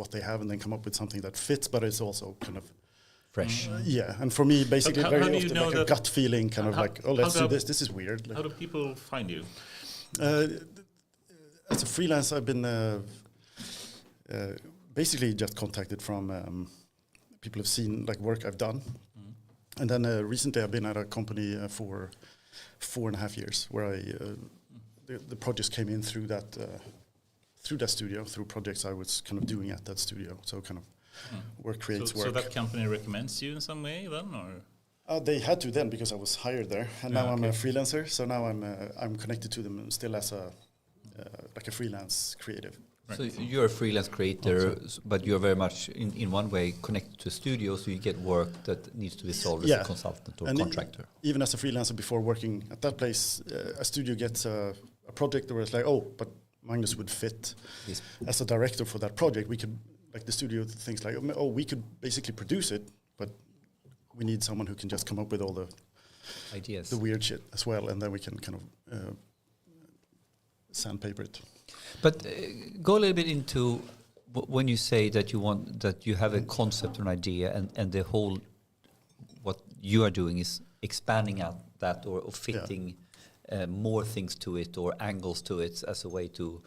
what they have and then come up with something that fits, but it's also kind of fresh. And for me, basically, How very do you often know like a gut feeling, kind of like, oh, let's do this. This is weird. How do people find you? As a freelance, I've been basically just contacted from people who've seen like work I've done. And then recently I've been at a company for 4.5 years where the projects came in through that studio, through projects I was kind of doing at that studio. So kind of work creates work. So that company recommends you in some way then, or? They had to then because I was hired there, and now I'm a freelancer. So now I'm connected to them still as a like a freelance creative. Right. So you're a freelance creator, but you're very much in one way connected to a studio, so you get work that needs to be solved as a consultant or contractor. Even as a freelancer before working at that place, a studio gets a project where it's like, oh, but Magnus would fit as a director for that project. We could, like the studio thinks like, oh, we could basically produce it, but we need someone who can just come up with all the ideas, the weird shit as well, and then we can kind of sandpaper it. But go a little bit into when you say that you have a concept or an idea, and the whole what you are doing is expanding out that or fitting more things to it or angles to it as a way to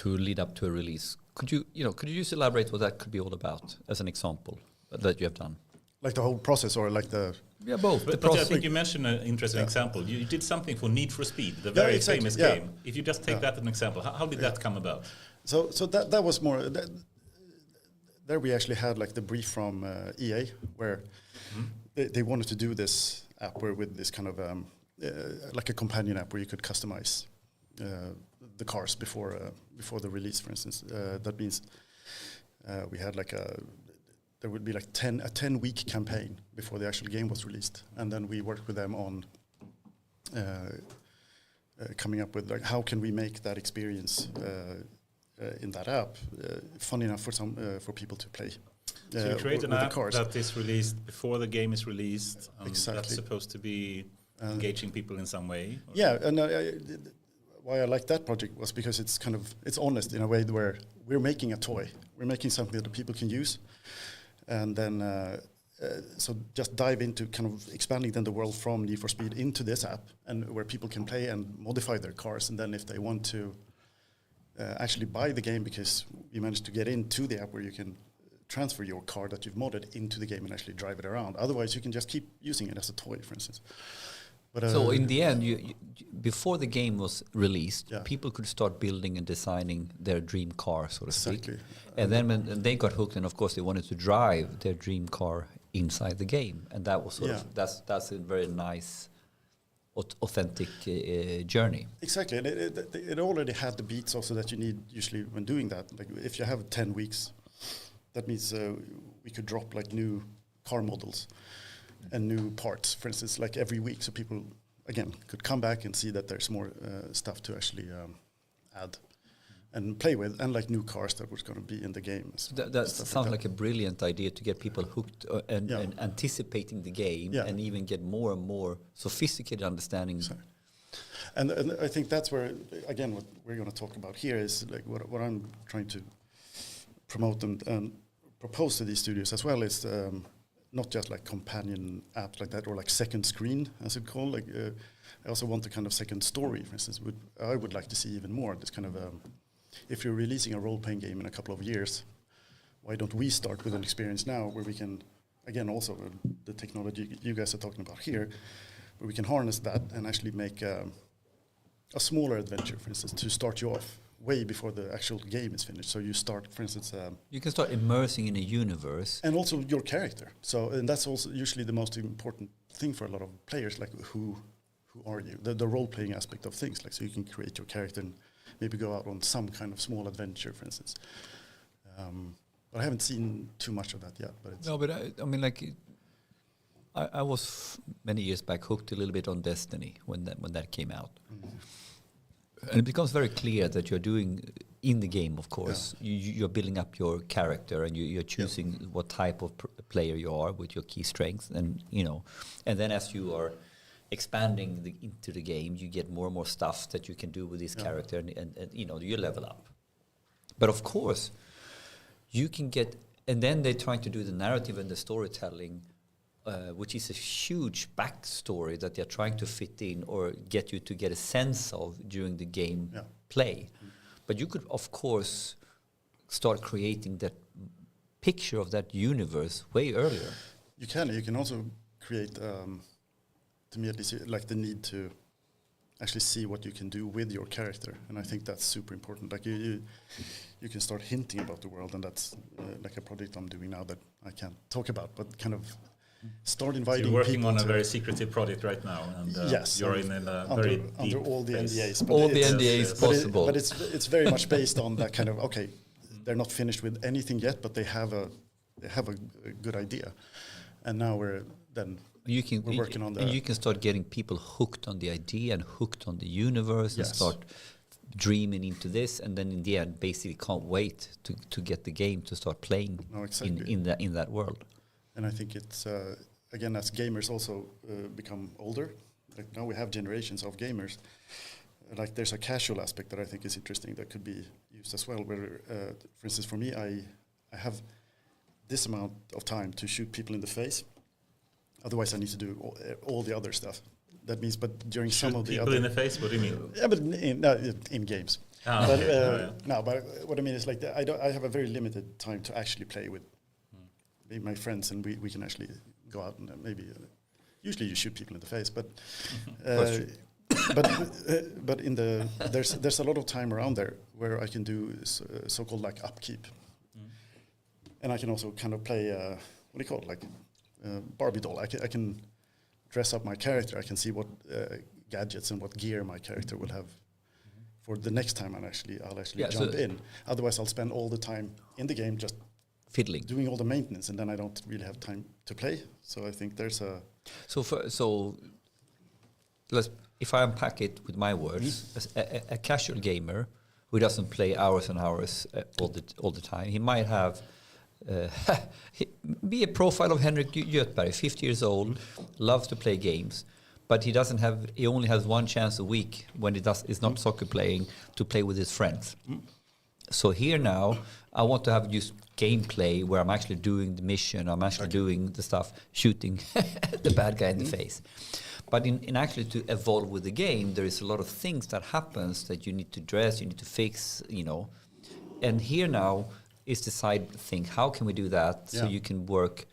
lead up to a release. Could you just elaborate what that could be all about as an example that you have done? Like the whole process, or like the both. But I think you mentioned an interesting example. You did something for Need for Speed, the very famous game. If you just take that as an example, how did that come about? So that was more. There we actually had like the brief from EA, where they wanted to do this app with this kind of like a companion app where you could customize the cars before the release, for instance. That means we had like there would be like a 10-week campaign before the actual game was released, and then we worked with them on coming up with like how can we make that experience in that app fun enough for people to play. So you create an app that is released before the game is released. Exactly. That's supposed to be engaging people in some way. Or? Yeah, and why I like that project was because it's honest in a way where we're making a toy. We're making something that the people can use. And then, so just dive into kind of expanding then the world from Need for Speed into this app, and where people can play and modify their cars. And then if they want to actually buy the game, because you managed to get into the app where you can transfer your car that you've modded into the game and actually drive it around. Otherwise, you can just keep using it as a toy, for instance. But, so in the end, you before the game was released, people could start building and designing their dream car, so to speak. And then when they got hooked, and of course they wanted to drive their dream car inside the game, and that was sort of that's a very nice, authentic journey. Exactly, and it already had the beats also that you need usually when doing that. Like if you have 10 weeks, that means we could drop like new car models and new parts, for instance, like every week, so people again could come back and see that there's more stuff to actually add and play with, and like new cars that was going to be in the game. That sounds like a brilliant idea to get people hooked and anticipating the game, and even get more and more sophisticated understanding. And I think that's where, again, what we're going to talk about here is like what I'm trying to promote and propose to these studios as well is not just like companion apps like that, or like second screen, as it's called. Like I also want a kind of second story, for instance. I would like to see even more this kind of, if you're releasing a role-playing game in a couple of years, why don't we start with an experience now where we can, again, also the technology you guys are talking about here, where we can harness that and actually make a smaller adventure, for instance, to start you off way before the actual game is finished. So you start, for instance... you can start immersing in a universe. And also your character. So, and that's also usually the most important thing for a lot of players, like who are you? The role-playing aspect of things, like so you can create your character and maybe go out on some kind of small adventure, for instance. But I haven't seen too much of that yet. But it's no, but I mean, like, I was many years back hooked a little bit on Destiny when that came out. Mm-hmm. And it becomes very clear that you're doing, in the game, of course, you're building up your character, and you're choosing what type of player you are with your key strengths, and and then as you are expanding into the game, you get more and more stuff that you can do with this character, and you level up. But of course, you can get, and then they're trying to do the narrative and the storytelling, which is a huge backstory that they're trying to fit in or get you to get a sense of during the game play. But you could, of course, start creating that picture of that universe way earlier. You can also create, to me at least, like the need to actually see what you can do with your character, and I think that's super important. Like you can start hinting about the world, and that's like a project I'm doing now that I can't talk about, but kind of start inviting. So you're working people on a very secretive project right now, and yes, you're in a very deep under all the phase. NDAs. All the NDAs possible. But it's very much based on that kind of, okay, they're not finished with anything yet, but they have a good idea, and now we're working on that. And you can start getting people hooked on the idea and hooked on the universe and start dreaming into this, and then in the end basically can't wait to get the game to start playing in that world. And I think it's, again, as gamers also become older, like now we have generations of gamers, like there's a casual aspect that I think is interesting that could be used as well, where, for instance, for me, I have this amount of time to shoot people in the face. Otherwise, I need to do all the other stuff. That means, but during some of the other... people in the face? What do you mean? Yeah, but in games. Ah, but, okay. No, but what I mean is like I have a very limited time to actually play with my friends, and we can actually go out and maybe... usually you shoot people in the face, but... but in the there's a lot of time around there where I can do so-called like upkeep, and I can also kind of play what do you call it, like Barbie doll. I can dress up my character. I can see what gadgets and what gear my character will have for the next time I'll actually jump in. Otherwise, I'll spend all the time in the game just fiddling, doing all the maintenance, and then I don't really have time to play. So I think there's a if I unpack it with my words, as a casual gamer who doesn't play hours and hours all the time, he might have be a profile of Henrik Göthberg, 50 years old, loves to play games, but he only has one chance a week when is not soccer playing to play with his friends. So here now, I want to have just gameplay where I'm actually doing the mission, I'm actually doing the stuff, shooting the bad guy in the face. But in actually to evolve with the game, there is a lot of things that happens that you need to dress, you need to fix, And here now is the side thing. How can we do that so you can work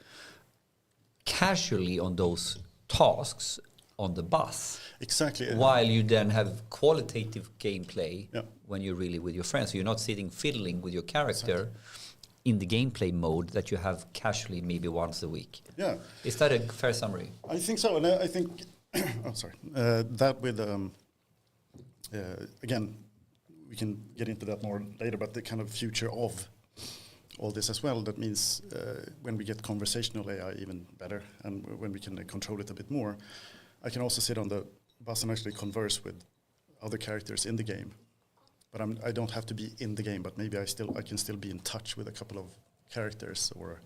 casually on those tasks on the bus? Exactly. While you then have qualitative gameplay when you're really with your friends. So you're not sitting fiddling with your character in the gameplay mode that you have casually maybe once a week. Yeah. Is that a fair summary? I think so. And I think... I'm sorry. That with, again, we can get into that more later, but the kind of future of all this as well, that means when we get conversational AI even better, and when we can control it a bit more, I can also sit on the bus and actually converse with other characters in the game. But I don't have to be in the game, but maybe I can still be in touch with a couple of characters, or...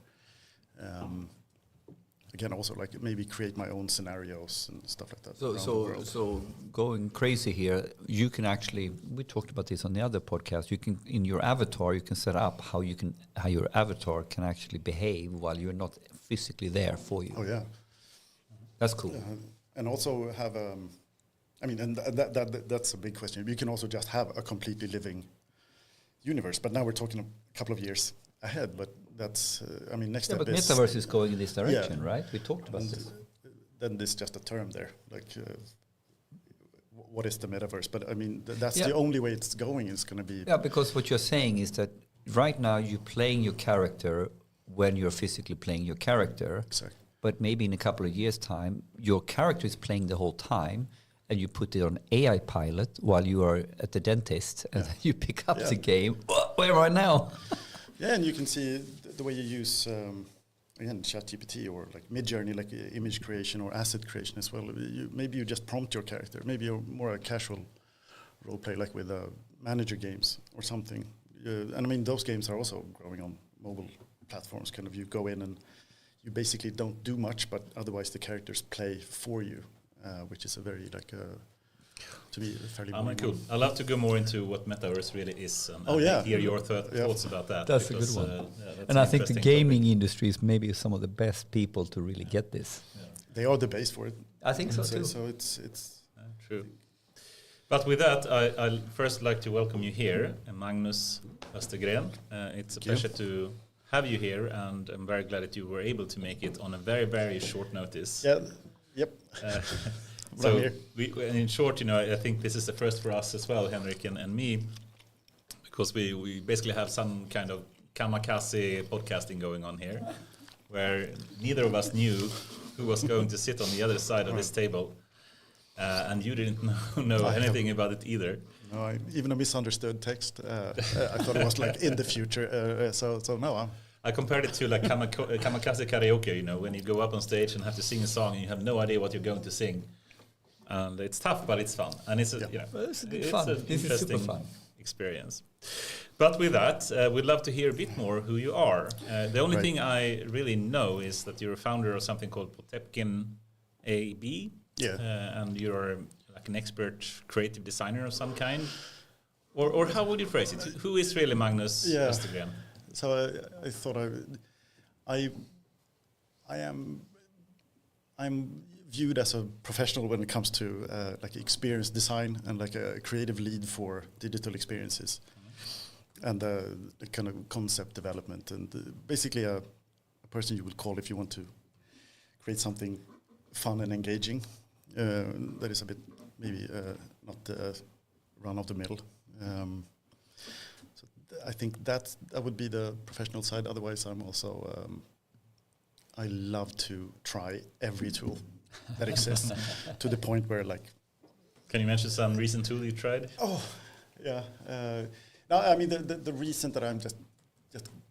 again, also like maybe create my own scenarios and stuff like that. So going crazy here, you can actually, we talked about this on the other podcast, you can, in your avatar, you can set up how your avatar can actually behave while you're not physically there for you. Oh yeah. That's cool. And also have, and that's a big question. You can also just have a completely living universe, but now we're talking a couple of years ahead, but that's, next step but is... Metaverse is going in this direction, right? We talked about this. Then there's just a term there, like, what is the Metaverse? But that's the only way it's going, is going to be... Yeah, because what you're saying is that right now you're playing your character when you're physically playing your character. Exactly. But maybe in a couple of years' time, your character is playing the whole time, and you put it on AI pilot while you are at the dentist, and you pick up the game. Where am I now? Yeah, and you can see the way you use, again, ChatGPT or like Midjourney, like image creation or asset creation as well. Maybe you just prompt your character. Maybe you're more a casual role play, like with manager games or something. Those games are also growing on mobile platforms. Kind of, you go in and you basically don't do much, but otherwise the characters play for you, which is a very to be fairly cool. I'd love to go more into what Metaverse really is and hear your thoughts about that. That's because, a good one. And I think the gaming industry is maybe some of the best people to really get this. Yeah. They are the base for it. I think so too. So it's true. But with that, I'd first like to welcome you here, Magnus Östergren. It's a pleasure to have you here, and I'm very glad that you were able to make it on a very, very short notice. Yeah. Yep. So in short, I think this is the first for us as well, Henrik and me, because we basically have some kind of kamikaze podcasting going on here, where neither of us knew who was going to sit on the other side of this table, and you didn't know anything about it either. No, even a misunderstood text. I thought it was like in the future. So no. I compared it to like kamikaze karaoke, when you go up on stage and have to sing a song and you have no idea what you're going to sing. And it's tough, but it's fun, and it's it's fun. An this is super fun experience. But with that, we'd love to hear a bit more who you are. The only thing I really know is that you're a founder of something called POTEMKIN AB, and you're like an expert creative designer of some kind, or how would you phrase it? Who is really Magnus Östergren? So I thought I'm viewed as a professional when it comes to like experience design and like a creative lead for digital experiences, and the kind of concept development, and basically a person you would call if you want to create something fun and engaging that is a bit maybe not run of the mill. So I think that would be the professional side. Otherwise, I'm also I love to try every tool that exists to the point where like. Can you mention some recent tool you tried? Oh, yeah. No, I mean the reason that I'm just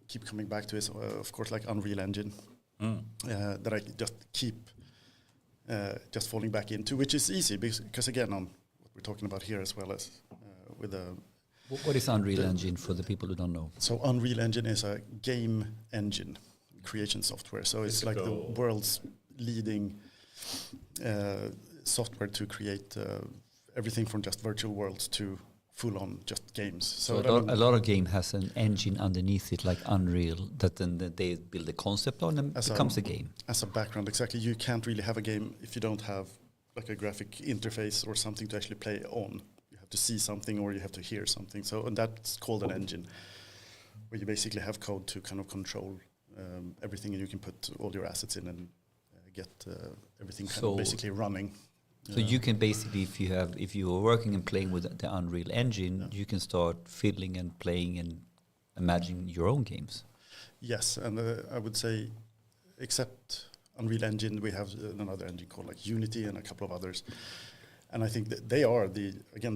keep coming back to is of course like Unreal Engine that I just keep just falling back into, which is easy because again on what we're talking about here as well as with the. What is Unreal Engine for the people who don't know? So Unreal Engine is a game engine creation software. So it's like the world's leading software to create everything from just virtual worlds to full-on just games. So a lot of game has an engine underneath it, like Unreal, that then they build a concept on and becomes a game. As a background, exactly. You can't really have a game if you don't have like a graphic interface or something to actually play on. You have to see something or you have to hear something. So and that's called an engine, where you basically have code to kind of control everything, and you can put all your assets in and get everything kind of basically running. So you can basically, if you are working and playing with the Unreal Engine, you can start fiddling and playing and imagining your own games. Yes, and I would say, except Unreal Engine, we have another engine called like Unity and a couple of others, and I think that they are the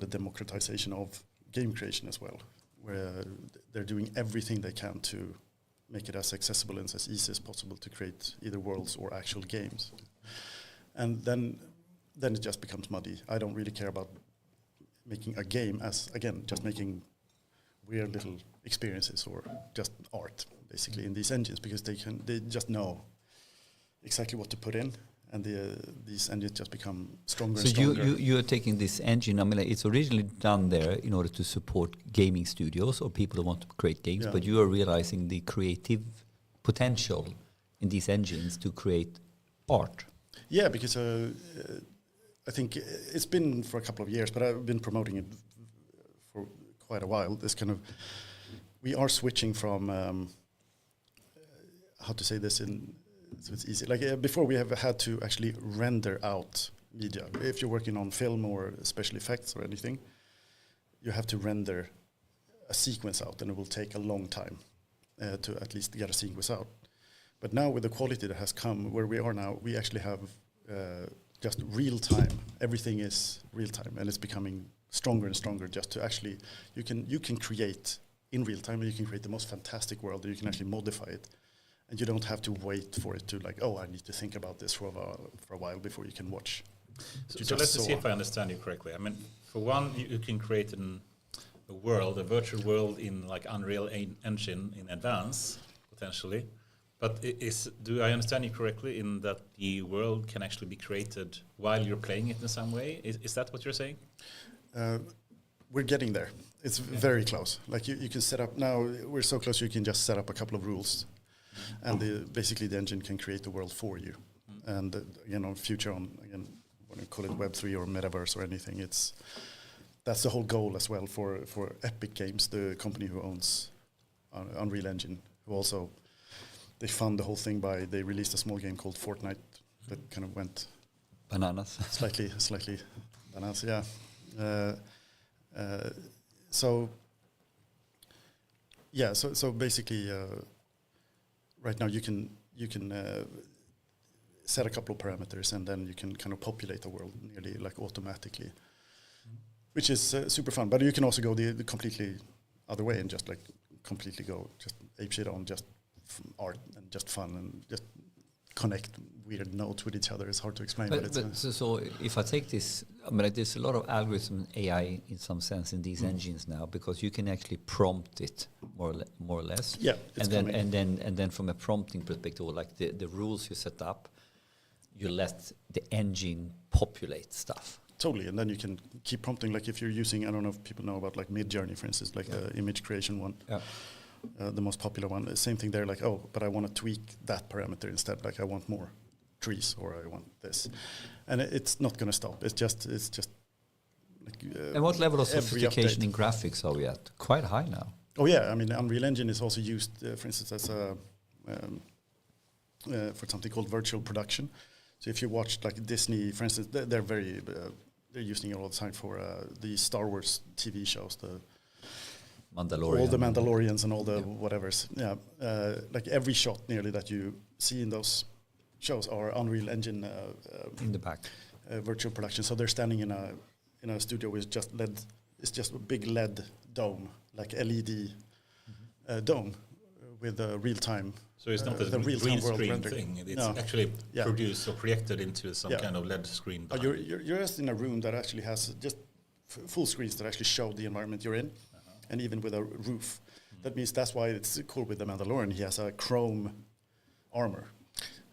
democratization of game creation as well, where they're doing everything they can to make it as accessible and as easy as possible to create either worlds or actual games, and then it just becomes muddy. I don't really care about making a game as, again, just making weird little experiences or just art, basically, in these engines, because they just know exactly what to put in, and these engines just become stronger and stronger. So you're taking this engine, I mean, it's originally done there in order to support gaming studios or people who want to create games, but you are realizing the creative potential in these engines to create art. Yeah, because I think it's been for a couple of years, but I've been promoting it for quite a while. This kind of, we are switching from, how to say this so it's easy. Like before we have had to actually render out media. If you're working on film or special effects or anything, you have to render a sequence out, and it will take a long time to at least get a sequence out. But now with the quality that has come where we are now, we actually have just real time. Everything is real time, and it's becoming stronger and stronger. Just to actually, you can create in real time, and you can create the most fantastic world. And you can actually modify it, and you don't have to wait for it to I need to think about this for a while before you can watch. So let's see if I understand you correctly. I mean, for one, you can create a world, a virtual world in like Unreal Engine in advance, potentially. But do I understand you correctly in that the world can actually be created while you're playing it in some way? Is that what you're saying? We're getting there. It's very close. Like you can set up now. We're so close. You can just set up a couple of rules, and basically the engine can create the world for you. And future on again, when you call it Web3 or Metaverse or anything, that's the whole goal as well for Epic Games, the company who owns Unreal Engine, who also they fund the whole thing they released a small game called Fortnite that kind of went bananas, slightly bananas, yeah. So basically, right now you can set a couple of parameters and then you can kind of populate the world nearly like automatically, which is super fun. But you can also go the completely other way and just like completely go just ape shit on just art and just fun and just connect weird notes with each other. It's hard to explain. So if I take this, I mean, there's a lot of algorithm AI in some sense in these engines now, because you can actually prompt it more or less. Yeah, and then from a prompting perspective, or like the rules you set up, you let the engine populate stuff. Totally, and then you can keep prompting. Like if you're using, I don't know if people know about like Midjourney, for instance, like the image creation one. Yeah. The most popular one. Same thing there, like, but I want to tweak that parameter instead. Like I want more trees, or I want this, and it's not going to stop. It's just. Like, and what level of sophistication in graphics are we at? Quite high now. Oh yeah, I mean, Unreal Engine is also used, for instance, as for something called virtual production. So if you watch like Disney, for instance, they're very they're using it all the time for the Star Wars TV shows, the Mandalorian. All the Mandalorians and all the whatevers. Yeah, like every shot nearly that you see in those shows are Unreal Engine in the back virtual production. So they're standing in a studio with just LED. It's just a big LED dome, like LED dome with a real time. So it's not the green screen thing. It's actually produced or projected into some kind of LED screen. You're just in a room that actually has just full screens that actually show the environment you're in. And even with a roof. That means that's why it's cool with the Mandalorian. He has a chrome armor.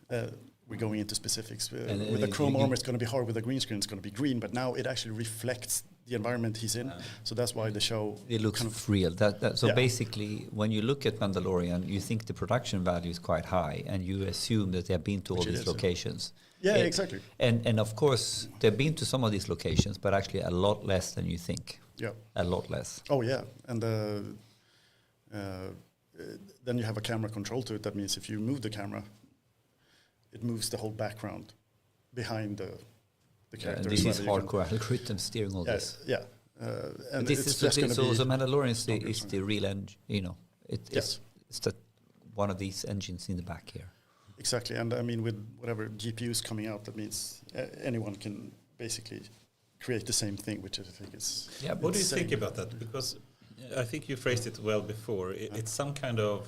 We're going into specifics. With the chrome armor, it's going to be hard. With the green screen, it's going to be green. But now it actually reflects the environment he's in. So that's why the show... It looks kind of real. So basically, when you look at Mandalorian, you think the production value is quite high. And you assume that they've been to all these locations. Yeah, exactly. And of course, they've been to some of these locations, but actually a lot less than you think. Yeah, a lot less. Oh yeah, and then you have a camera control to it. That means if you move the camera, it moves the whole background behind the character. And this is hardcore algorithm steering all this. Yeah, and this is just so Mandalorian is the real engine. You know, it's that one of these engines in the back here. Exactly, and I mean with whatever GPUs coming out, that means anyone can basically create the same thing, which I think is... Yeah, what do you think about that? Because I think you phrased it well before. It's some kind of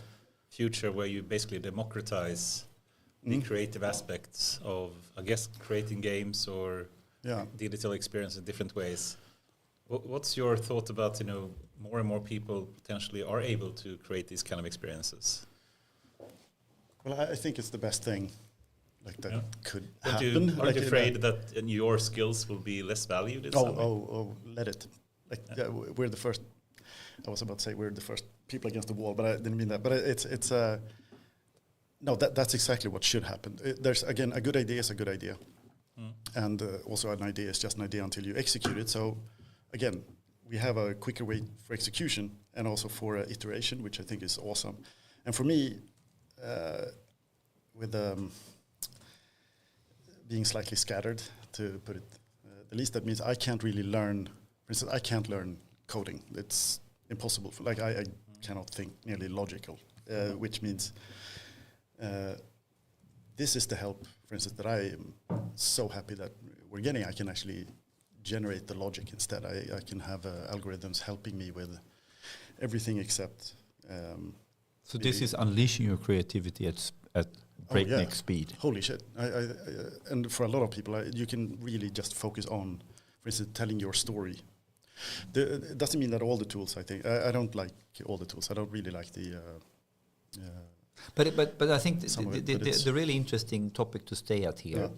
future where you basically democratize the creative aspects of, I guess, creating games or digital experience in different ways. What's your thought about, more and more people potentially are able to create these kind of experiences? Well, I think it's the best thing. Like that could happen. Aren't you afraid that your skills will be less valued in some way? Let it. Like we're the first. I was about to say we're the first people against the wall, but I didn't mean that. But it's no. That's exactly what should happen. There's again a good idea is a good idea, and also an idea is just an idea until you execute it. So again, we have a quicker way for execution and also for iteration, which I think is awesome. And for me, with being slightly scattered, to put it the least, that means I can't really learn. For instance, I can't learn coding. It's impossible. I cannot think nearly logical, which means this is the help, for instance, that I am so happy that we're getting. I can actually generate the logic instead. I can have algorithms helping me with everything except... so this is unleashing your creativity at breakneck speed. Holy shit. And for a lot of people, you can really just focus on, for instance, telling your story. It doesn't mean that all the tools, I think, I don't like all the tools. I don't really like the But I think the really interesting topic to stay at here,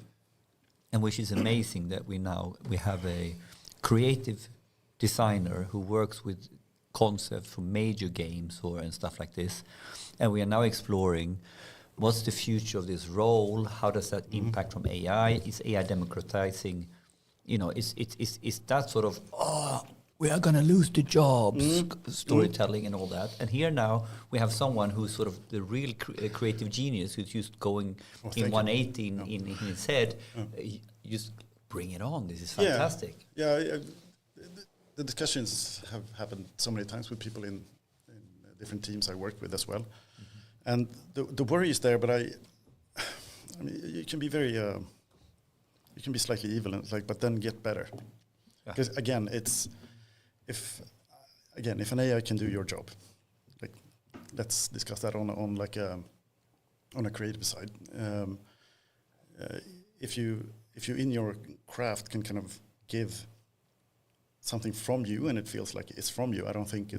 and which is amazing that we have a creative designer who works with concepts for major games and stuff like this, and we are now exploring what's the future of this role, how does that impact from AI, is AI democratizing, it's that sort of we are going to lose the jobs storytelling and all that. And here now we have someone who's sort of the real creative genius, who's just going in 180 in his head. Just bring it on. This is fantastic. The discussions have happened so many times with people in different teams I worked with as well. And the worry is there, but I mean, you can be very, you can be slightly evil, and but then get better. Because again, if an AI can do your job, like let's discuss that on a creative side. If you in your craft can kind of give something from you and it feels like it's from you, I don't think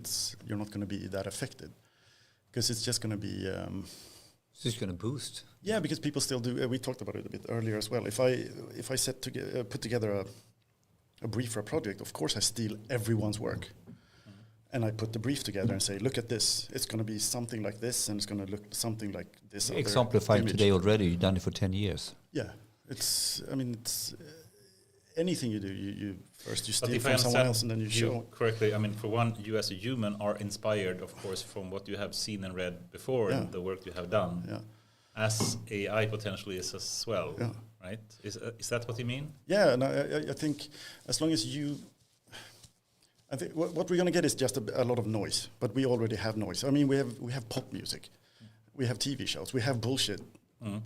you're not going to be that affected, because it's just going to be it's just going to boost. Yeah, because people still do. We talked about it a bit earlier as well. If I put together a brief for a project, of course I steal everyone's work, and I put the brief together and say, look at this. It's going to be something like this, and it's going to look something like this. Exemplified today already. You've done it for 10 years. Yeah, it's anything you do, you first you steal if from someone else and then you show. Correctly, I mean, for one, you as a human are inspired, of course, from what you have seen and read before and the work you have done. Yeah. As AI potentially is as well, right? Is that what you mean? Yeah, and I think as long as I think what we're going to get is just a lot of noise, but we already have noise. I mean, we have pop music, we have TV shows, we have bullshit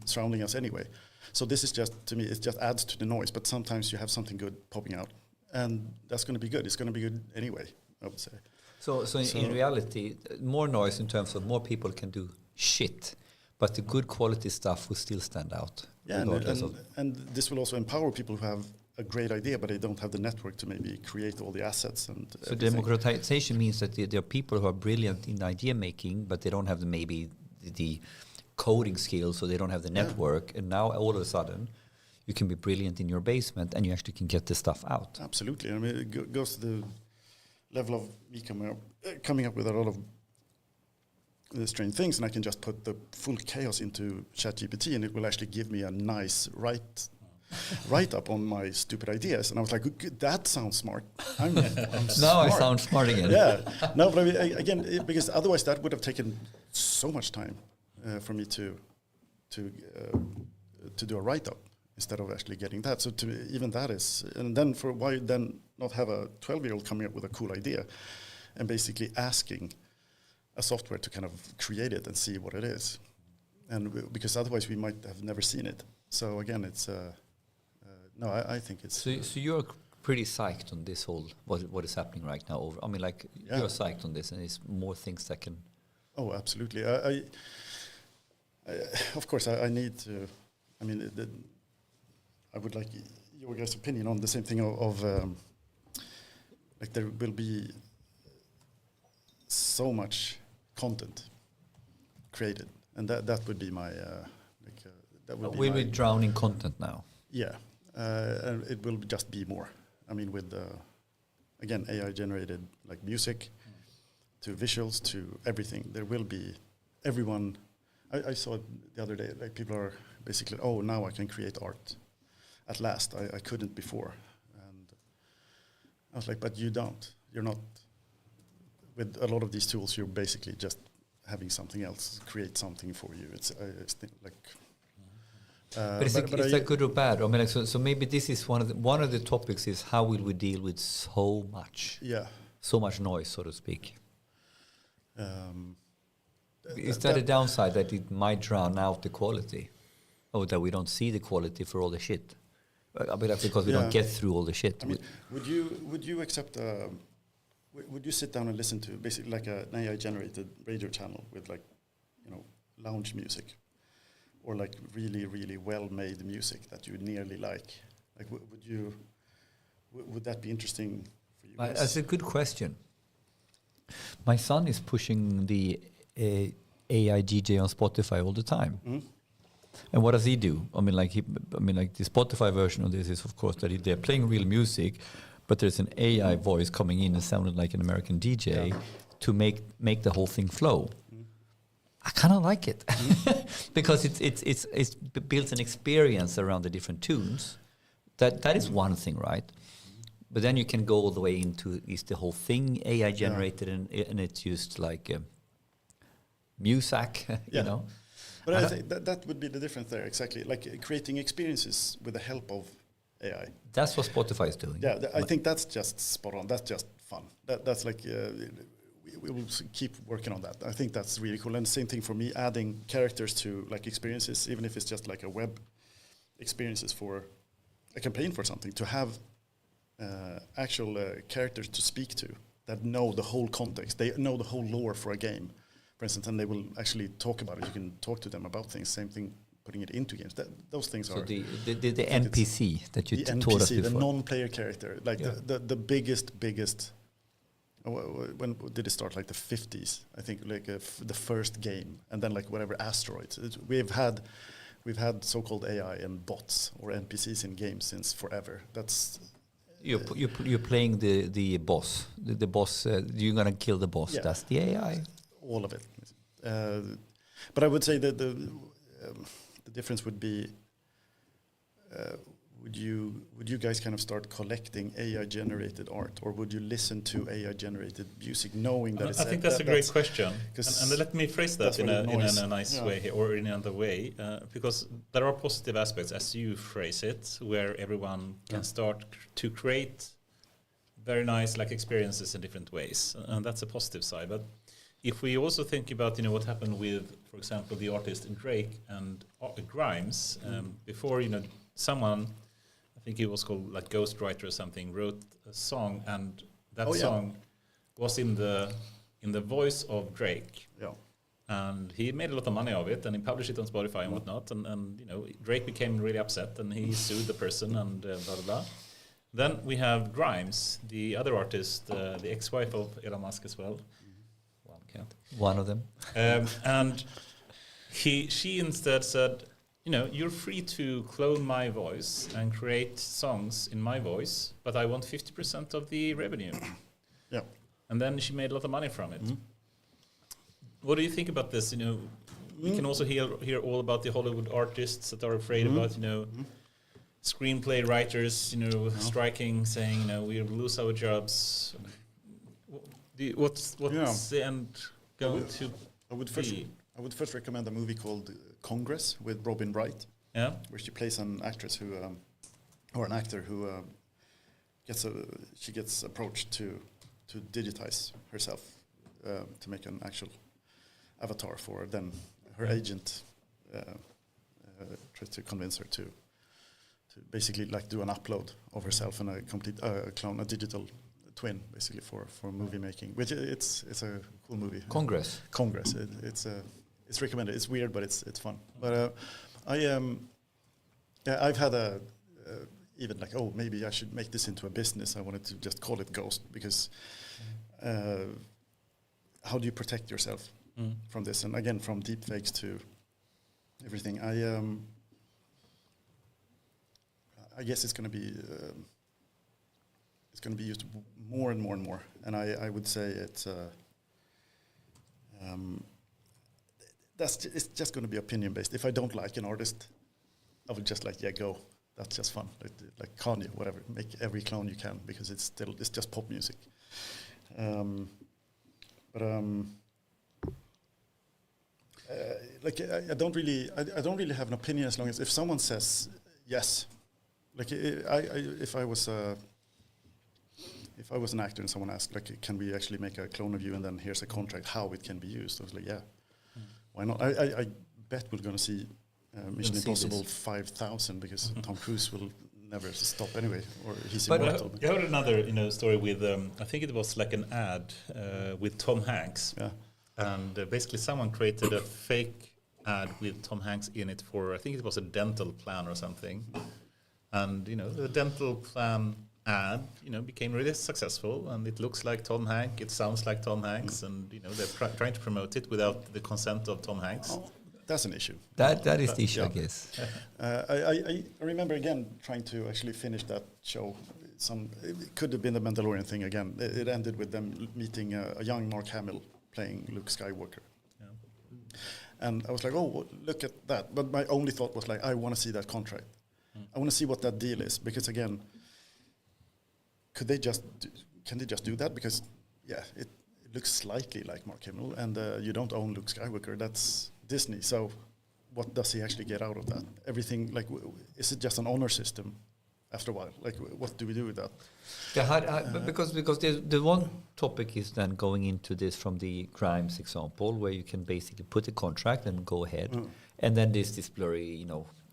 surrounding us anyway. So this is just, to me, it just adds to the noise, but sometimes you have something good popping out, and that's going to be good. It's going to be good anyway, I would say. So in reality, more noise in terms of more people can do shit, but the good quality stuff will still stand out. Yeah, and this will also empower people who have a great idea, but they don't have the network to maybe create all the assets. And so democratization means that there are people who are brilliant in idea making, but they don't have maybe the coding skills, so they don't have the network. And now all of a sudden, you can be brilliant in your basement, and you actually can get this stuff out. Absolutely. I mean, it goes to the level of me coming up with a lot of strange things, and I can just put the full chaos into ChatGPT, and it will actually give me a nice write-up on my stupid ideas. And I was like, that sounds smart. I'm now smart. I sound smart again. Yeah. No, but I mean, again, because otherwise that would have taken so much time for me to do a write-up instead of actually getting that. So even that is, and then why then not have a 12-year-old coming up with a cool idea and basically asking a software to kind of create it and see what it is, and because otherwise we might have never seen it. So again, it's no, I think it's. So you're pretty psyched on this whole what is happening right now. I mean, like you're psyched on this, and it's more things that can. Oh, absolutely. I of course I need to. I mean, I would like your guys' opinion on the same thing of like there will be so much content created, and that would be my that would be. We'll be drowning content now. Yeah, and it will just be more. I mean, with again AI generated like music, to visuals, to everything. There will be everyone. I saw it the other day. Like people are basically, oh, now I can create art. At last, I couldn't before, and I was like, but you don't. You're not. With a lot of these tools, you're basically just having something else create something for you. It's like. But is that good or bad? I mean, like, so maybe this is one of the topics is how will we deal with so much noise, so to speak. Is that a downside that it might drown out the quality, or that we don't see the quality for all the shit? I mean, that's because we don't get through all the shit. I mean, would you accept? Would you sit down and listen to basically like an AI generated radio channel with like, lounge music, or like really really well made music that you nearly like? Like, would that be interesting for you? That's a good question. My son is pushing the AI DJ on Spotify all the time. And what does he do? I mean, like the Spotify version of this is, of course, that they're playing real music, but there's an AI voice coming in and sounding like an American DJ to make the whole thing flow. I kind of like it because it's builds an experience around the different tunes. That is one thing, right? But then you can go all the way into, is the whole thing AI generated and it's used like music, you know? But I think that would be the difference there, exactly. Like creating experiences with the help of AI. That's what Spotify is doing. Yeah, I think that's just spot on. That's just fun. That's like, we will keep working on that. I think that's really cool. And the same thing for me, adding characters to like experiences, even if it's just like a web experiences for a campaign for something, to have actual characters to speak to that know the whole context. They know the whole lore for a game, for instance, and they will actually talk about it. You can talk to them about things. Same thing, putting it into games. Those things are... So the NPC that you taught us before. The non-player character, like the biggest... When did it start? Like the 50s, I think, like the first game, and then like whatever asteroids. We've had so-called AI and bots or NPCs in games since forever. That's you're playing the boss. The boss. You're gonna kill the boss. Yeah. That's the AI. All of it. But I would say that the difference would be. Would you guys kind of start collecting AI-generated art, or would you listen to AI-generated music, knowing that it's... I think that's a great question. And let me phrase that in a nice way here, or in another way, because there are positive aspects, as you phrase it, where everyone can start to create very nice like experiences in different ways, and that's a positive side. But if we also think about what happened with, for example, the artist Drake and Grimes, before someone, I think it was called like Ghostwriter or something, wrote a song, and that song was in the voice of Drake. Yeah. And he made a lot of money of it, and he published it on Spotify and whatnot. And Drake became really upset, and he sued the person, and blah blah blah. Then we have Grimes, the other artist, the ex-wife of Elon Musk as well. One can't. One of them. And she instead said, you're free to clone my voice and create songs in my voice, but I want 50% of the revenue. Yeah. And then she made a lot of money from it. What do you think about this? We can also hear all about the Hollywood artists that are afraid about, screenplay writers, striking, saying, we'll lose our jobs. What's the end going to be? I would first recommend a movie called Congress with Robin Wright, where she plays an actress who, or an actor who gets approached to digitize herself to make an actual avatar for her. Then her agent tries to convince her to basically like do an upload of herself and a complete clone, a digital twin, basically for movie making. Which it's a cool movie. Congress. It's recommended. It's weird, but it's fun. But I've had even like, maybe I should make this into a business. I wanted to just call it Ghost, because how do you protect yourself from this? And again, from deepfakes to everything. I guess it's going to be used more and more and more. And I would say it's just going to be opinion based. If I don't like an artist, I would just go. That's just fun. Like Kanye, whatever. Make every clone you can, because it's just pop music. I don't really have an opinion, as long as if someone says yes. Like if I was an actor and someone asked, like, can we actually make a clone of you, and then here's a contract how it can be used, I was like, yeah. Why not? I bet we're going to see Mission Impossible 5000, because Tom Cruise will never stop anyway, or he's immortal. I heard another story with I think it was like an ad with Tom Hanks, and basically someone created a fake ad with Tom Hanks in it for, I think it was a dental plan or something, and the dental plan and became really successful, and it looks like Tom Hanks, it sounds like Tom Hanks, and they're trying to promote it without the consent of Tom Hanks. Oh, that's an issue. That is the issue, I guess. I remember again trying to actually finish that show. It could have been the Mandalorian thing again. It ended with them meeting a young Mark Hamill playing Luke Skywalker. Yeah. And I was like, oh, look at that. But my only thought was like, I want to see that contract. I want to see what that deal is, because again, can they just do that? Because it looks slightly like Mark Hamill, and you don't own Luke Skywalker. That's Disney. So what does he actually get out of that? Everything, like, is it just an honor system after a while? Like, what do we do with that? Yeah, because the one topic is then going into this from the crimes example, where you can basically put a contract and go ahead, and then there's this blurry,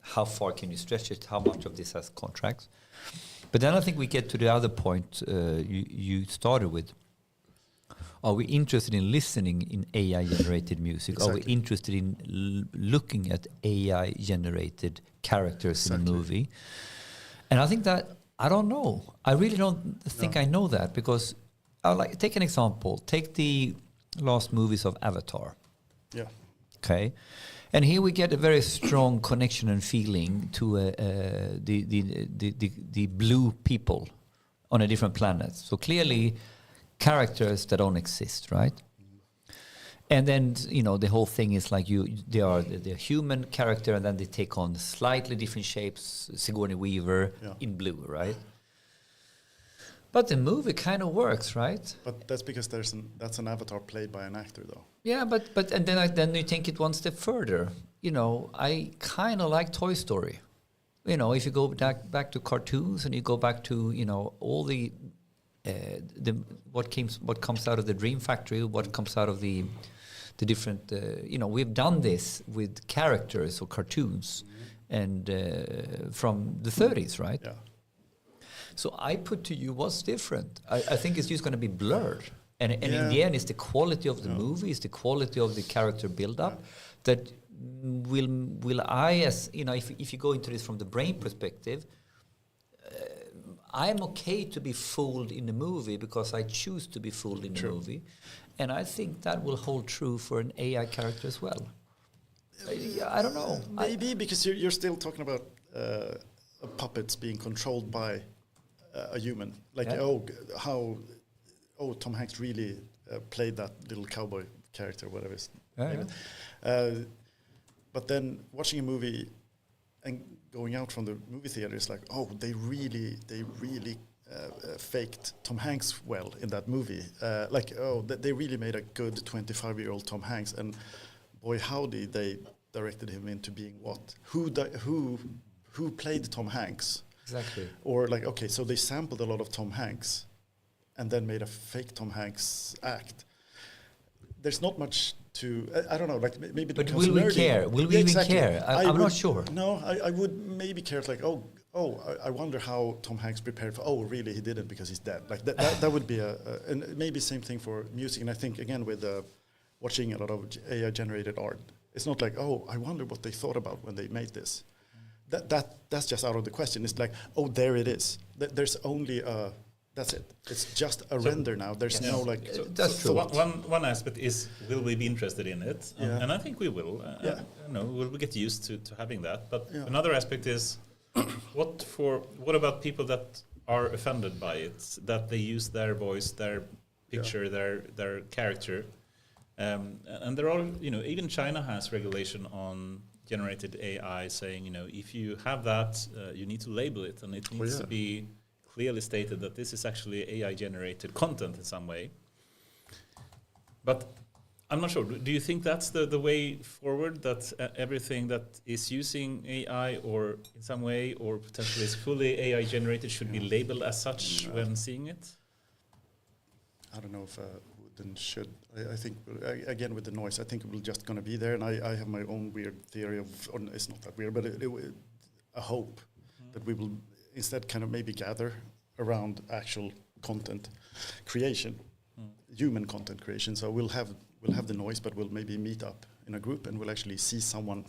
how far can you stretch it? How much of this has contracts? But then I think we get to the other point you started with. Are we interested in listening in AI-generated music? Exactly. Are we interested in looking at AI-generated characters in a movie? And I think that, I don't know. I really don't think I know that, because take an example. Take the last movies of Avatar. Yeah. Okay. And here we get a very strong connection and feeling to the blue people on a different planet. So clearly characters that don't exist, right? And then the whole thing is like they're human character, and then they take on slightly different shapes. Sigourney Weaver in blue, right? But the movie kind of works, right? But that's because that's an avatar played by an actor, though. Yeah, but and then you take it one step further. I kind of like Toy Story. If you go back to cartoons, and you go back to all the what comes out of the Dream Factory, what comes out of the different. We've done this with characters or cartoons, and from the 30s, right? Yeah. So I put to you, what's different? I think it's just going to be blurred. And in the end, it's the quality of the movie, it's the quality of the character build-up that will I, as if you go into this from the brain perspective, I'm okay to be fooled in the movie because I choose to be fooled in the movie. And I think that will hold true for an AI character as well. I don't know. Maybe because you're still talking about puppets being controlled by a human. Like, Tom Hanks really played that little cowboy character, whatever it's but then watching a movie and going out from the movie theater is like, they really faked Tom Hanks well in that movie. They really made a good 25-year-old Tom Hanks, and boy, howdy, they directed him into being what? Who played Tom Hanks? Exactly. Or so they sampled a lot of Tom Hanks and then made a fake Tom Hanks act. There's not much to, I don't know, maybe. But will we care? Will we even care? I'm not sure. No, I would maybe care. It's like, I wonder how Tom Hanks prepared for, really, he didn't because he's dead. Like that would be and maybe same thing for music. And I think, again, with watching a lot of AI-generated art, it's not like, I wonder what they thought about when they made this. That's just out of the question. It's like, there it is. There's only that's it. It's just a render now. There's no that's true. So one aspect is, will we be interested in it? And I think we will. We'll get used to having that. But another aspect is, what about people that are offended by it? That they use their voice, their picture, their character, and they're all even China has regulation on generated AI saying, if you have that, you need to label it, and it needs to be clearly stated that this is actually AI-generated content in some way. But I'm not sure. Do you think that's the way forward, that everything that is using AI or in some way or potentially is fully AI-generated should be labeled as such when seeing it? I don't know if would and should. I think, again, with the noise, I think it will just going to be there. And I have my own weird theory of, or it's not that weird, but a hope that we will instead kind of maybe gather around actual content creation, human content creation. So we'll have the noise, but we'll maybe meet up in a group and we'll actually see someone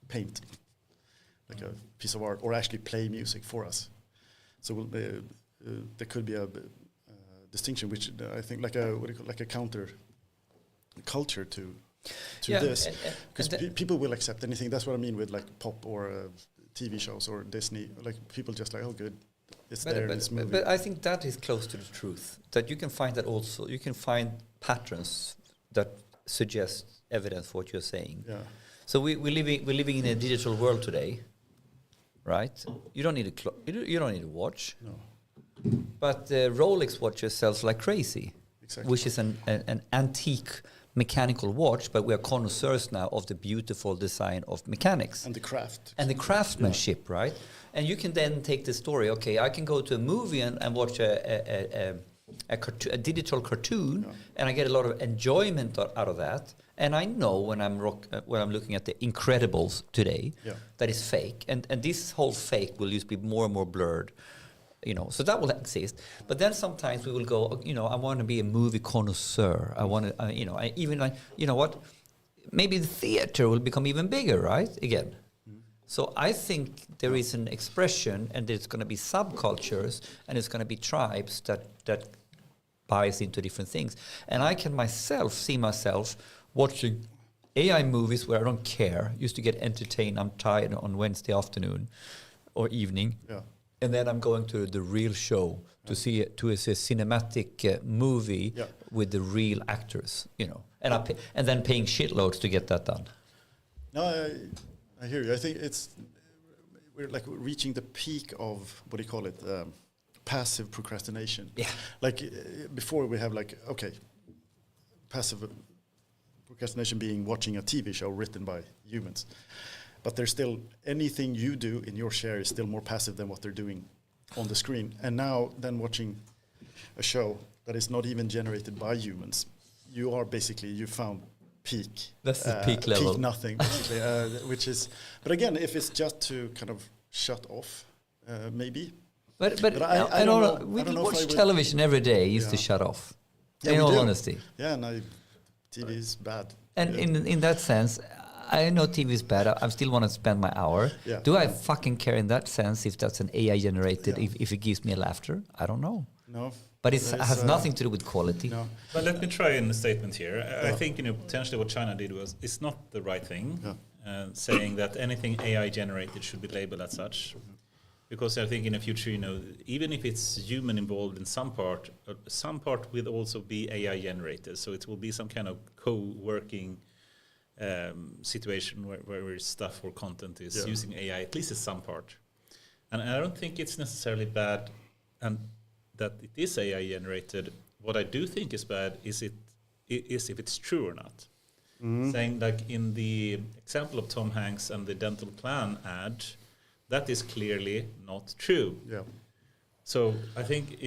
paint like a piece of art or actually play music for us. So we'll there could be a distinction, which I think like a counter culture to this, because people will accept anything. That's what I mean with like pop or TV shows or Disney. Like people just like, oh, good, it's there in this movie. But I think that is close to the truth. That you can find that also. You can find patterns that suggest evidence for what you're saying. Yeah. So we're living in a digital world today, right? You don't need you don't need a watch. No. But Rolex watches sells like crazy, Exactly. which is an antique mechanical watch, but we are connoisseurs now of the beautiful design of mechanics. And the craft. And the craftsmanship, right? And you can then take the story, okay, I can go to a movie and watch a digital cartoon, and I get a lot of enjoyment out of that. And I know when I'm looking at the Incredibles today, that is fake. And this whole fake will just be more and more blurred. You know, so that will exist. But then sometimes we will go, you know, I want to be a movie connoisseur. I want to, you know, I even like, you know what? Maybe the theater will become even bigger, right? Again. So I think there is an expression, and there's going to be subcultures, and it's going to be tribes that buys into different things. And I can see myself watching AI movies where I don't care. Used to get entertained. I'm tired on Wednesday afternoon or evening. Yeah. And then I'm going to the real show to see a cinematic movie with the real actors, you know, and then paying shitloads to get that done. No, I hear you. I think we're like reaching the peak of what do you call it, passive procrastination. Yeah. Like before we have like passive procrastination being watching a TV show written by humans. But there's still anything you do in your share is still more passive than what they're doing on the screen. And now then watching a show that is not even generated by humans, you are basically, you found peak. That's the peak level. Peak nothing, basically, which is, but again, if it's just to kind of shut off, maybe. But I don't know. We watch television every day used to shut off, in all honesty. Yeah, no, TV is bad. And in that sense, I know TV is bad. I still want to spend my hour. Yeah. Do I fucking care in that sense if that's an AI generated, if it gives me a laughter? I don't know. No. But it has nothing to do with quality. No. But let me try in a statement here. I think potentially what China did it's not the right thing, saying that anything AI generated should be labeled as such. Because I think in the future, even if it's human involved in some part will also be AI generated. So it will be some kind of co-working situation where stuff or content is using AI, at least in some part. And I don't think it's necessarily bad and that it is AI generated. What I do think is bad is if it's true or not. Saying like in the example of Tom Hanks and the dental plan ad, that is clearly not true. Yeah. So I think,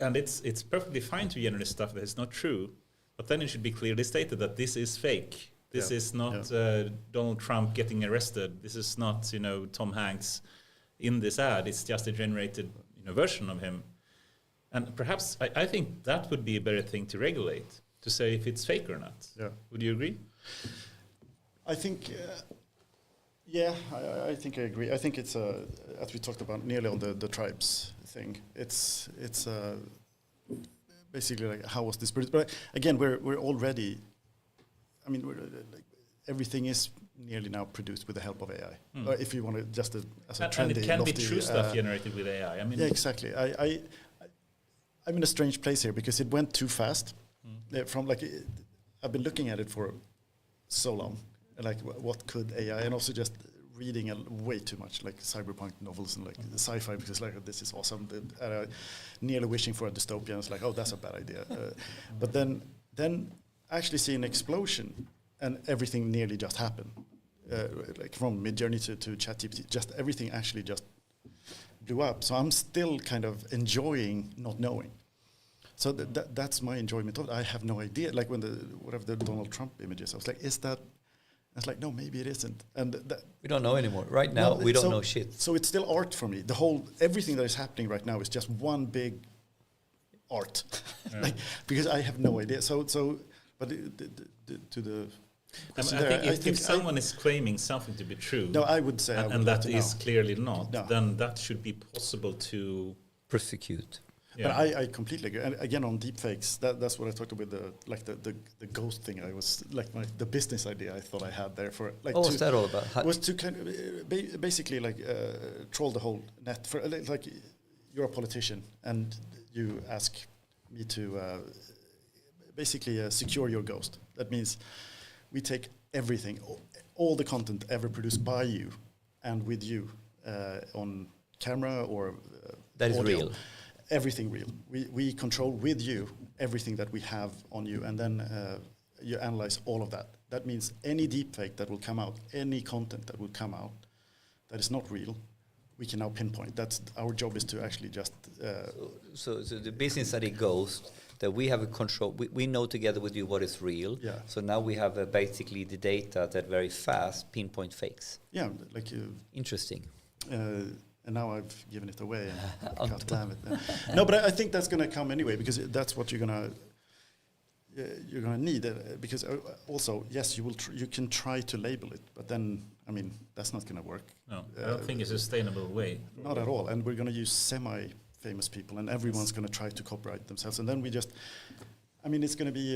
and it's perfectly fine to generate stuff that is not true, but then it should be clearly stated that this is fake. This is not Donald Trump getting arrested. This is not, Tom Hanks in this ad. It's just a generated version of him. And perhaps I think that would be a better thing to regulate, to say if it's fake or not. Yeah. Would you agree? I think, I think I agree. I think it's, as we talked about nearly on the tribes thing, it's basically like how was this produced? But again, we're already, I mean, everything is nearly now produced with the help of AI. If you want to just as a trendy, and it can be true stuff generated with AI. I mean, yeah, exactly. I'm in a strange place here because it went too fast. From I've been looking at it for so long, like what could AI, and also just reading way too much like cyberpunk novels and like the sci-fi because like this is awesome. Nearly wishing for a dystopian. It's like, oh, that's a bad idea. But then actually see an explosion and everything nearly just happened. Like from Midjourney to ChatGPT, just everything actually just blew up. So I'm still kind of enjoying not knowing. So that's my enjoyment of it. I have no idea. Like when the Donald Trump images, I was like, is that? I was like, no, maybe it isn't. And we don't know anymore. Right now, we don't know shit. So it's still art for me. Everything that is happening right now is just one big art, because I have no idea. But I think if someone is claiming something to be true, no, I would say, and that is clearly not, then that should be possible to prosecute. But I completely agree. And again, on deepfakes, that's what I talked about the ghost thing. I was like the business idea I thought I had there for like. What's that all about? Was to kind of basically like troll the whole net for like you're a politician and you ask me to basically secure your ghost. That means we take everything, all the content ever produced by you and with you on camera or that is audio, real. Everything real. We control with you everything that we have on you, and then you analyze all of that. That means any deepfake that will come out, any content that will come out that is not real, we can now pinpoint. That's our job, is to actually just. So the business study Ghost, that we have a control. We know together with you what is real. Yeah. So now we have basically the data that very fast pinpoint fakes. Yeah, like. Interesting. And now I've given it away. And God damn it! No, but I think that's going to come anyway, because that's what you're going to need. Because also, yes, you can try to label it, but then I mean that's not going to work. No, I don't think it's a sustainable way. Not at all. And we're going to use semi-famous people, and everyone's going to try to copyright themselves, and then we just. I mean, it's going to be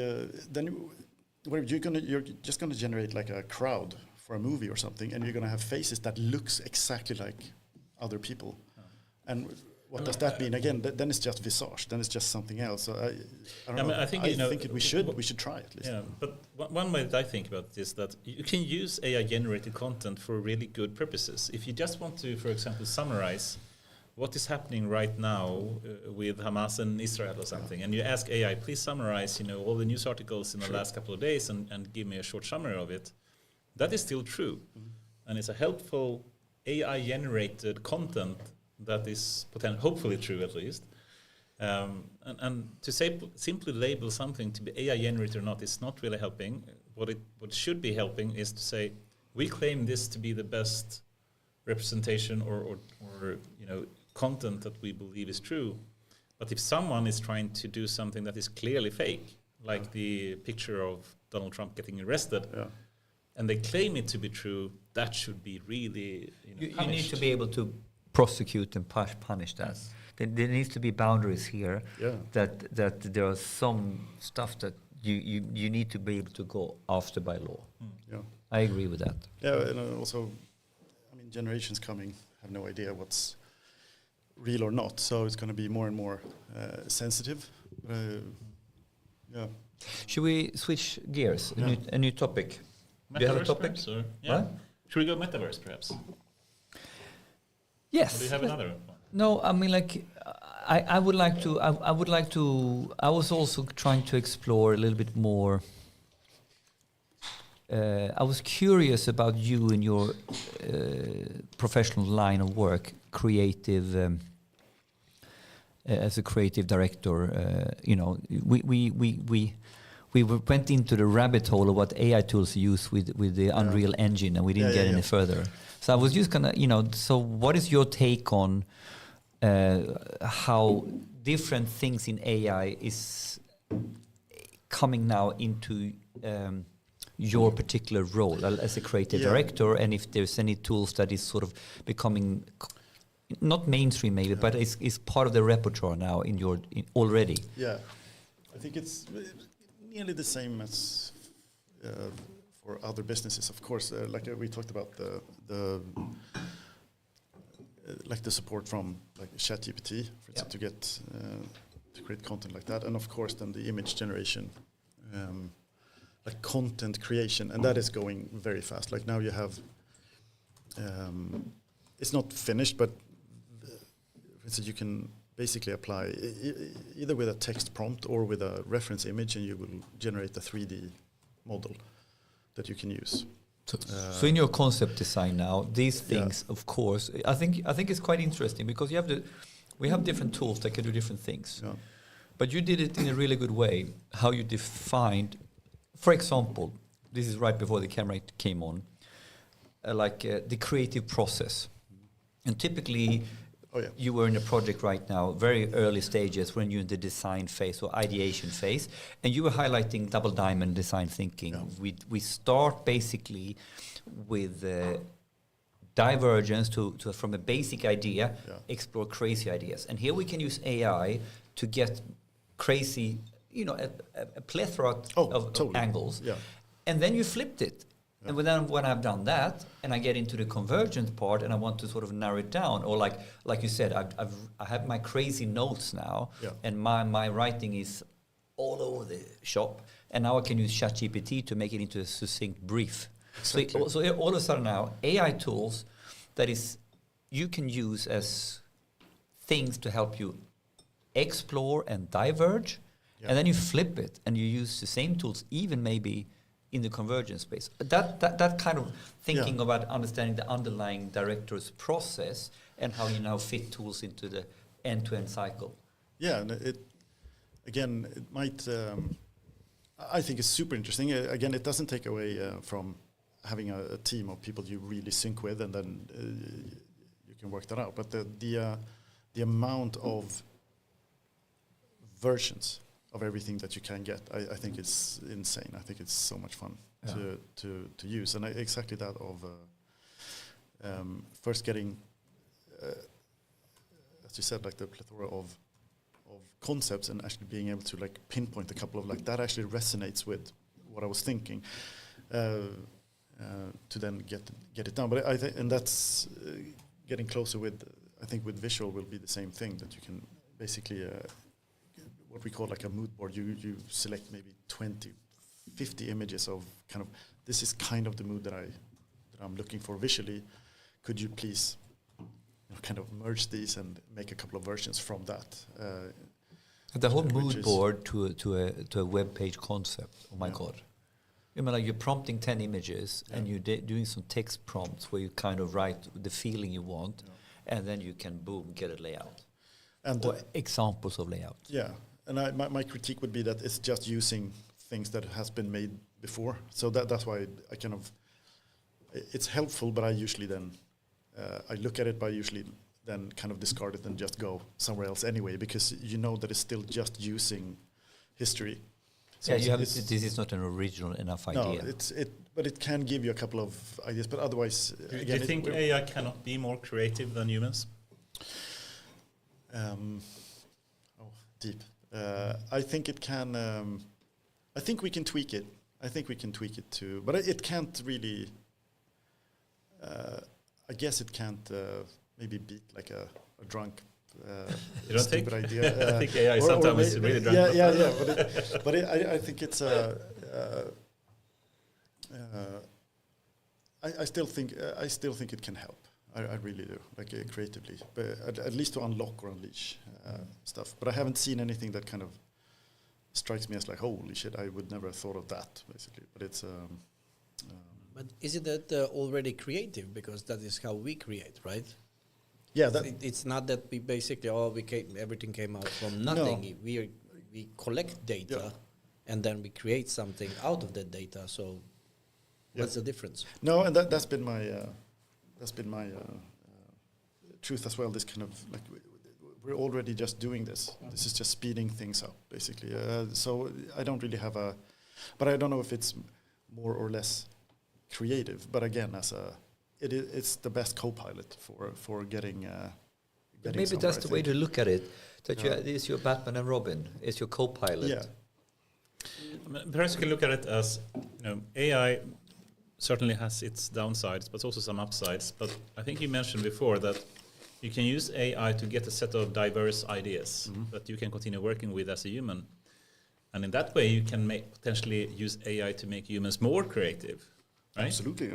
you're just going to generate like a crowd for a movie or something, and you're going to have faces that looks exactly like other people. And what does that mean? Again, then it's just visage. Then it's just something else. So I don't know. I think we should try at least. Yeah, but one way that I think about this is that you can use AI-generated content for really good purposes. If you just want to, for example, summarize what is happening right now with Hamas and Israel or something, and you ask AI, please summarize, all the news articles in the last couple of days and give me a short summary of it. That is still true, and it's a helpful AI-generated content that is hopefully true at least. And to simply label something to be AI-generated or not is not really helping. What should be helping is to say, we claim this to be the best representation or content that we believe is true. But if someone is trying to do something that is clearly fake, like the picture of Donald Trump getting arrested, and they claim it to be true, that should be really you need to be able to prosecute and punish that. Yes. There needs to be boundaries here. Yeah. That there are some stuff that you need to be able to go after by law. Yeah, I agree with that. Yeah, and also, I mean, generations coming have no idea what's real or not, so it's going to be more and more sensitive. Yeah. Should we switch gears? Yeah. A new topic. Metaverse, do you have a topic? What? Should we go Metaverse, perhaps? Yes. Or do you have another one? No, I mean, like, I would like to. I was also trying to explore a little bit more. I was curious about you and your professional line of work, creative. As a creative director, we went into the rabbit hole of what AI tools use with the Unreal Engine, and we didn't get any further. So I was just gonna, so what is your take on how different things in AI is coming now into your particular role as a creative director, and if there's any tools that is sort of becoming not mainstream maybe, but is part of the repertoire now already? Yeah, I think it's nearly the same as for other businesses, of course. Like we talked about the support from like ChatGPT, for instance, to get to create content like that, and of course then the image generation, like content creation, and that is going very fast. Like now you have, it's not finished, but for instance, you can basically apply either with a text prompt or with a reference image, and you will generate a 3D model that you can use. So in your concept design now, these things, of course, I think it's quite interesting because we have different tools that can do different things. Yeah. But you did it in a really good way, how you defined, for example, this is right before the camera came on, the creative process. And typically, you were in a project right now, very early stages when you're in the design phase or ideation phase, and you were highlighting double diamond design thinking. Yeah. We start basically with divergence to from a basic idea, explore crazy ideas. And here we can use AI to get crazy, a plethora of totally. angles. Yeah. And then you flipped it. Yeah. And then when I've done that, and I get into the convergence part, and I want to sort of narrow it down, or like you said, I have my crazy notes now, and my writing is all over the shop, and now I can use ChatGPT to make it into a succinct brief. Exactly. So all of a sudden now, AI tools that is you can use as things to help you explore and diverge, and then you flip it and you use the same tools, even maybe in the convergence space. That kind of thinking about understanding the underlying director's process and how you now fit tools into the end-to-end cycle. Yeah, and it might. I think it's super interesting. Again, it doesn't take away from having a team of people you really sync with, and then you can work that out. But the amount of versions of everything that you can get, I think it's insane. I think it's so much fun to use, and exactly that of first getting, as you said, like the plethora of concepts, and actually being able to like pinpoint a couple of like that actually resonates with what I was thinking, to then get it done. But I think, and that's getting closer with. I think with visual will be the same thing, that you can basically what we call like a mood board. You select maybe 20, 50 images of kind of, this is kind of the mood that I'm looking for visually. Could you please kind of merge these and make a couple of versions from that? The whole mood board to a web page concept. Oh my God! I mean, like you're prompting 10 images and you're doing some text prompts where you kind of write the feeling you want, and then you can boom get a layout and examples of layout. Yeah, and my critique would be that it's just using things that has been made before. So that's why I kind of, it's helpful, but I usually then I look at it, but I usually then kind of discard it and just go somewhere else anyway, because you know that it's still just using history. So this is not an original enough idea. No, but it can give you a couple of ideas. But otherwise, do you think AI cannot be more creative than humans? Deep. I think it can. I think we can tweak it. I think we can tweak it too, but it can't really. I guess it can't maybe beat like a drunk. You don't think? Idea. I think AI sometimes is really drunk. Yeah. But I think it's I still think it can help. I really do, like creatively, but at least to unlock or unleash stuff. But I haven't seen anything that kind of strikes me as like, holy shit, I would never have thought of that, basically. But it's. But is it that already creative? Because that is how we create, right? Yeah, it's not that we basically everything came out from nothing. No. We collect data, and then we create something out of that data. So, what's the difference? No, and that's been my truth as well. This kind of like we're already just doing this. This is just speeding things up, basically. So I don't really have but I don't know if it's more or less creative. But again, it's the best co-pilot for getting maybe that's the way to look at it. That it's your Batman and Robin. It's your co-pilot. Yeah. Perhaps you can look at it as AI certainly has its downsides, but also some upsides. But I think you mentioned before that you can use AI to get a set of diverse ideas that you can continue working with as a human, and in that way you can potentially use AI to make humans more creative. Right? Absolutely.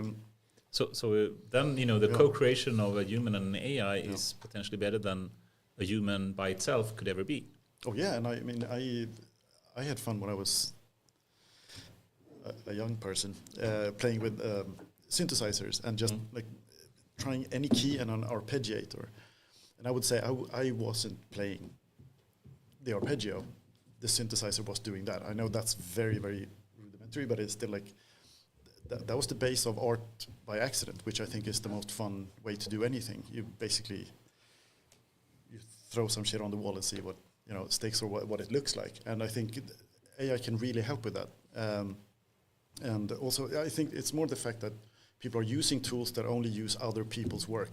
So then the co-creation of a human and an AI is potentially better than a human by itself could ever be. Oh yeah, and I mean I had fun when I was a young person playing with synthesizers and just like trying any key and an arpeggiator, and I would say I wasn't playing the arpeggio. The synthesizer was doing that. I know that's very, very rudimentary, but it's still like. That was the base of art by accident, which I think is the most fun way to do anything. You basically throw some shit on the wall and see what sticks or what it looks like. And I think AI can really help with that. And also, I think it's more the fact that people are using tools that only use other people's work.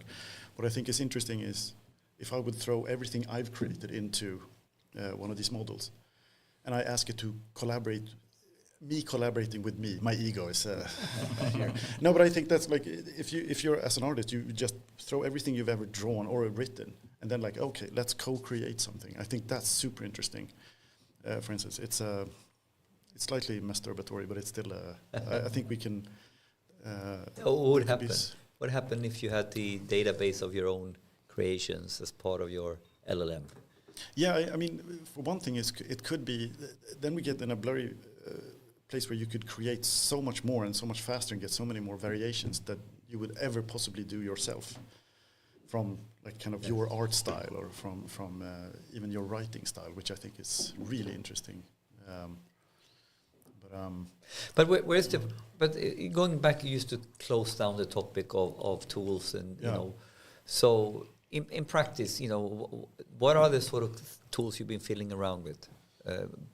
What I think is interesting is if I would throw everything I've created into one of these models, and I ask it to collaborate. Me collaborating with me, my ego is here. No, but I think that's like if you're as an artist, you just throw everything you've ever drawn or written, and then like, okay, let's co-create something. I think that's super interesting. For instance, it's slightly masturbatory, but it's still. I think we can. What would happen? What happened if you had the database of your own creations as part of your LLM? Yeah, I mean, for one thing, it could be. Then we get in a blurry place where you could create so much more and so much faster and get so many more variations that you would ever possibly do yourself, from like kind of your art style or from even your writing style, which I think is really interesting. But where's the? But going back, you used to close down the topic of tools, and you know, so in practice, you know, what are the sort of tools you've been fiddling around with?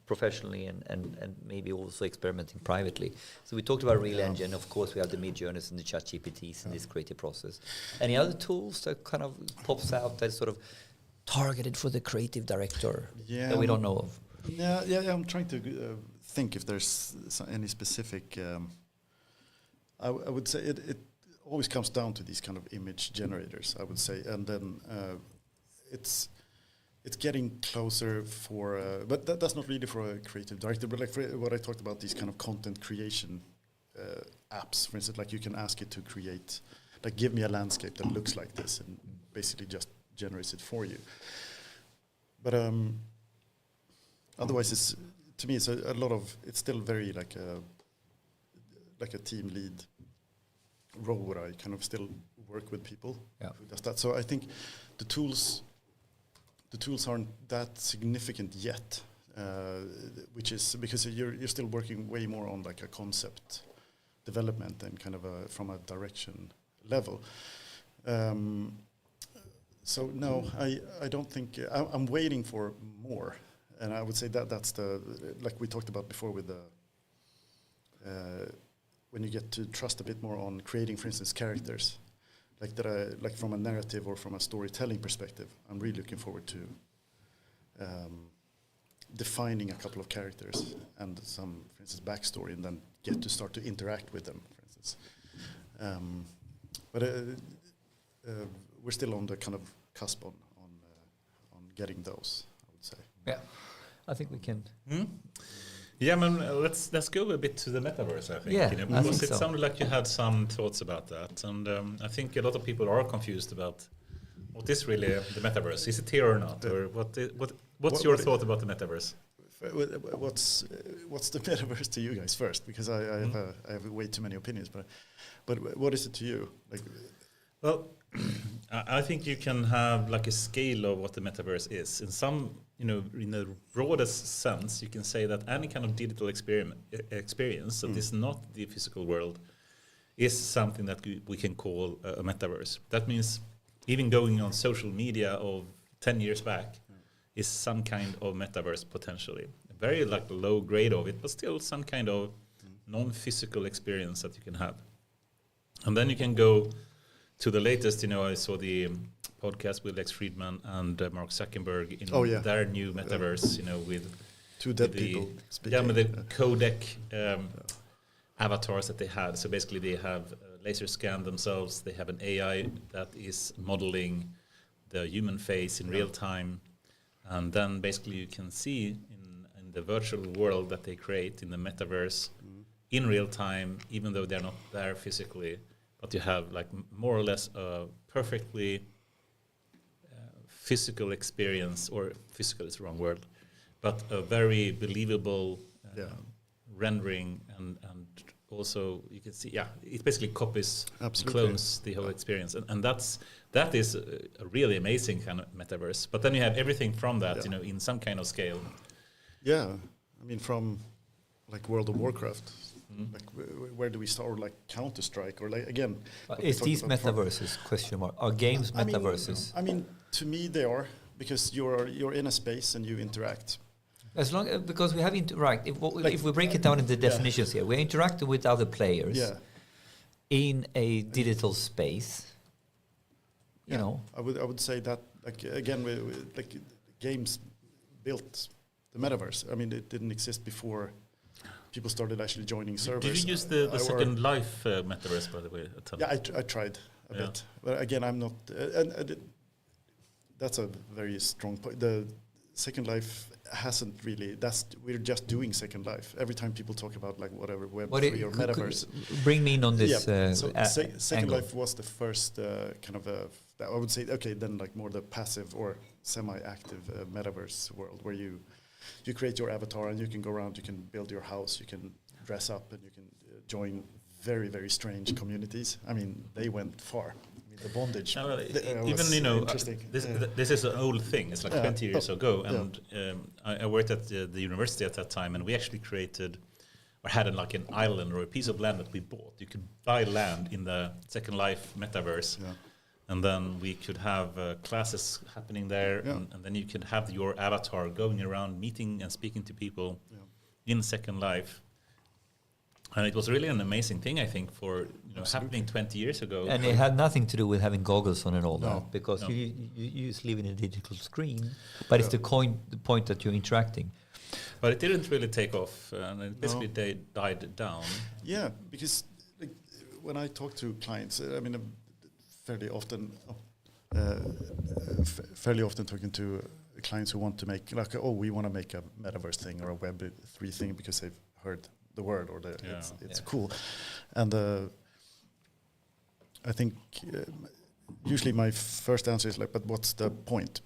Professionally and maybe also experimenting privately. So we talked about Real Engine. Of course, we have the Midjourneys and the ChatGPTs in this creative process. Any other tools that kind of pops out that's sort of targeted for the creative director that we don't know of? Yeah. I'm trying to think if there's any specific. I would say it always comes down to these kind of image generators, I would say, and then it's getting closer for, but that's not really for a creative director, but like for what I talked about, these kind of content creation apps, for instance, like you can ask it to create, like give me a landscape that looks like this, and basically just generates it for you. But otherwise, it's, to me, it's a lot of, it's still very like a team lead role where I kind of still work with people who does that. So I think the tools aren't that significant yet, which is because you're still working way more on like a concept development and kind of from a direction level. So no, I don't think I'm waiting for more, and I would say that's the, like we talked about before with the when you get to trust a bit more on creating, for instance, characters. Like that, like from a narrative or from a storytelling perspective, I'm really looking forward to defining a couple of characters and some, for instance, backstory, and then get to start to interact with them, for instance. But we're still on the kind of cusp on getting those, I would say. Yeah, I think we can. Yeah, man, let's go a bit to the metaverse, I think. Yeah, you know, I because think it so. sounded like you had some thoughts about that. And I think a lot of people are confused about what is really the metaverse. Is it here or not? Or what's your thought about the metaverse? What's the metaverse to you guys first? Because I have way too many opinions. But what is it to you? Like, well, I think you can have like a scale of what the metaverse is. In some, you know, in the broadest sense, you can say that any kind of digital experience that is not the physical world is something that we can call a metaverse. That means even going on social media of 10 years back is some kind of metaverse potentially. A very like low grade of it, but still some kind of non-physical experience that you can have. And then you can go to the latest, you know, I saw the podcast with Lex Friedman and Mark Zuckerberg in their new metaverse, you know, with two dead people speaking. Yeah, with the codec avatars that they had. So basically they have laser scanned themselves. They have an AI that is modeling the human face in real time. And then basically you can see in the virtual world that they create in the metaverse in real time, even though they're not there physically, but you have like more or less a perfectly physical experience, or physical is the wrong word, but a very believable rendering, and also you can see, it basically copies, clones the whole experience, and that is a really amazing kind of metaverse. But then you have everything from that, you know, in some kind of scale. Yeah, I mean, from like World of Warcraft. Like where do we start? Or like Counter-Strike, or like again? Is these metaverses ? Are games metaverses? I mean, to me they are, because you're in a space and you interact. As long because we have interact. If we break it down into definitions here, we're interacting with other players in a digital space. You know, I would say that, like again, like games built the metaverse. I mean, it didn't exist before people started actually joining servers. Did you use the Second Life metaverse, by the way? Yeah, I tried a bit. But again, I'm not... that's a very strong point. The Second Life hasn't really... We're just doing Second Life. Every time people talk about like whatever Web3 or Metaverse... Bring me in on this Second Life was the first kind of I would say, okay, then like more the passive or semi-active Metaverse world where you create your avatar and you can go around, you can build your house, you can dress up, and you can join very, very strange communities. I mean, they went far. I mean, the bondage. This is an old thing. It's like 20 years ago, and I worked at the university at that time, and we actually created or had like an island or a piece of land that we bought. You could buy land in the Second Life metaverse. Yeah. And then we could have classes happening there, and then you could have your avatar going around, meeting and speaking to people in Second Life. And it was really an amazing thing, I think, for happening 20 years ago. And it had nothing to do with having goggles on and all that, because you just live in a digital screen, but it's the point that you're interacting. But it didn't really take off, and it basically died down. Yeah, because like, when I talk to clients, I mean, fairly often talking to clients who want to make like, we want to make a metaverse thing or a Web3 thing because they've heard the word or it's cool. And I think usually my first answer is like, but what's the point?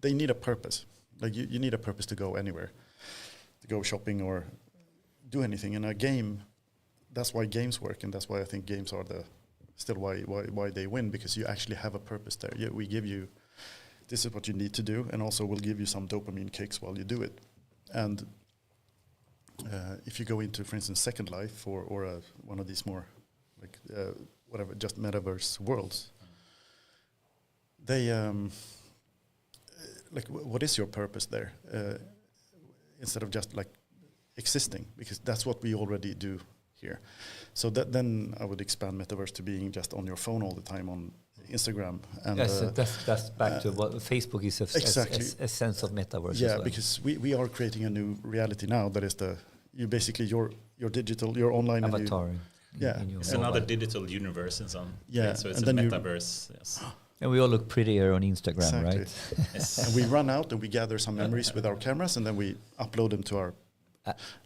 They need a purpose. Like you need a purpose to go anywhere, to go shopping or do anything. In a game, that's why games work, and that's why I think games are still why they win, because you actually have a purpose there. We give you, this is what you need to do, and also we'll give you some dopamine kicks while you do it. And if you go into, for instance, Second Life or one of these more like whatever, just metaverse worlds, they like what is your purpose there? Instead of just like existing, because that's what we already do here. So then I would expand Metaverse to being just on your phone all the time on Instagram. And yes, that's back to what Facebook is a sense of Metaverse. Yeah, because we are creating a new reality now that is basically your digital, your online avatar. It's another digital universe in some. Yeah, so it's a Metaverse. Yes. And we all look prettier on Instagram, exactly. Right? Yes. And we run out and we gather some memories with our cameras, and then we upload them to our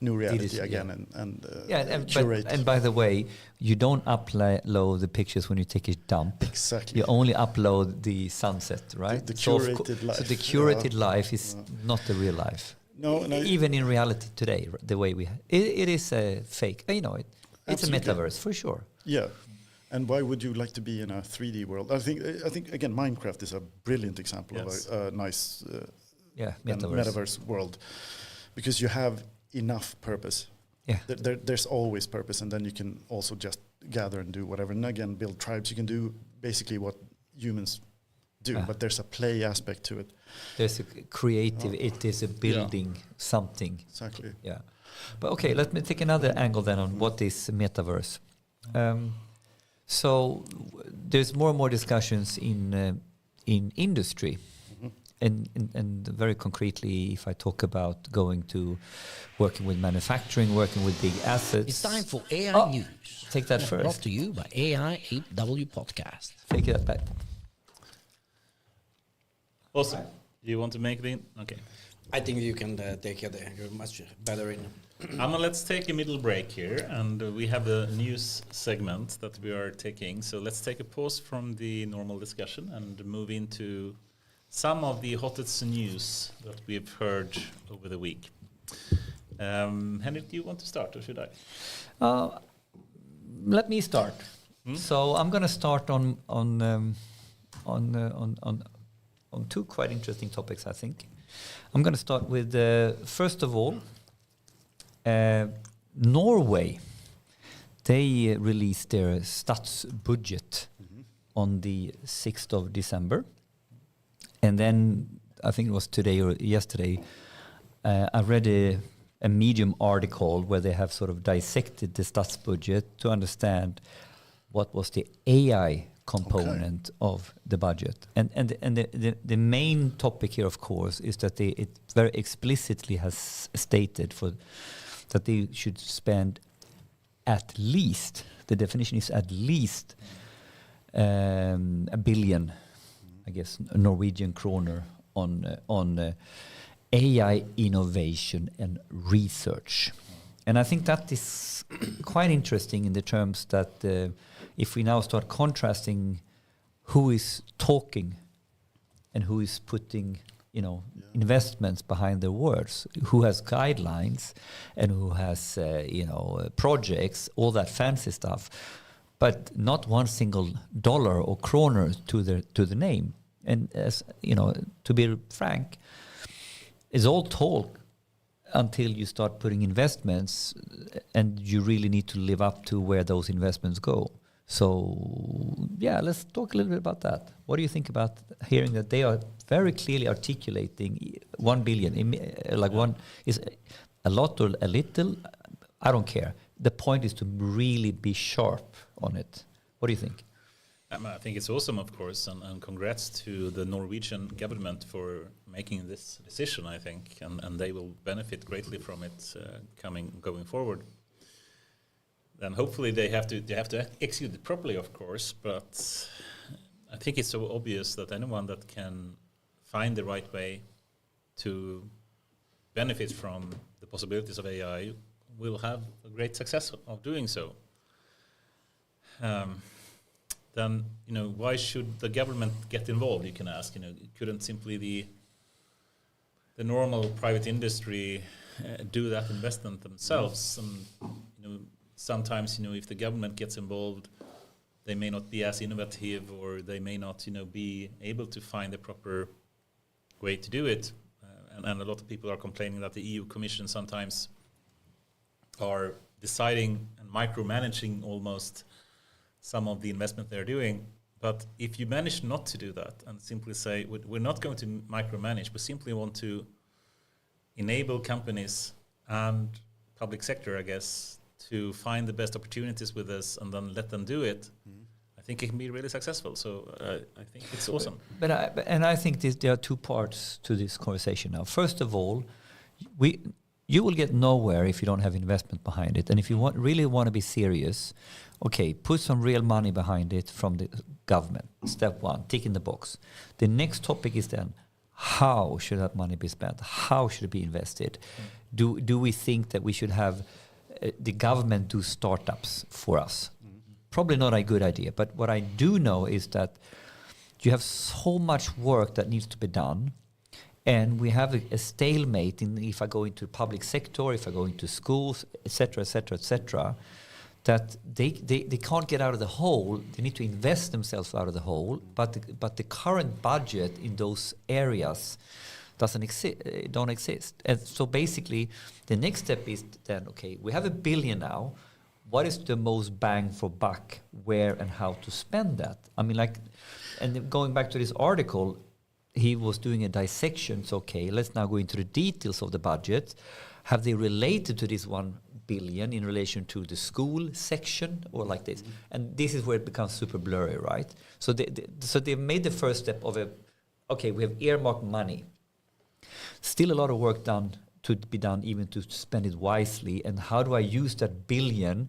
new reality again and curate. And by the way, you don't upload the pictures when you take a dump. Exactly. You only upload the sunset, right? The curated life. So the curated life is not the real life. No, even in reality today, the way it is a fake. It's a metaverse for sure. Yeah. And why would you like to be in a 3D world? I think again, Minecraft is a brilliant example of a nice metaverse world, because you have enough purpose. Yeah, there's always purpose, and then you can also just gather and do whatever. And again, build tribes. You can do basically what humans do, but there's a play aspect to it. There's a creative. It is a building something. Exactly. Yeah, but okay, let me take another angle then on what is metaverse. So there's more and more discussions in industry. And very concretely, if I talk about going to working with manufacturing, working with big assets. It's time for AI News. Take that first. Brought to you by AIAW Podcast. Take that back. Awesome. Do you want to make the... Okay. I think you can take it. You're much better in... Let's take a middle break here, and we have a news segment that we are taking. So let's take a pause from the normal discussion and move into some of the hottest news that we've heard over the week. Henrik, do you want to start, or should I? Let me start. So I'm going to start on two quite interesting topics, I think. I'm going to start with first of all, Norway. They released their statsbudget on the 6th of December. And then, I think it was today or yesterday, I read a Medium article where they have sort of dissected the statsbudget to understand what was the AI component of the budget. And the main topic here, of course, is that it very explicitly has stated that they should spend at least, the definition is at least, 1 billion, I guess, Norwegian kroner on AI innovation and research. And I think that is quite interesting in the terms that if we now start contrasting who is talking and who is putting, investments behind their words, who has guidelines and who has, projects, all that fancy stuff, but not one single dollar or kroner to the name. And as to be frank, it's all talk until you start putting investments, and you really need to live up to where those investments go. So, let's talk a little bit about that. What do you think about hearing that they are very clearly articulating 1 billion? One is a lot or a little, I don't care. The point is to really be sharp on it. What do you think? I think it's awesome, of course, and congrats to the Norwegian government for making this decision, I think, and they will benefit greatly from it going forward. Then hopefully they have to execute it properly, of course, but I think it's so obvious that anyone that can find the right way to benefit from the possibilities of AI will have a great success of doing so. Then, why should the government get involved, you can ask. Couldn't simply the normal private industry do that investment themselves? And, sometimes, if the government gets involved, they may not be as innovative, or they may not, be able to find the proper way to do it. And a lot of people are complaining that the EU Commission sometimes are deciding and micromanaging almost some of the investment they're doing. But if you manage not to do that and simply say, we're not going to micromanage, we simply want to enable companies and public sector, I guess, to find the best opportunities with us and then let them do it, I think it can be really successful. So I think it's awesome. But I think there are two parts to this conversation now. First of all, you will get nowhere if you don't have investment behind it. And if you really want to be serious, okay, put some real money behind it from the government. Step one, tick in the box. The next topic is then, how should that money be spent? How should it be invested? Do we think that we should have the government do startups for us? Probably not a good idea. But what I do know is that you have so much work that needs to be done. And we have a stalemate if I go into the public sector, if I go into schools, etc., that they can't get out of the hole. They need to invest themselves out of the hole. But the current budget in those areas don't exist. And so basically, the next step is then, okay, we have 1 billion now. What is the most bang for buck? Where and how to spend that? I mean, and going back to this article, he was doing a dissection. So, okay, let's now go into the details of the budget. Have they related to this 1 billion in relation to the school section or like this? And this is where it becomes super blurry, right? So they made the first step of okay, we have earmarked money. Still a lot of work to be done even to spend it wisely. And how do I use that billion,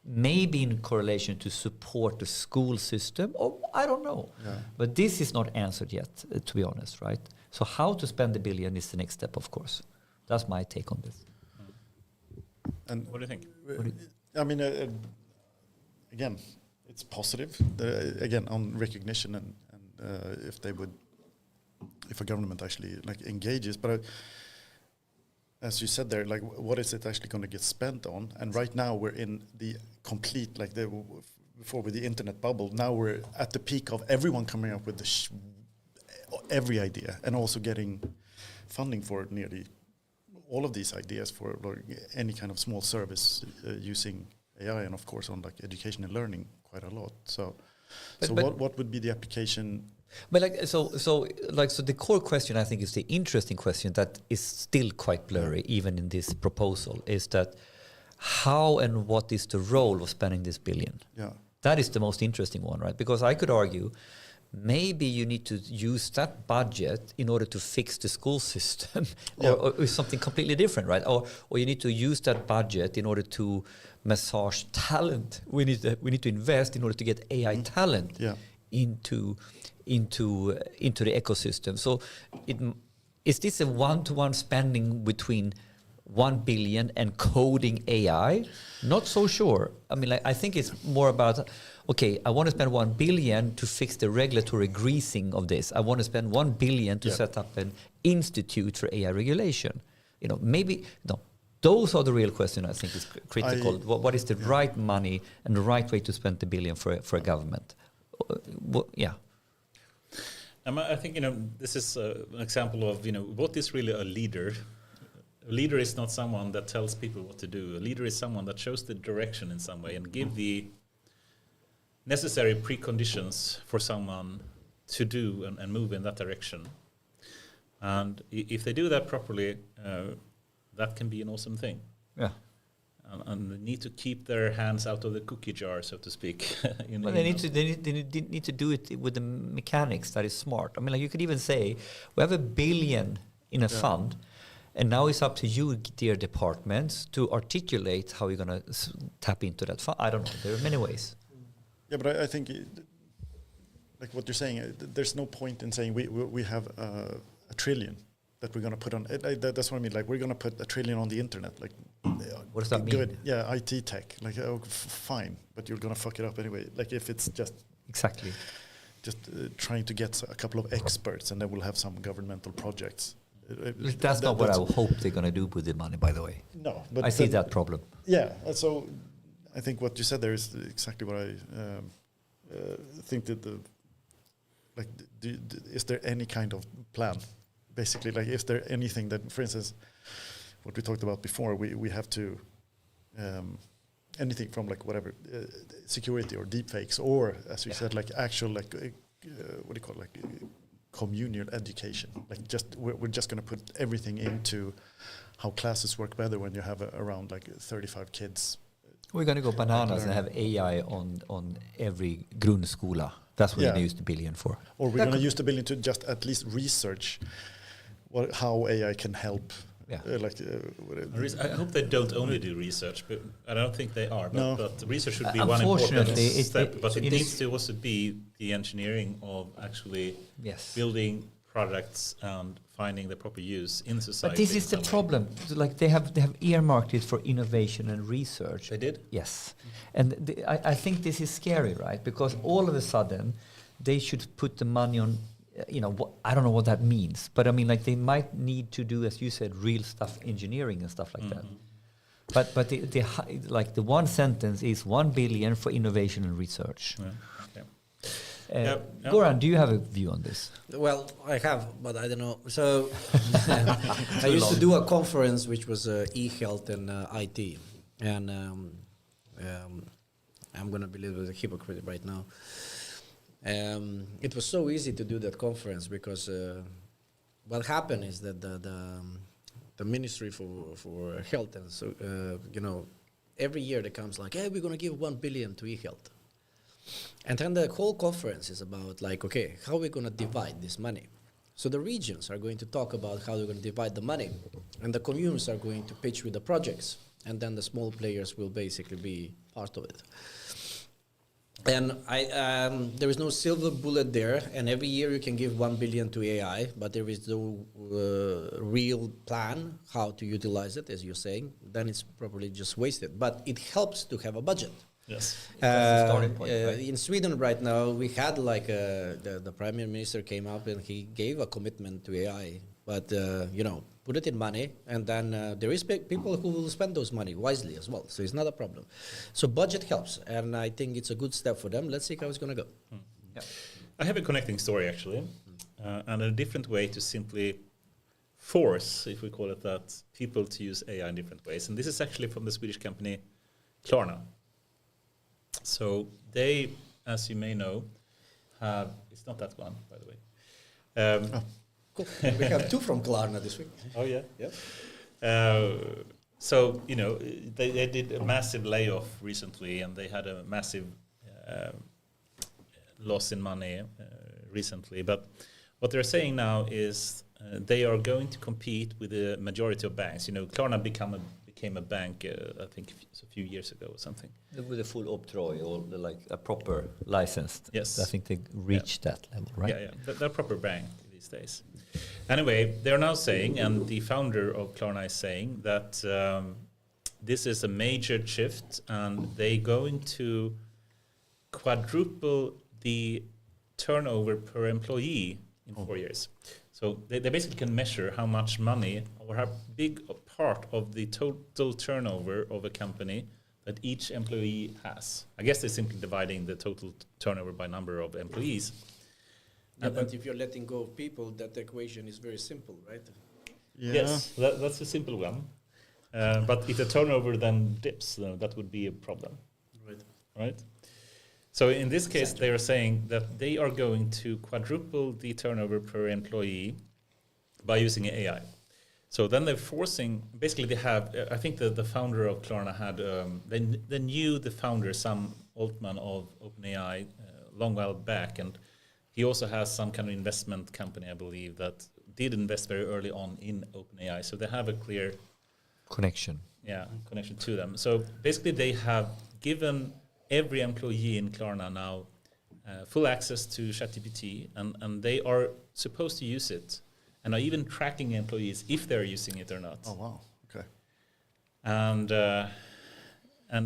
maybe in correlation to support the school system? Or I don't know. Yeah. But this is not answered yet, to be honest, right? So how to spend the billion is the next step, of course. That's my take on this. And what do you think? I mean, again, it's positive. Again, on recognition and if a government actually engages, but as you said there, what is it actually going to get spent on? And right now we're in the complete before with the internet bubble. Now we're at the peak of everyone coming up with every idea and also getting funding for nearly all of these ideas for any kind of small service using AI, and of course on education and learning quite a lot. So what would be the application? But so the core question, I think, is the interesting question that is still quite blurry, even in this proposal, is that how and what is the role of spending this billion? Yeah. That is the most interesting one, right? Because I could argue maybe you need to use that budget in order to fix the school system or something completely different, right? Or you need to use that budget in order to massage talent. We need to invest in order to get AI talent into the ecosystem. So is this a one-to-one spending between 1 billion and coding AI? Not so sure. I mean, I think it's more about, okay, I want to spend 1 billion to fix the regulatory greasing of this. I want to spend 1 billion to set up an institute for AI regulation. Those are the real questions I think is critical. What is the right money and the right way to spend the billion for a government? I think, this is an example of, what is really a leader? A leader is not someone that tells people what to do. A leader is someone that shows the direction in some way and give the necessary preconditions for someone to do and move in that direction. And if they do that properly, that can be an awesome thing. Yeah. And they need to keep their hands out of the cookie jar, so to speak. They need to do it with the mechanics that is smart. I mean, like you could even say, we have 1 billion in a fund, and now it's up to you, dear departments, to articulate how you're going to tap into that fund. I don't know. There are many ways. Yeah, but I think, like what you're saying, there's no point in saying we have a trillion that we're going to put on. That's what I mean. Like, we're going to put 1 trillion on the internet. Like, what does that mean? Good. Yeah, IT tech. Like, fine, but you're going to fuck it up anyway. Like, if it's just exactly trying to get a couple of experts, and then we'll have some governmental projects. That's not what I hope they're going to do with the money, by the way. No, but I see that problem. Yeah, so I think what you said there is exactly what I think that is there any kind of plan? Basically, like, is there anything that, for instance, what we talked about before, we have to, anything from like whatever, security or deepfakes, or as you said, like actual, like, what do you call it, like communal education. Like, we're just going to put everything into how classes work better when you have around like 35 kids. We're going to go bananas and have AI on every grundskola. That's what we're going to use the billion for. Or we're going to use the billion to just at least research how AI can help. Yeah. I hope they don't only do research, but I don't think they are. But research should be one important step. But it needs to also be the engineering of actually building products and finding the proper use in society. But this is the problem. Like, they have earmarked it for innovation and research. They did? Yes. And I think this is scary, right? Because all of a sudden, they should put the money on, I don't know what that means. But I mean, like, they might need to do, as you said, real stuff, engineering and stuff like that. But the one sentence is 1 billion for innovation and research. Goran, do you have a view on this? Well, I have, but I don't know. So I used to do a conference which was e-health and IT, and I'm going to be a little bit of a hypocrite right now. It was so easy to do that conference because what happened is that the Ministry for Health and so every year there comes like, hey, we're going to give 1 billion to e-health. And then the whole conference is about like, okay, how are we going to divide this money? So the regions are going to talk about how they're going to divide the money, and the communes are going to pitch with the projects, and then the small players will basically be part of it. And there is no silver bullet there, and every year you can give 1 billion to AI, but there is no real plan how to utilize it, as you're saying. Then it's probably just wasted. But it helps to have a budget. Yes. That's the starting point, right? In Sweden right now, we had like the Prime Minister came up and he gave a commitment to AI, but put it in money, and then there is people who will spend those money wisely as well. So it's not a problem. So budget helps, and I think it's a good step for them. Let's see how it's going to go. Yeah. I have a connecting story actually, and a different way to simply force, if we call it that, people to use AI in different ways. And this is actually from the Swedish company Klarna. So they, as you may know, have, it's not that one, by the way. Cool. We have 2 from Klarna this week. Oh, yeah? Yeah. So, they did a massive layoff recently, and they had a massive loss in money recently. But what they're saying now is they are going to compete with the majority of banks. Klarna became a bank, I think a few years ago or something. With a full octroi or like a proper licensed. Yes. I think they reached that level, right? Yeah. They're a proper bank these days. Anyway, they're now saying, and the founder of Klarna is saying, that this is a major shift and they're going to quadruple the turnover per employee in 4 years. So they basically can measure how much money or how big a part of the total turnover of a company that each employee has. I guess they're simply dividing the total turnover by number of employees. Yeah, but if you're letting go of people, that equation is very simple, right? Yeah. Yes, that's a simple one. But if the turnover then dips, that would be a problem. Right? So in this case, they are saying that they are going to quadruple the turnover per employee by using AI. So then they're forcing, basically they have, I think the founder of Klarna had, they knew the founder, Sam Altman of OpenAI, a long while back, and he also has some kind of investment company, I believe, that did invest very early on in OpenAI. So they have a clear Connection. connection to them. So basically they have given every employee in Klarna now full access to ChatGPT, and they are supposed to use it, and are even tracking employees if they're using it or not. Oh wow. Okay. And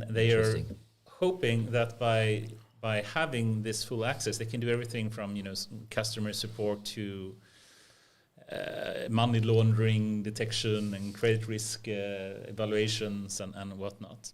they are hoping that by having this full access, they can do everything from customer support to money laundering detection and credit risk evaluations and whatnot.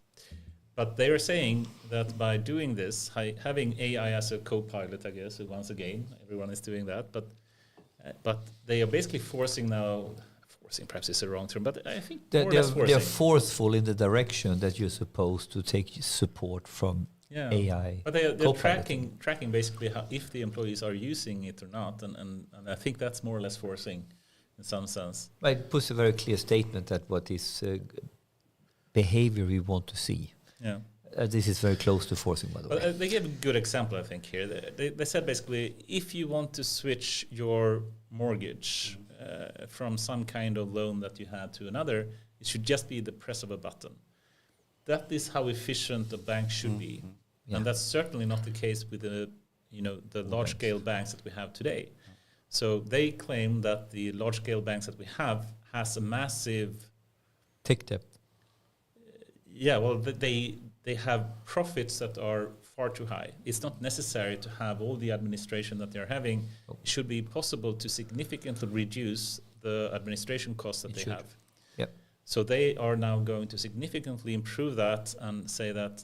But they are saying that by doing this, having AI as a co-pilot, I guess, once again, everyone is doing that, but they are basically forcing, perhaps is the wrong term, but I think more or less forcing. They're forceful in the direction that you're supposed to take support from AI. But they're tracking basically if the employees are using it or not, and I think that's more or less forcing in some sense. It puts a very clear statement that what is behavior we want to see. Yeah. This is very close to forcing, by the way. They gave a good example, I think, here. They said basically, if you want to switch your mortgage from some kind of loan that you had to another, it should just be the press of a button. That is how efficient a bank should be. Yeah. And that's certainly not the case with the large-scale banks that we have today. So they claim that the large-scale banks that we have has a massive tech debt. They have profits that are far too high. It's not necessary to have all the administration that they're having. It should be possible to significantly reduce the administration costs that they have. Yep. So they are now going to significantly improve that and say that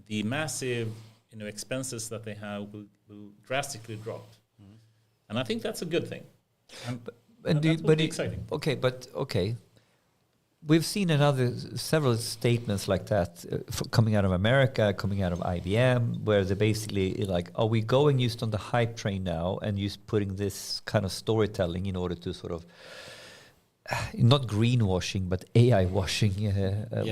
the massive expenses that they have will drastically drop. And I think that's a good thing. And that will be exciting. Okay. We've seen several statements like that coming out of America, coming out of IBM, where they're basically like, are we going just on the hype train now and just putting this kind of storytelling in order to sort of, not greenwashing, but AI washing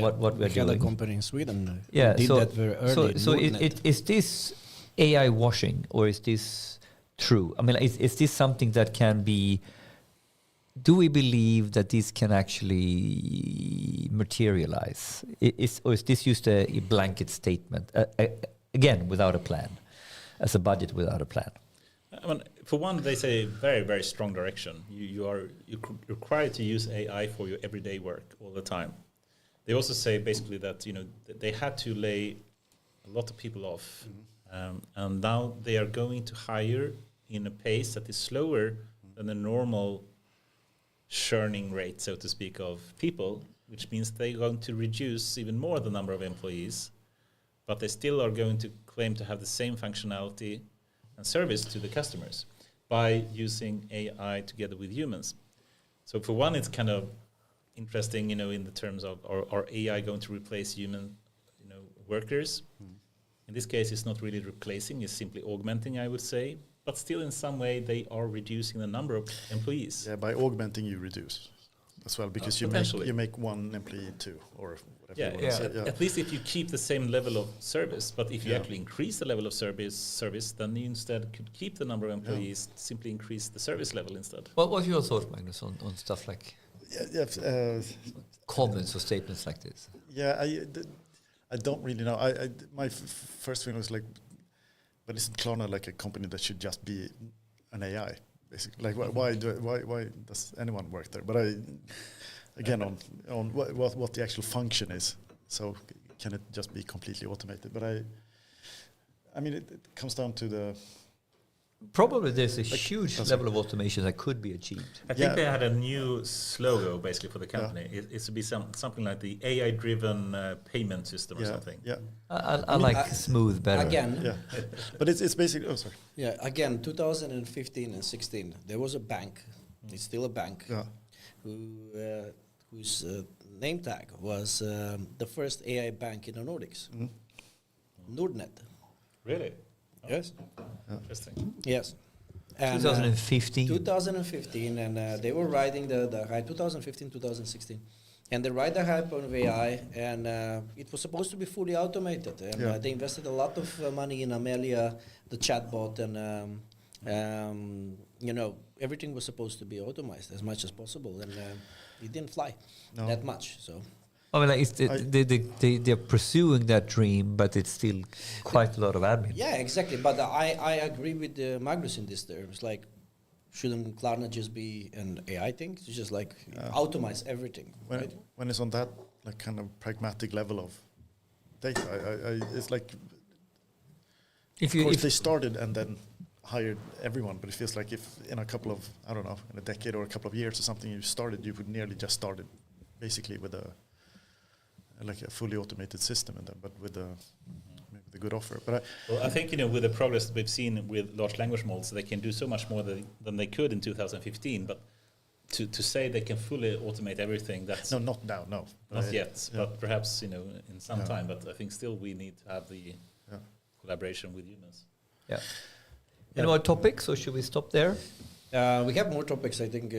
what we're doing? The company in Sweden did that very early. So is this AI washing or is this true? I mean, is this something that can be... Do we believe that this can actually materialize? Or is this just a blanket statement? Again, without a plan, as a budget without a plan? I mean, for one, they say very, very strong direction. You're required to use AI for your everyday work all the time. They also say basically that they had to lay a lot of people off, and now they are going to hire in a pace that is slower than the normal churning rate, so to speak, of people, which means they're going to reduce even more the number of employees, but they still are going to claim to have the same functionality and service to the customers by using AI together with humans. So for one, it's kind of interesting, in the terms of are AI going to replace human, workers? In this case, it's not really replacing; it's simply augmenting, I would say. But still, in some way, they are reducing the number of employees. Yeah, by augmenting, you reduce. as well, because potentially. you make one employee two or whatever. Yeah, you want to say. At least if you keep the same level of service, but if you actually increase the level of service, then you instead could keep the number of employees, simply increase the service level instead. What was your thought, Magnus, on stuff like comments or statements like this? Yeah, I don't really know. My first thing was like, but isn't Klarna like a company that should just be an AI? Basically, like why does anyone work there? But again on what the actual function is. So can it just be completely automated? But I mean it comes down to the. Probably there's a huge level of automation that could be achieved. I think they had a new slogan basically for the company. It should be something like the AI-driven payment system or something. Yeah, I like smooth better. Again, but it's basically. Oh, sorry. yeah, again, 2015 and 16, there was a bank. It's still a bank. Yeah. Whose name tag was the first AI bank in the Nordics, Nordnet. Really? Yes. Interesting. Yes. And, 2015. 2015, and they were riding the hype. 2015, 2016, and they ride the hype on AI, and it was supposed to be fully automated. And they invested a lot of money in Amelia, the chatbot, and everything was supposed to be automated as much as possible, and it didn't fly that much. So. I mean, like they're pursuing that dream, but it's still quite a lot of admin. Yeah, exactly. But I agree with Magnus in this terms. Like, shouldn't Klarna just be an AI thing? To just like automate everything, right? When it's on that like kind of pragmatic level of data, it's like. Of course, they started and then hired everyone, but it feels like if in a couple of in a decade or a couple of years or something you would nearly just started basically with a fully automated system, and but with a good offer. But I think with the progress that we've seen with large language models, they can do so much more than they could in 2015. But to say they can fully automate everything, that's not now, not yet. But perhaps in some time. But I think still we need to have the collaboration with humans. Yeah. Any more topics, or should we stop there? We have more topics, I think.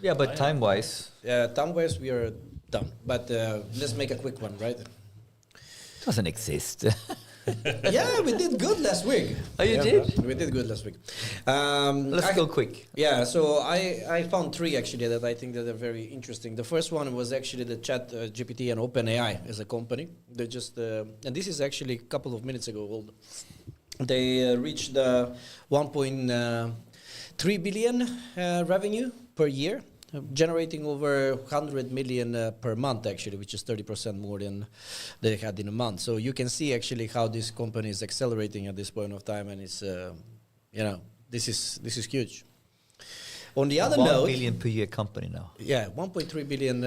But time-wise. Time-wise, we are done. But let's make a quick one, right? It doesn't exist. Yeah, we did good last week. Oh, you did? We did good last week. Let's go quick. Yeah, so I found three actually that I think that are very interesting. The first one was actually the Chat GPT and OpenAI as a company. They just and this is actually a couple of minutes ago old. They reached the 1.3 billion revenue per year, generating over 100 million per month actually, which is 30% more than they had in a month. So you can see actually how this company is accelerating at this point of time, and it's this is huge. On the other note, 1 billion per year company now. Yeah, 1.3 billion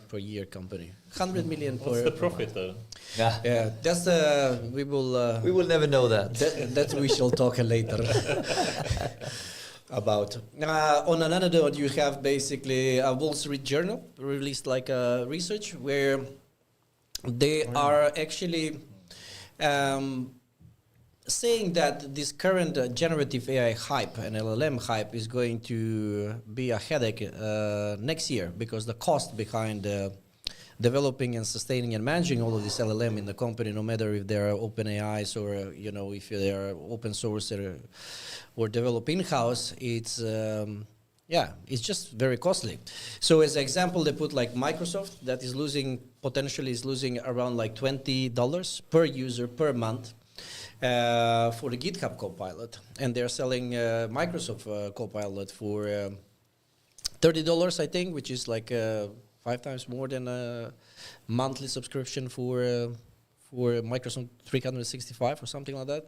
per year company, 100 million per. What's the profit though? Yeah, that's we will never know that. That we shall talk later about. On another note, you have basically a Wall Street Journal released like a research where they are actually saying that this current generative AI hype and LLM hype is going to be a headache next year, because the cost behind developing and sustaining and managing all of this LLM in the company, no matter if they're open AIs or if they are open source or develop in-house, it's just very costly. So as an example, they put like Microsoft that is potentially losing around like $20 per user per month for the GitHub Copilot, and they're selling Microsoft Copilot for $30, I think, which is like 5 times more than a monthly subscription for Microsoft 365 or something like that.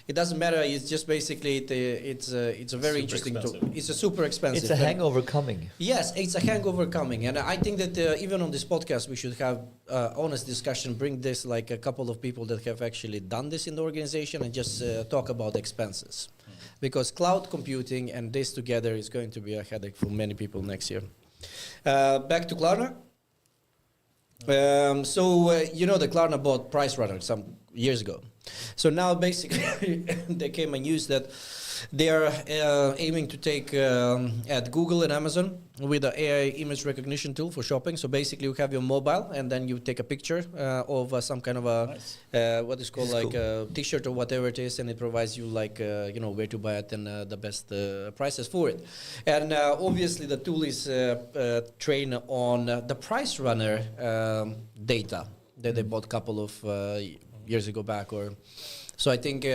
It doesn't matter. It's just basically it's a very interesting tool. It's a super expensive. It's a hangover coming. Yes, it's a hangover coming, and I think that even on this podcast we should have honest discussion. Bring this like a couple of people that have actually done this in the organization and just talk about expenses, because cloud computing and this together is going to be a headache for many people next year. Back to Klarna. The Klarna bought PriceRunner some years ago. So now basically there came a news that They are aiming to take at Google and Amazon with the AI image recognition tool for shopping. So basically, you have your mobile, and then you take a picture of some kind of a what is called like a T-shirt or whatever it is, and it provides you like where to buy it and the best prices for it. And obviously, the tool is trained on the price runner data that they bought a couple of years ago back, or so I think.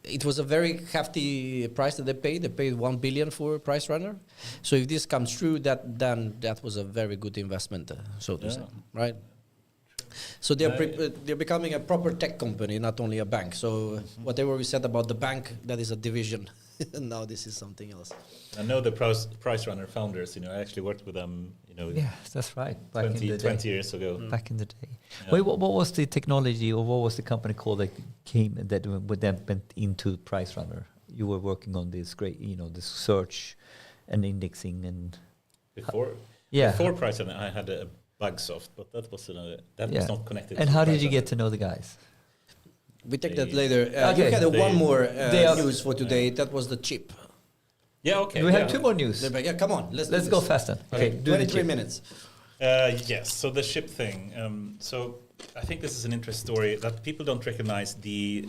It was a very hefty price that they paid. They paid $1 billion for Price Runner. So if this comes true, then that was a very good investment, so to say, right? So they're becoming a proper tech company, not only a bank. So whatever we said about the bank, that is a division. And now this is something else. I know the Price Runner founders. I actually worked with them. Yeah, that's right. Back 20 years ago. Back in the day. Yeah. Wait, what was the technology, or what was the company called that went into Price Runner? You were working on this great, this search and indexing and before Price Runner, I had a Bugsoft, but that was was not connected. And to how Price did you Runner. get to know the guys? We take that later. Okay. You had one more news for today. That was the chip. Yeah, okay. We have two more news. Yeah, come on. Let's go fast then. Okay, do the 23 chip. minutes. Yes, so the ship thing. So I think this is an interesting story that people don't recognize the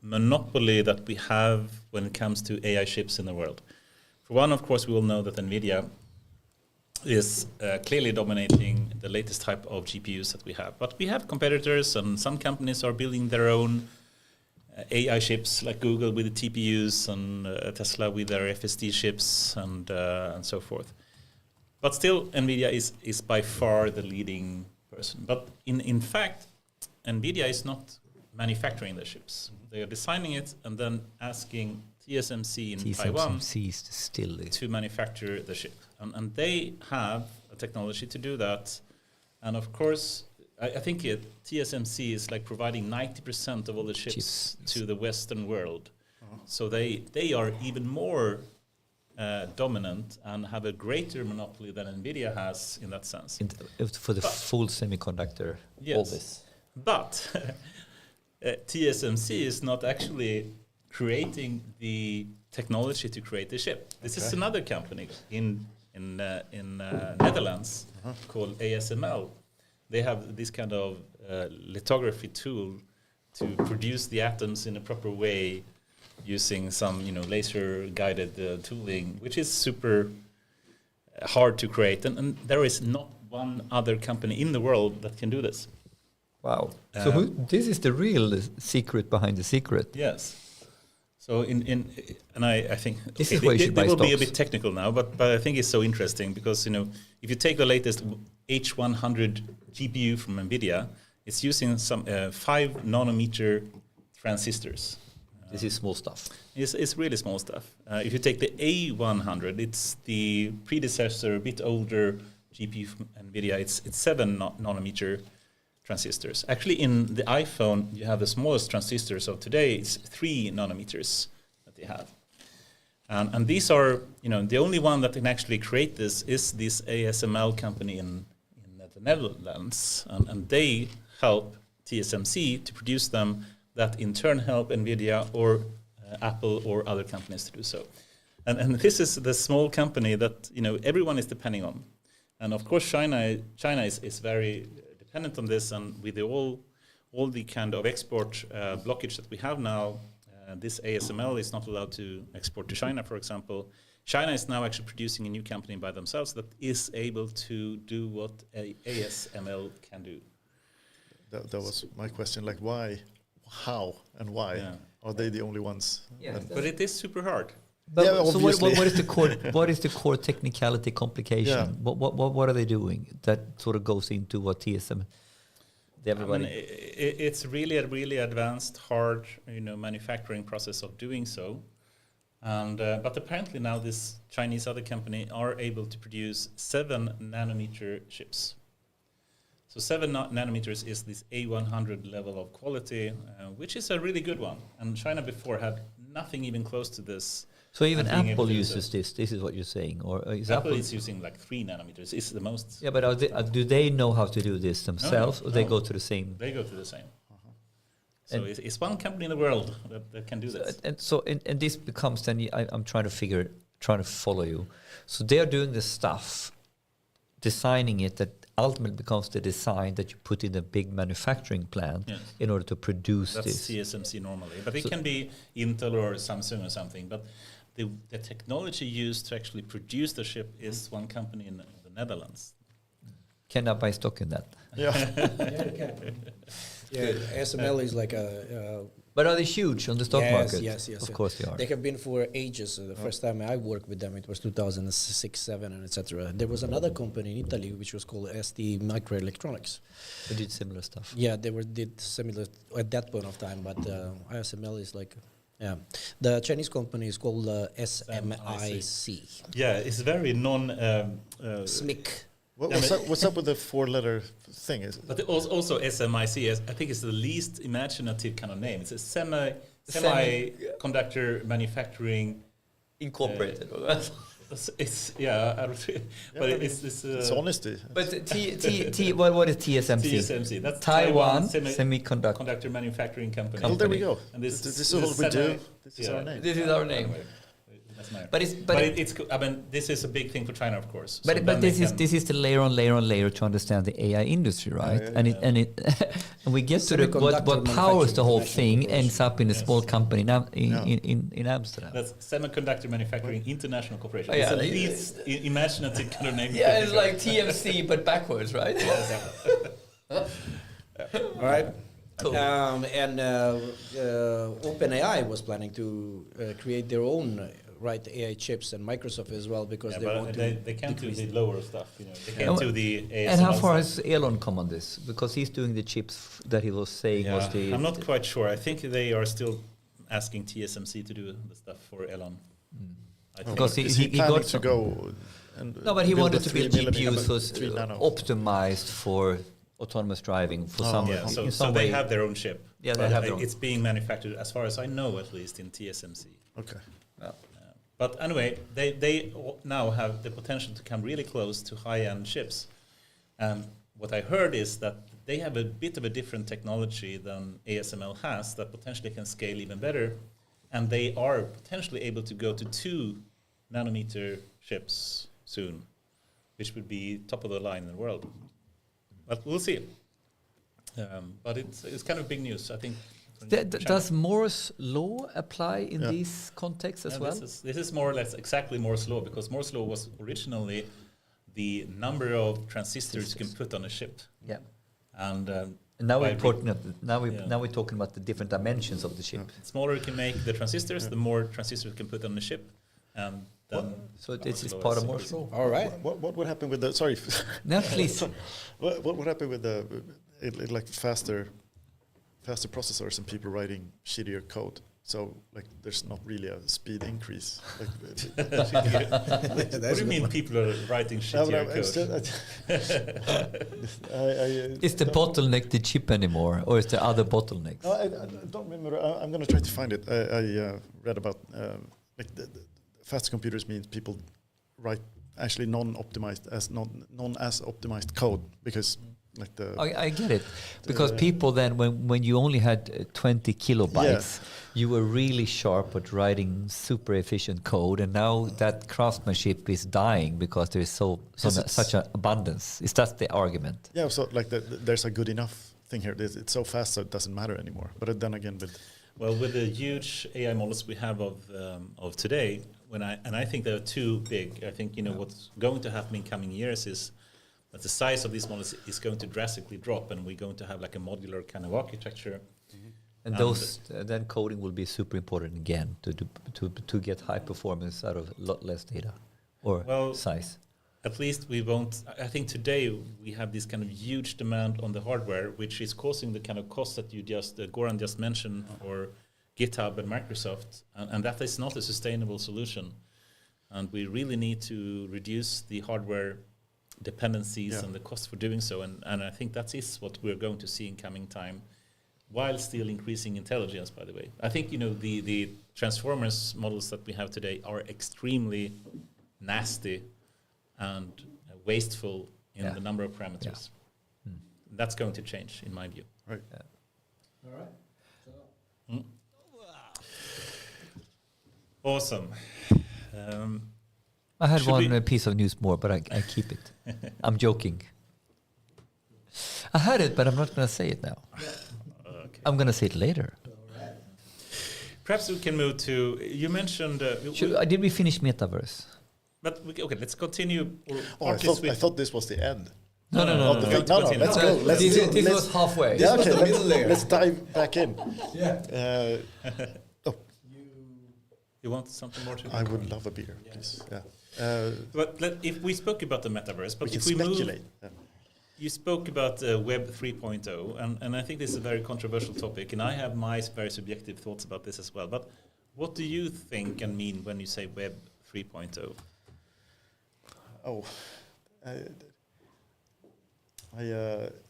monopoly that we have when it comes to AI chips in the world. For one, of course, we all know that NVIDIA is clearly dominating the latest type of GPUs that we have. But we have competitors, and some companies are building their own AI chips, like Google with the TPUs, and Tesla with their FSD chips, and so forth. But still, NVIDIA is by far the leading person. But in fact, NVIDIA is not manufacturing the chips. They are designing it and then asking TSMC in Taiwan to manufacture the chip. And they have a technology to do that. And of course, I think TSMC is like providing 90% of all the chips to the Western world. So they are even more dominant and have a greater monopoly than NVIDIA has in that sense. For the full semiconductor, all this. But TSMC is not actually creating the technology to create the chip. This is another company in Netherlands called ASML. They have this kind of lithography tool to produce the atoms in a proper way using some laser guided tooling, which is super hard to create, and there is not one other company in the world that can do this. Wow! So this is the real secret behind the secret. Yes. So and I think this is where you should buy will stocks. Be a bit technical now, but I think it's so interesting because if you take the latest H100 GPU from NVIDIA, it's using some 5 nanometer transistors. This is small stuff. It's really small stuff. If you take the A100, it's the predecessor, a bit older GPU from NVIDIA. It's 7 nanometer transistors. Actually, in the iPhone, you have the smallest transistors of today. It's 3 nanometers that they have. And these are, the only one that can actually create this is this ASML company in the Netherlands. And they help TSMC to produce them, that in turn help NVIDIA or Apple or other companies to do so. And this is the small company that everyone is depending on. And of course, China is very dependent on this, and with all the kind of export blockage that we have now, this ASML is not allowed to export to China, for example. China is now actually producing a new company by themselves that is able to do what ASML can do. That was my question, like why, how, and why? Yeah. Are they the only ones? Yeah. But it is super hard. But Yeah, so obviously. what is the core? What is the core technicality complication? Yeah. What are they doing that sort of goes into what TSM? Everybody. It's really a really advanced, hard, manufacturing process of doing so. And but apparently now this Chinese other company are able to produce 7 nanometer chips. So 7 nanometers is this A100 level of quality, which is a really good one. And China before had nothing even close to this. So even and being able Apple to do uses this. This is what you're saying, or is Apple is using like 3 nanometers. It's the most. Yeah, but do they know how to do this themselves, or they no. go to the same? They go to the same. So it's one company in the world that can do this. And this becomes then I'm trying to follow you. So they are doing the stuff, designing it that ultimately becomes the design that you put in a big manufacturing plant in order to produce That's this. TSMC normally, but it can be Intel or Samsung or something. But the technology used to actually produce the chip is one company in the Netherlands. Can I buy stock in that? Yeah. You can. Yeah, ASML is like a But are they huge on the stock market? Yes. Of course they are. They have been for ages. The first time I worked with them, it was 2006, 7, and etc. There was another company in Italy which was called ST Microelectronics. They did similar stuff. Yeah, they did similar at that point of time, but ASML is like, the Chinese company is called SMIC. Yeah, it's very SMIC. What's up with the 4-letter thing? But also SMIC, I think it's the least imaginative kind of name. It's a semiconductor manufacturing Incorporated. it's it's honesty. But what is TSMC? TSMC. That's Taiwan Semiconductor Semiconductor Manufacturing Company. Well, there we go. And this is what we do. This is our name. This is our name. But I mean, this is a big thing for China, of course. But this is the layer on layer to understand the AI industry, right? And we get to what powers the whole thing ends up in a small company in Amsterdam. That's Semiconductor Manufacturing International Corporation. Yeah, it's the least imaginative kind of name. Yeah, it's like TMC but backwards, right? All right. Cool. OpenAI was planning to create their own AI chips, and Microsoft as well, because they want to. They can't do the lower stuff, They can't do the ASML. And how far has Elon come on this? Because he's doing the chips that he was saying was the. I'm not quite sure. I think they are still asking TSMC to do the stuff for Elon. Because he got to go. No, but he wanted to build 3 GPUs was 3 nano. optimized for autonomous driving for some. Yeah, in so some they way. have their own chip. Yeah, they have their own. It's being manufactured, as far as I know, at least in TSMC. Okay. But anyway, they now have the potential to come really close to high-end chips. And what I heard is that they have a bit of a different technology than ASML has that potentially can scale even better. And they are potentially able to go to 2 nanometer chips soon, which would be top of the line in the world. But we'll see. But it's kind of big news, I think. Does Moore's law apply in these contexts as well? This is more or less exactly Moore's law, because Moore's law was originally the number of transistors you can put on a chip. Yeah. And now we're talking about the different dimensions of the chip. The smaller you can make the transistors, the more transistors you can put on the chip. And then so this is part of Moore's law. All right. What would happen with the? Sorry. No, please. What would happen with the like faster processors and people writing shittier code? So like there's not really a speed increase. What do you mean people are writing shittier code? Is the bottleneck the chip anymore, or is there other bottlenecks? I don't remember. I'm going to try to find it. I read about like the fast computers means people write actually non-optimized as optimized code, because like the I get it, because people then when you only had 20 kilobytes, you were really sharp at writing super efficient code, and now that craftsmanship is dying because there is such an abundance. Is that the argument? Yeah, so like there's a good enough thing here. It's so fast so it doesn't matter anymore. But then again, with the huge AI models we have of today, I think there are too big. I think what's going to happen in coming years is that the size of these models is going to drastically drop, and we're going to have like a modular kind of architecture. And those then coding will be super important again to get high performance out of a lot less data or size. At least we won't. I think today we have this kind of huge demand on the hardware, which is causing the kind of cost that you Goran just mentioned for GitHub and Microsoft, and that is not a sustainable solution. And we really need to reduce the hardware dependencies and the cost for doing so. And I think that is what we're going to see in coming time, while still increasing intelligence, by the way. I think, the transformers models that we have today are extremely nasty and wasteful in the number of parameters. That's going to change, in my view. Right. All right. Awesome. I had Should one we- piece of news more, but I keep it. I'm joking. I had it, but I'm not going to say it now. Okay. I'm going to say it later. Perhaps we can move to. You mentioned. Did we finish Metaverse? But okay, let's continue. I thought this was the end. No. Of the thing. No, let's go. This was halfway. Yeah, okay, let's dive back in. Yeah. You want something more to? I would love a beer, please. Yeah. But if we spoke about the metaverse, but We can if we speculate. move, you spoke about Web 3.0, and I think this is a very controversial topic, and I have my very subjective thoughts about this as well. But what do you think and mean when you say Web 3.0?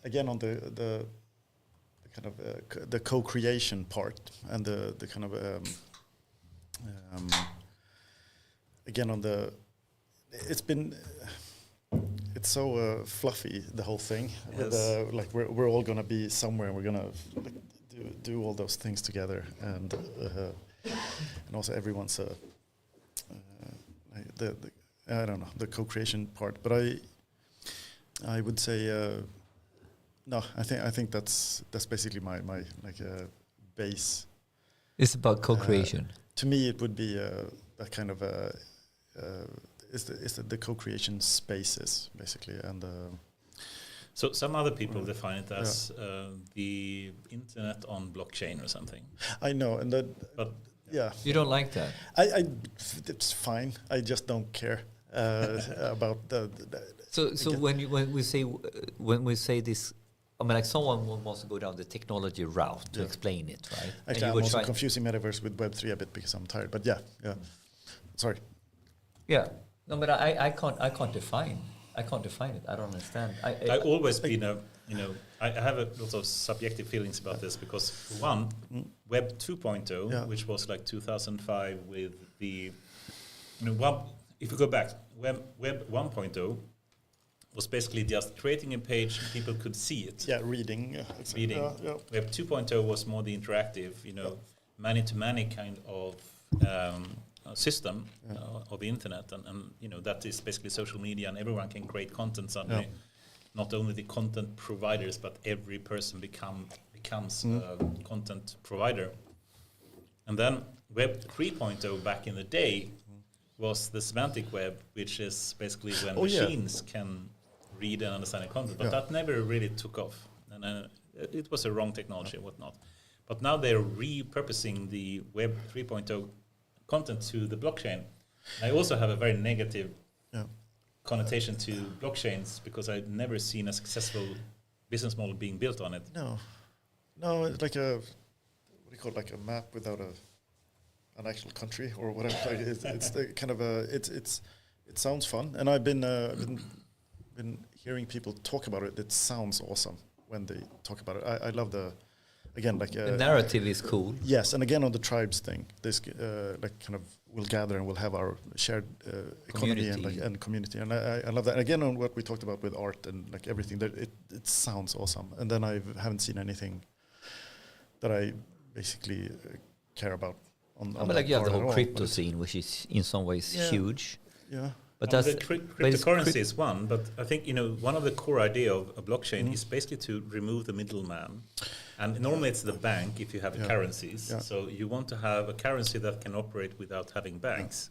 Again on the kind of the co-creation part and the kind of again on the it's so fluffy, the whole thing. Yes. Like we're all gonna be somewhere and we're gonna like, do all those things together, and also everyone's I don't know, the co-creation part, but I would say no. I think that's basically my like base. It's about co-creation. To me, it would be that kind of the co-creation spaces basically, and So some other people define it as the internet on blockchain or something. I know, and that, But yeah, You don't like that? it's fine. I just don't care about the So when we say this, I mean, like someone wants to go down the technology route to explain it, right? And Actually, you I'm were also trying- confusing Metaverse with Web3 a bit because I'm tired. But yeah. Sorry. Yeah. No, but I can't define it. I don't understand. I've always been I have a lot of subjective feelings about this because one, Web 2.0, which was like 2005 with the, if you go back, Web 1.0 was basically just creating a page, people could see it. Yeah, reading. Reading. Web 2.0 was more the interactive, many-to-many kind of system of the internet, and that is basically social media, and everyone can create content suddenly. Not only the content providers, but every person becomes a content provider. And then Web 3.0 back in the day was the semantic web, which is basically when machines can read and understand the content, but that never really took off, and it was a wrong technology and whatnot. But now they're repurposing the Web 3.0 content to the blockchain. I also have a very negative connotation to blockchains because I've never seen a successful business model being built on it. No, it's like what do you call it, like a map without an actual country or whatever. Like it's the kind of it sounds fun, and I've been hearing people talk about it. It sounds awesome when they talk about it. I love the narrative is cool. Yes, and again on the tribes thing, this like kind of we'll gather and we'll have our shared economy and community, and I love that. And again on what we talked about with art and like everything, that it sounds awesome. And then I haven't seen anything that I basically care about. I mean, like you have the whole crypto scene, which is in some ways huge. Yeah. But the that's cryptocurrency is one, but I think one of the core idea of a blockchain is basically to remove the middleman. And normally it's the bank if you have currencies. Yeah. So you want to have a currency that can operate without having banks.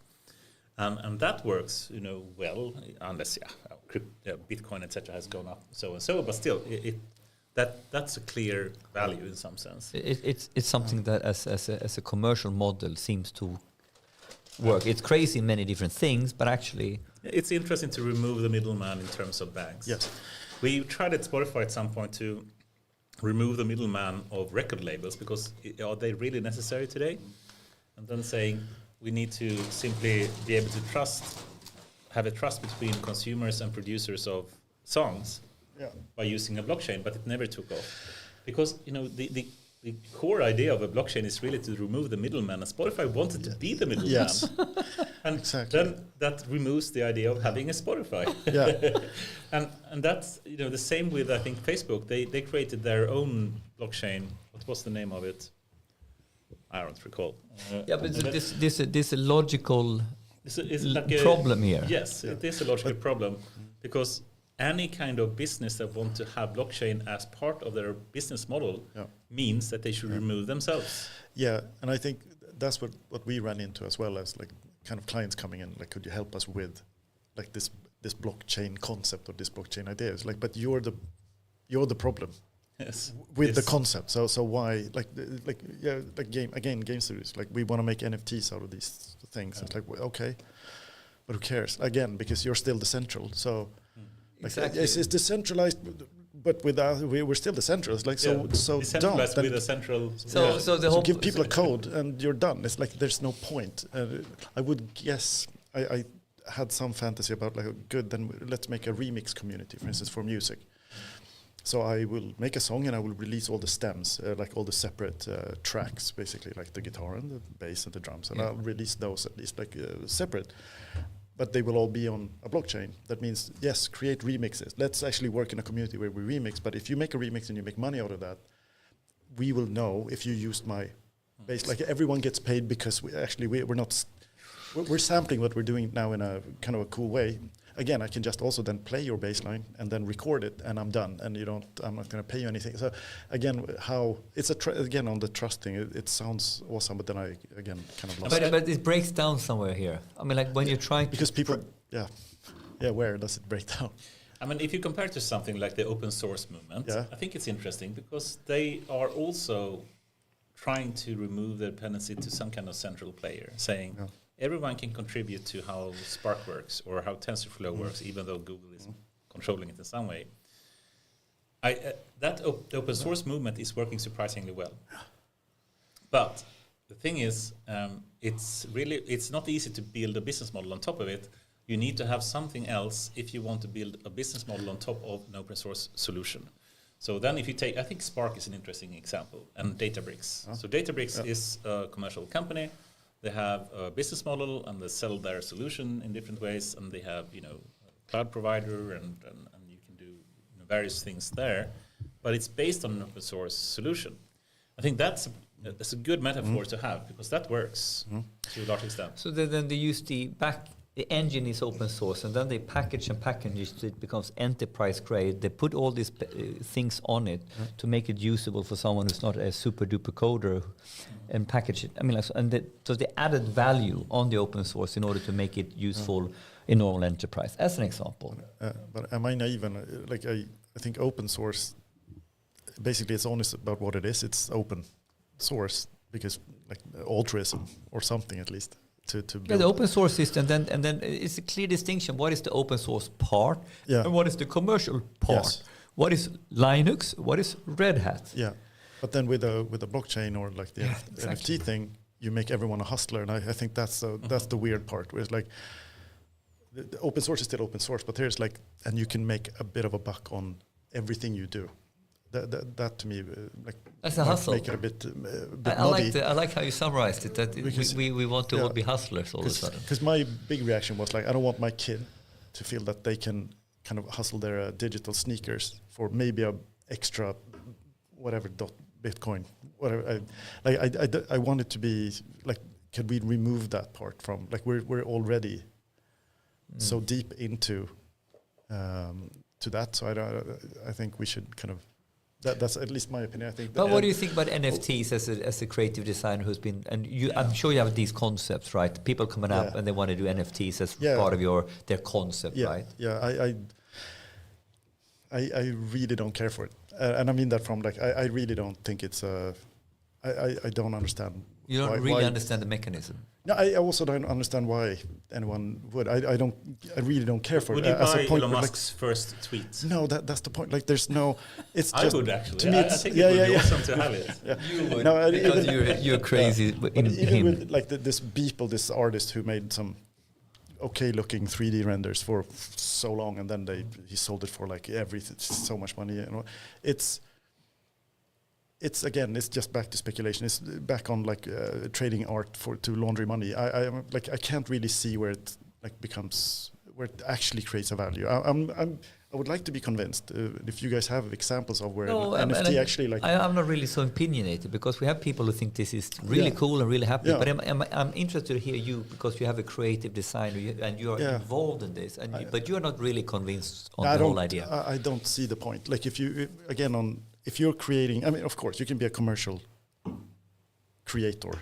And that works, well, unless Bitcoin, etc., has gone up so and so, but still that's a clear value in some sense. It's something that as a commercial model seems to work. It's crazy in many different things, but actually it's interesting to remove the middleman in terms of banks. Yes. We tried at Spotify at some point to remove the middleman of record labels because are they really necessary today? And then saying we need to simply be able to have a trust between consumers and producers of songs by using a blockchain, but it never took off. Because, the core idea of a blockchain is really to remove the middleman, and Spotify wanted to be the middleman. Yes. And exactly. then that removes the idea of having a Spotify. And that's the same with, I think, Facebook. They created their own blockchain. What was the name of it? I don't recall. But this a logical Is it like problem here. Yes, it is a logical problem because any kind of business that want to have blockchain as part of their business model means that they should remove themselves. Yeah, and I think that's what we ran into as well as like kind of clients coming in, like, could you help us with like this blockchain concept or this blockchain idea? It's like, but you're the problem. Yes. With the concept. So why game studios, like we want to make NFTs out of these things. It's like, well, okay, but who cares? Again, because you're still the central. So Exactly. It's decentralized, but without we're still decentralized. Like so decentralized don't with a central. So the whole give people a code and you're done. It's like there's no point. I would guess I had some fantasy about like good. Then let's make a remix community, for instance, for music. So I will make a song and I will release all the stems, like all the separate tracks, basically, like the guitar and the bass and the drums, and I'll release those at least like separate. But they will all be on a blockchain. That means, yes, create remixes. Let's actually work in a community where we remix. But if you make a remix and you make money out of that, we will know if you used my bass. Like everyone gets paid because we're sampling what we're doing now in a kind of a cool way. Again, I can just also then play your bass line and then record it, and I'm done. And I'm not going to pay you anything. So again, it's again on the trust thing. It sounds awesome, but then I again kind of lost. But it breaks down somewhere here. I mean, like when you're trying because people, where does it break down? I mean, if you compare it to something like the open source movement, I think it's interesting because they are also trying to remove the dependency to some kind of central player, saying. Yeah. Everyone can contribute to how Spark works or how TensorFlow works, even though Google is controlling it in some way. The open source movement is working surprisingly well. But the thing is, it's not easy to build a business model on top of it. You need to have something else if you want to build a business model on top of an open source solution. So then if you take, I think Spark is an interesting example, and Databricks. So Databricks is a commercial company. They have a business model and they sell their solution in different ways, and they have a cloud provider and you can do various things there, but it's based on an open source solution. I think that's a good metaphor to have because that works to a large extent. So then they use the engine is open source, and then they package it. It becomes enterprise grade. They put all these things on it to make it usable for someone who's not a super duper coder, and package it. I mean, so they added value on the open source in order to make it useful in normal enterprise. As an example. But am I naive? Like I think open source, basically, it's only about what it is. It's open source because like altruism or something at least. The open source system, and then it's a clear distinction. What is the open source part, and what is the commercial part? Yes. What is Linux? What is Red Hat? Yeah, but then with a blockchain or like the NFT thing, you make everyone a hustler, and I think that's the weird part. Where it's like the open source is still open source, but there's like, and you can make a bit of a buck on everything you do. That to me, like, that's a hustle. Make it a bit I like how you summarized it. That we want to all be hustlers all of a sudden. Because my big reaction was like, I don't want my kid to feel that they can kind of hustle their digital sneakers for maybe a extra whatever Bitcoin. Whatever. I want it to be like, can we remove that part from like we're already so deep into to that. So I think we should kind of. That's at least my opinion. I think. But what do you think about NFTs as a creative designer who's been I'm sure you have these concepts, right? People coming up and they want to do NFTs as part of their concept, right? Yeah, I really don't care for it, and I mean that from like I really don't think it's I don't understand. You don't really understand the mechanism. No, I also don't understand why anyone would. I really don't care for would it. Would you as buy a point Elon Musk's first tweet? No, that's the point. Like, there's no. It's I just, would actually. To me, I think it would be awesome to have it. You would, no, because you're crazy. Even with like this artist who made some okay-looking 3D renders for so long, and then he sold it for like so much money. You know, it's again, it's just back to speculation. It's back on like trading art to launder money. I can't really see where it like becomes where it actually creates a value. I would like to be convinced. If you guys have examples of where No, an NFT actually like... I'm not really so opinionated because we have people who think this is really cool and really happy. Yeah. But I'm interested to hear you because you have a creative designer and you are involved in this. But you are not really convinced on the whole idea. I don't see the point. Like if you're creating, I mean, of course, you can be a commercial creator.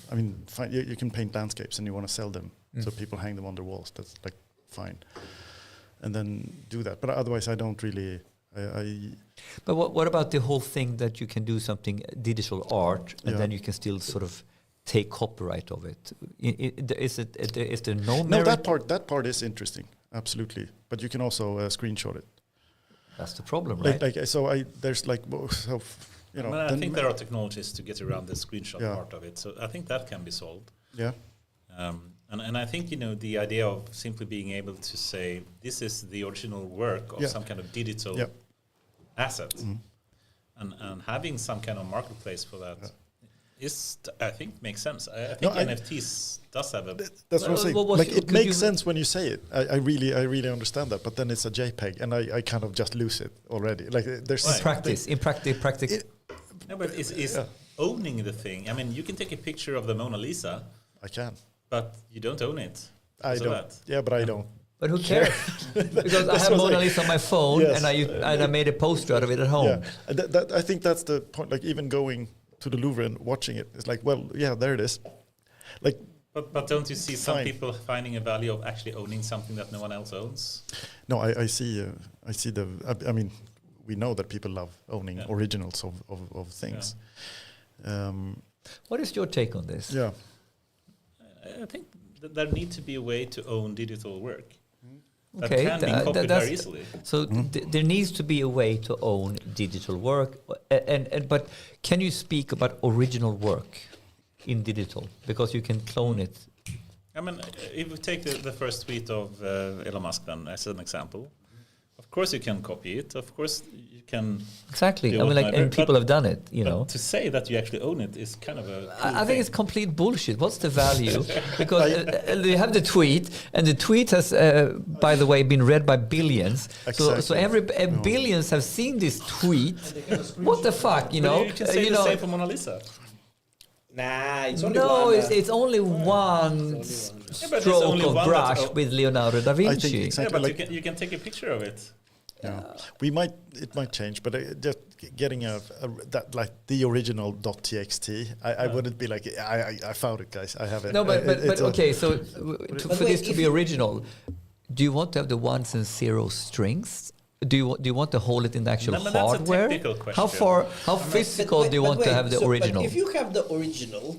I mean, fine, you can paint landscapes and you want to sell them, so people hang them on their walls. That's like fine. And then do that. But otherwise, I don't really... But what about the whole thing that you can do something digital art and then you can still sort of take copyright of it? Is there no merit? No, that part is interesting, absolutely. But you can also screenshot it. That's the problem, right? I think there are technologies to get around the screenshot part of it. So I think that can be solved. Yeah. And I think, the idea of simply being able to say, this is the original work of some kind of digital asset, and having some kind of marketplace for that I think makes sense. I think NFTs does have a... That's what I'm saying. It makes sense when you say it. I really understand that, but then it's a JPEG, and I kind of just lose it already. Like there's in practice. No, but is owning the thing. I mean, you can take a picture of the Mona Lisa. I can. But you don't own it. I don't. Yeah, but I don't. But who cares? Because I have Mona Lisa on my phone, and I made a poster out of it at home. Yeah, I think that's the point. Like even going to the Louvre and watching it, it's like, well, yeah, there it is. Like, but don't you see some people finding a value of actually owning something that no one else owns? No, I see. I mean, we know that people love owning originals of things. Yeah. What is your take on this? Yeah. I think there needs to be a way to own digital work. Okay, that can be copied very easily. So there needs to be a way to own digital work. But can you speak about original work in digital? Because you can clone it. I mean, if we take the first tweet of Elon Musk then as an example, of course you can copy it. Of course you can. Exactly. I mean, and people have done it, But to say that you actually own it is kind of a cool I think it's complete bullshit. What's the value? Because they have the tweet, and the tweet has, by the way, been read by billions. Exactly. So billions have seen this tweet. What the fuck, You can say the same for Mona Lisa. Nah, it's only one. It's only one stroke of brush with Leonardo da Vinci. I think exactly. Yeah, but you can take a picture of it. Yeah, it might change, but just getting the original .txt, I wouldn't be like, I found it, guys, I have it. No, but okay, so for this to be original, do you want to have the ones and zeros strings? Do you want to hold it in the actual hardware? That's a technical question. How physical do you want to have the original? But if you have the original,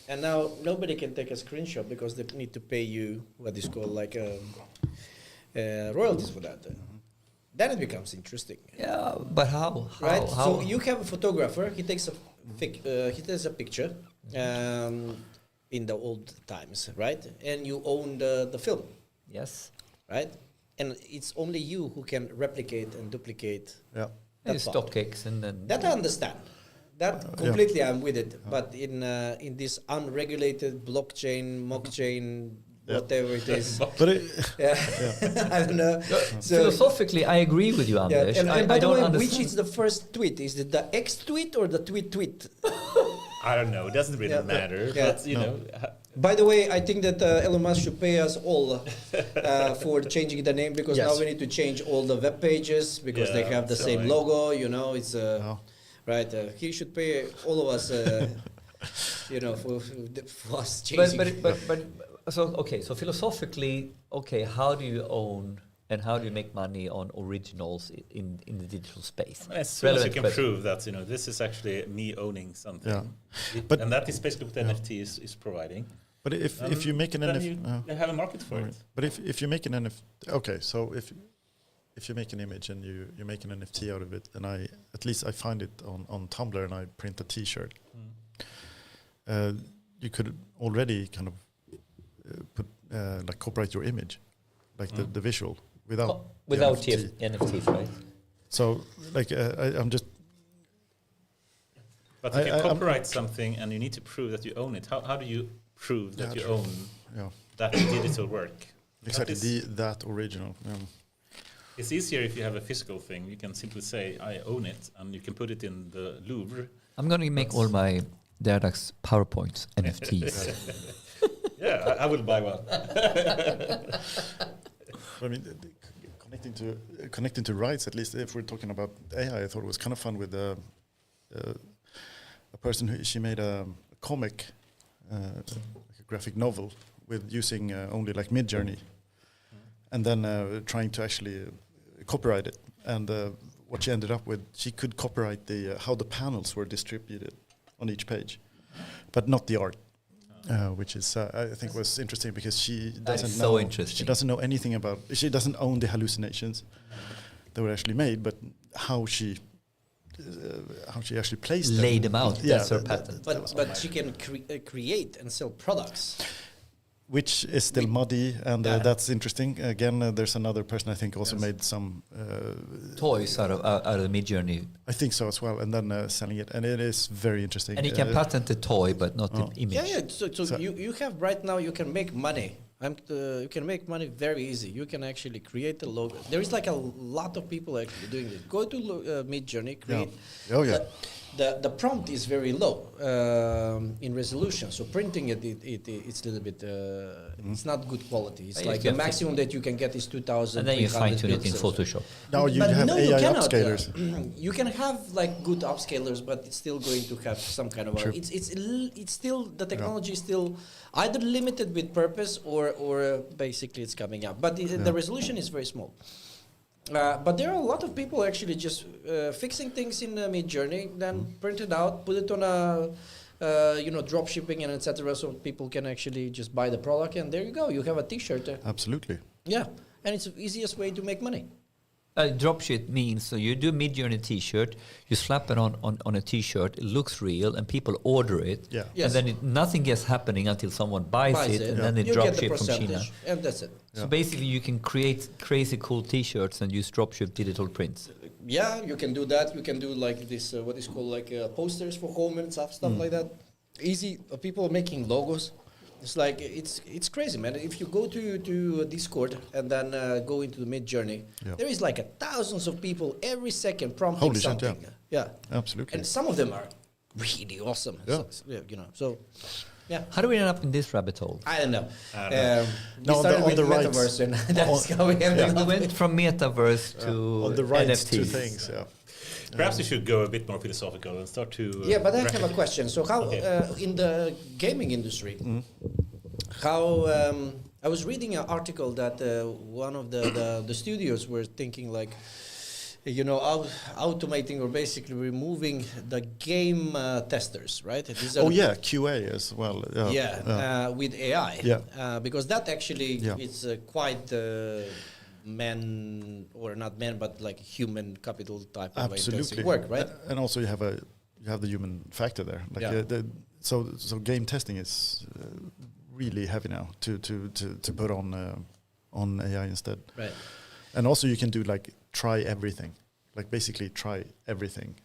and now nobody can take a screenshot because they need to pay you what is called like royalties for that. Then it becomes interesting. Yeah, but how? Right. How? So you have a photographer. He takes a picture in the old times, right? And you own the film. Yes. Right. And it's only you who can replicate and duplicate. Yeah. And StockX and then. That I understand. That completely, I'm with it. But in this unregulated blockchain, mockchain, whatever it is. But I don't know. So philosophically, I agree with you, Anders. and by I the don't way, understand. which is the first tweet? Is it the X tweet or the tweet? I don't know. It doesn't really matter. Yeah. But you know. By the way, I think that Elon Musk should pay us all for changing the name because now we need to change all the web pages because they have the same logo. You know, it's right. He should pay all of us. For us changing. But so philosophically, how do you own and how do you make money on originals in the digital space? As soon as you can prove that this is actually me owning something, and that is basically what NFT is providing. But if you make an NFT, you have a market for it. But if you make an NFT, so if you make an image and you make an NFT out of it, and I find it on Tumblr and I print a T-shirt, you could already kind of put copyright your image, like the visual without NFTs, right? So I'm just. But if you copyright something and you need to prove that you own it, how do you prove that you own that digital work? Exactly, that original. It's easier if you have a physical thing. You can simply say, I own it, and you can put it in the Louvre. I'm going to make all my Derdax PowerPoints NFTs. Yeah, I will buy one. I mean, connecting to rights, at least if we're talking about AI, I thought it was kind of fun with a person who she made a comic, like a graphic novel with using only like Midjourney, and then trying to actually copyright it. And what she ended up with, she could copyright the how the panels were distributed on each page, but not the art. Which is, I think, was interesting because she doesn't know. So interesting. She doesn't know anything about. She doesn't own the hallucinations that were actually made, but how she actually placed Lay them out. Yeah, That's her patent. But she can create and sell products. Which is still muddy, and that's interesting. Again, there's another person I think also made some Toys out of the Midjourney. I think so as well, and then selling it, and it is very interesting. And you can patent the toy, but not the image. Yeah. So you have right now, you can make money. You can make money very easy. You can actually create a logo. There is like a lot of people actually doing this. Go to Midjourney, create. Oh yeah. The prompt is very low in resolution, so printing it's a little bit it's not good quality. It's like the maximum that you can get is 2,000. And then you fine tune it in Photoshop. Now you have AI upscalers. You can have like good upscalers, but it's still going to have some kind of it's still the technology is still either limited with purpose or basically it's coming up. But the resolution is very small. But there are a lot of people actually just fixing things in Midjourney, then print it out, put it on a drop shipping and etc. So people can actually just buy the product, and there you go. You have a T-shirt. Absolutely. Yeah, and it's the easiest way to make money. Dropship means so you do Midjourney T-shirt, you slap it on a T-shirt, it looks real, and people order it. Yeah. And then nothing gets happening until someone buys it, and then it dropship from China. And that's it. So basically, you can create crazy cool T-shirts and use dropship digital prints. Yeah, you can do that. You can do like this, what is called like posters for home and stuff like that. Easy. People are making logos. It's like it's crazy, man. If you go to Discord and then go into the Midjourney, there is like thousands of people every second prompting Holy something. Shit, yeah, absolutely. And some of them are really awesome. Yeah. So. Yeah. How do we end up in this rabbit hole? I don't know. We No, started on with the Metaverse, and that's how we ended We up. went from Metaverse to on the rights NFTs. to things. Yeah. Perhaps we should go a bit more philosophical and start to. Yeah, but I have a question. So, how in the gaming industry, how I was reading an article that one of the studios were thinking like, automating or basically removing the game testers, right? QA as well. With AI. Yeah. Because that actually is quite men or not men, but like human capital type of intensive work, right? And also you have the human factor there. Like so game testing is really heavy now to put on AI instead. Right. And also you can do like try everything, like basically try everything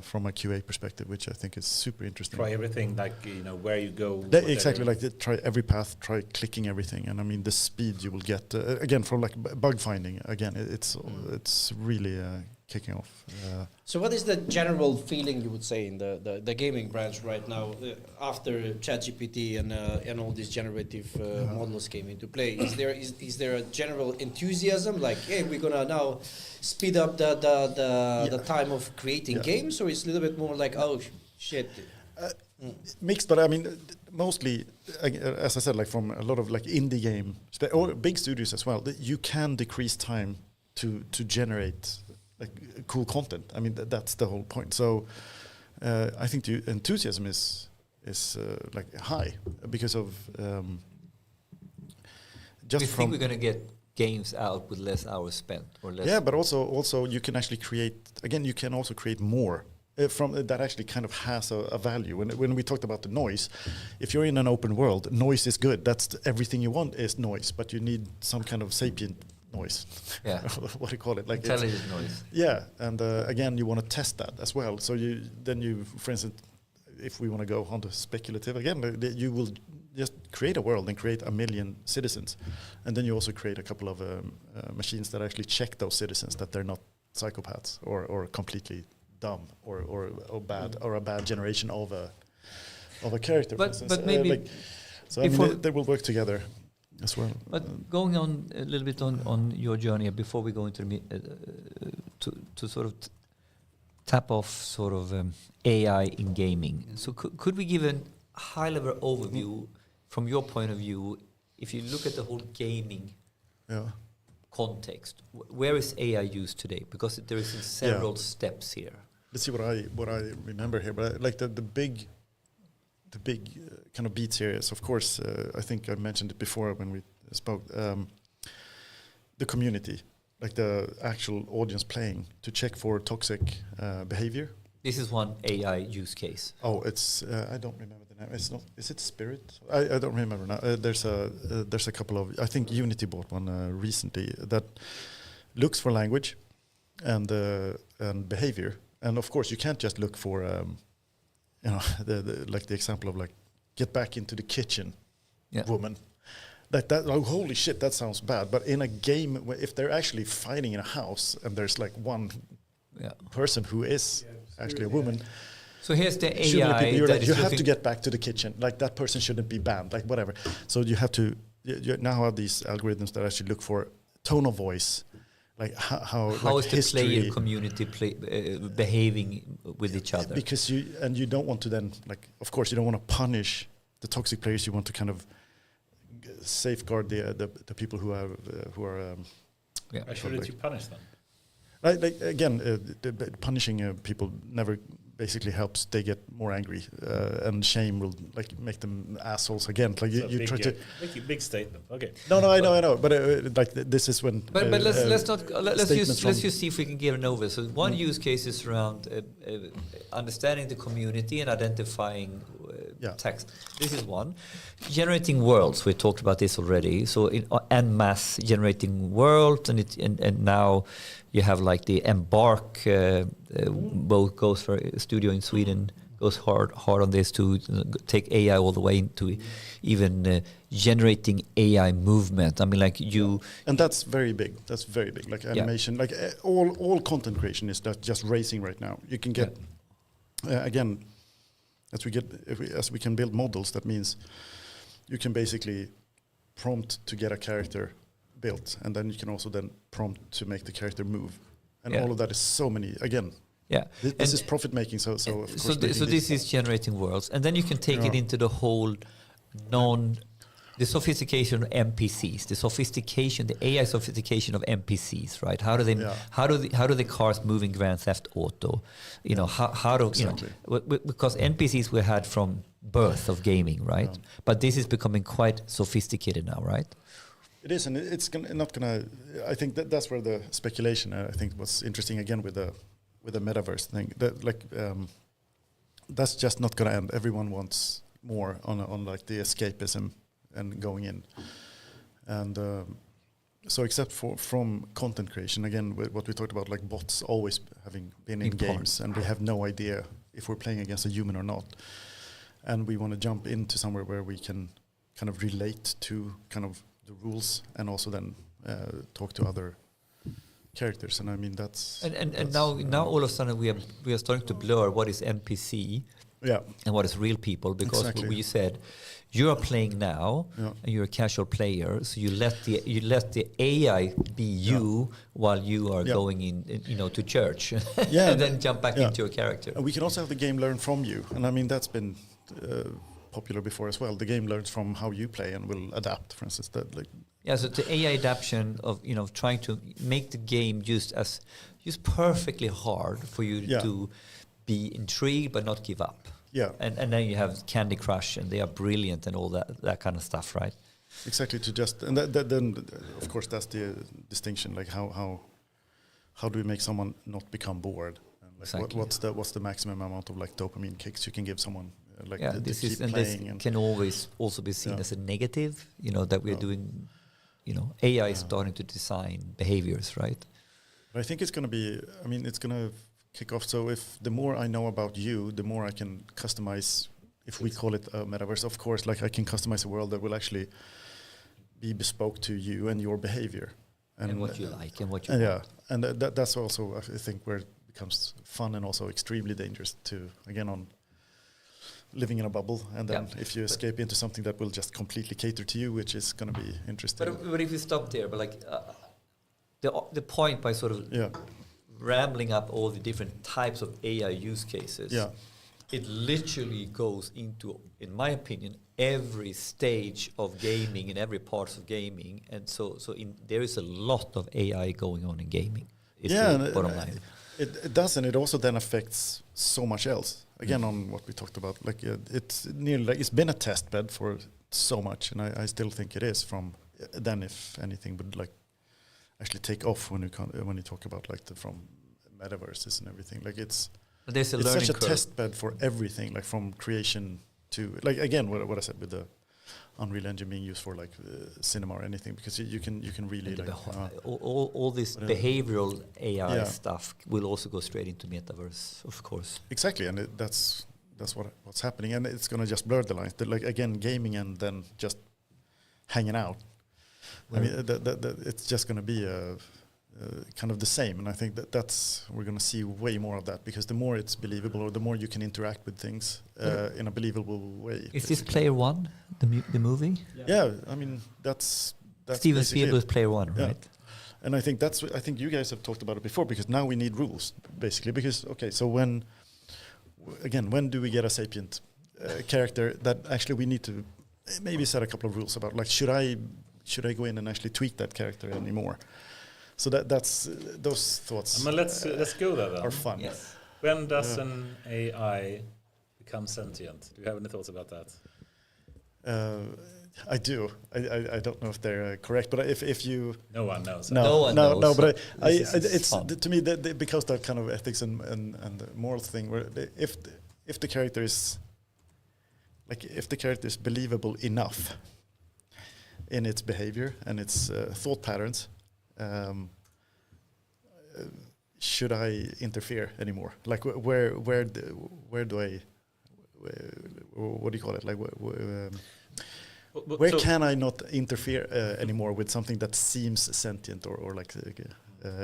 from a QA perspective, which I think is super interesting. Try everything, like where you go. Exactly, like try every path, try clicking everything, and I mean the speed you will get again from like bug finding. Again, it's really kicking off. So, what is the general feeling you would say in the gaming branch right now after ChatGPT and all these generative models came into play? Is there a general enthusiasm like, hey, we're gonna now speed up the time of creating games, or it's a little bit more like, oh shit? Mixed, but I mean mostly, as I said, like from a lot of like indie game or big studios as well, that you can decrease time to generate like cool content. I mean that's the whole point. So I think the enthusiasm is like high because of just we think we're going to get games out with less hours spent or less. Yeah, but also you can actually create. Again, you can also create more from that actually kind of has a value. When we talked about the noise, if you're in an open world, noise is good. That's everything you want is noise, but you need some kind of sapient noise. Yeah. What do you call it? Like intelligent noise. Yeah, and again, you want to test that as well. So you, for instance, if we want to go on to speculative again, you will just create a world and create 1 million citizens, and then you also create a couple of machines that actually check those citizens that they're not psychopaths or completely dumb or bad or a bad generation of a character. But maybe so I mean, they will work together as well. But going on a little bit on your journey before we go into the to sort of tap off sort of AI in gaming. So could we give a high-level overview from your point of view? If you look at the whole gaming context, where is AI used today? Because there is several steps here. Let's see what I remember here. But like the big kind of beats here is, of course, I think I mentioned it before when we spoke. The community, like the actual audience playing, to check for toxic behavior. This is one AI use case. Oh, it's I don't remember the name. It's not. Is it Spirit? I don't remember now. There's a couple of. I think Unity bought one recently that looks for language and behavior. And of course, you can't just look for the example of like get back into the kitchen, woman. Like that. Oh, holy shit, that sounds bad. But in a game, if they're actually fighting in a house and there's like one person who is actually a woman. So here's the AI. You have to get back to the kitchen. Like that person shouldn't be banned. Like whatever. So you have to. You now have these algorithms that actually look for tone of voice, like how is the player community behaving with each other? Because you don't want to then, like, of course you don't want to punish the toxic players. You want to kind of safeguard the people who are. Shouldn't you punish them? Like again, punishing people never basically helps. They get more angry, and shame will like make them assholes again. Like you try to big statement. Okay. No, I know. But like this is when. But let's just see if we can give an overview. So one use case is around understanding the community and identifying text. This is one. Generating worlds. We talked about this already. So en masse generating worlds, and now you have like the Embark. Both goes for a studio in Sweden. Goes hard on this to take AI all the way into even generating AI movement. I mean, like you. And that's very big. That's very big. Like animation, like all content creation is just racing right now. You can get again. As we can build models, that means you can basically prompt to get a character built, and then you can also then prompt to make the character move, and all of that is so many again. Yeah, this is profit making. So of course. So this is generating worlds, and then you can take it into the whole the sophistication of NPCs, the AI sophistication of NPCs, right? How do the cars move in Grand Theft Auto? You know, how do because NPCs we had from birth of gaming, right? Yeah. But this is becoming quite sophisticated now, right? It is, and it's not gonna. I think that's where the speculation. I think what's interesting again with the metaverse thing. That that's just not gonna end. Everyone wants more on like the escapism and going in, and so except from content creation, again what we talked about, like bots always having been in games, and we have no idea if we're playing against a human or not, and we want to jump into somewhere where we can kind of relate to kind of the rules and also then talk to other characters, and I mean that's now all of a sudden we are starting to blur what is NPC and what is real people, because we said you are playing now and you're a casual player, so you let the AI be you while you are going in to church and then jump back into your character. And we can also have the game learn from you, and I mean that's been popular before as well. The game learns from how you play and will adapt, for instance. So the AI adaptation of trying to make the game just perfectly hard for you to be intrigued but not give up. Yeah, and then you have Candy Crush, and they are brilliant and all that kind of stuff, right? Exactly. And then of course that's the distinction. Like how do we make someone not become bored? And like what's the maximum amount of like dopamine kicks you can give someone? This can always also be seen as a negative. That we're doing. AI is starting to design behaviors, right? But I think it's going to be. It's going to kick off. So if the more I know about you, the more I can customize if we call it a metaverse, of course, like I can customize a world that will actually be bespoke to you and your behavior. And what you like and what you yeah, want. and that's also, I think, where it becomes fun and also extremely dangerous to, again, on living in a bubble. And then if you escape into something that will just completely cater to you, which is going to be interesting. But if we stop there, but like the point by sort of rambling up all the different types of AI use cases, it literally goes into, in my opinion, every stage of gaming and every part of gaming, and so there is a lot of AI going on in gaming. It's the bottom line. It does, and it also then affects so much else. Again, on what we talked about, like it's nearly like it's been a test bed for so much, and I still think it is. From then, if anything would like actually take off when you talk about like from metaverses and everything, like it's such a test bed for everything, like from creation to, like, again, what I said with the Unreal Engine being used for like cinema or anything, because you can really like all this behavioral AI stuff will also go straight into metaverse, of course. Exactly, and that's what's happening, and it's going to just blur the lines. Like again, gaming and then just hanging out. I mean, it's just going to be kind of the same, and I think we're going to see way more of that, because the more it's believable, or the more you can interact with things in a believable way. Is this Player One, the movie? Yeah, I mean that's Steven Spielberg's Player One, right? And I think I think you guys have talked about it before, because now we need rules, basically. Because so when do we get a sapient character that actually we need to maybe set a couple of rules about? Like, should I go in and actually tweak that character anymore? So that's those thoughts. Let's go there then. Are fun. Yes. When does an AI become sentient? Do you have any thoughts about that? I do. I don't know if they're correct, but if you no one knows. No. But it's to me because that kind of ethics and the moral thing, where if the character is believable enough in its behavior and its thought patterns. Should I interfere anymore? Like where do I? What do you call it? Like where can I not interfere anymore with something that seems sentient or like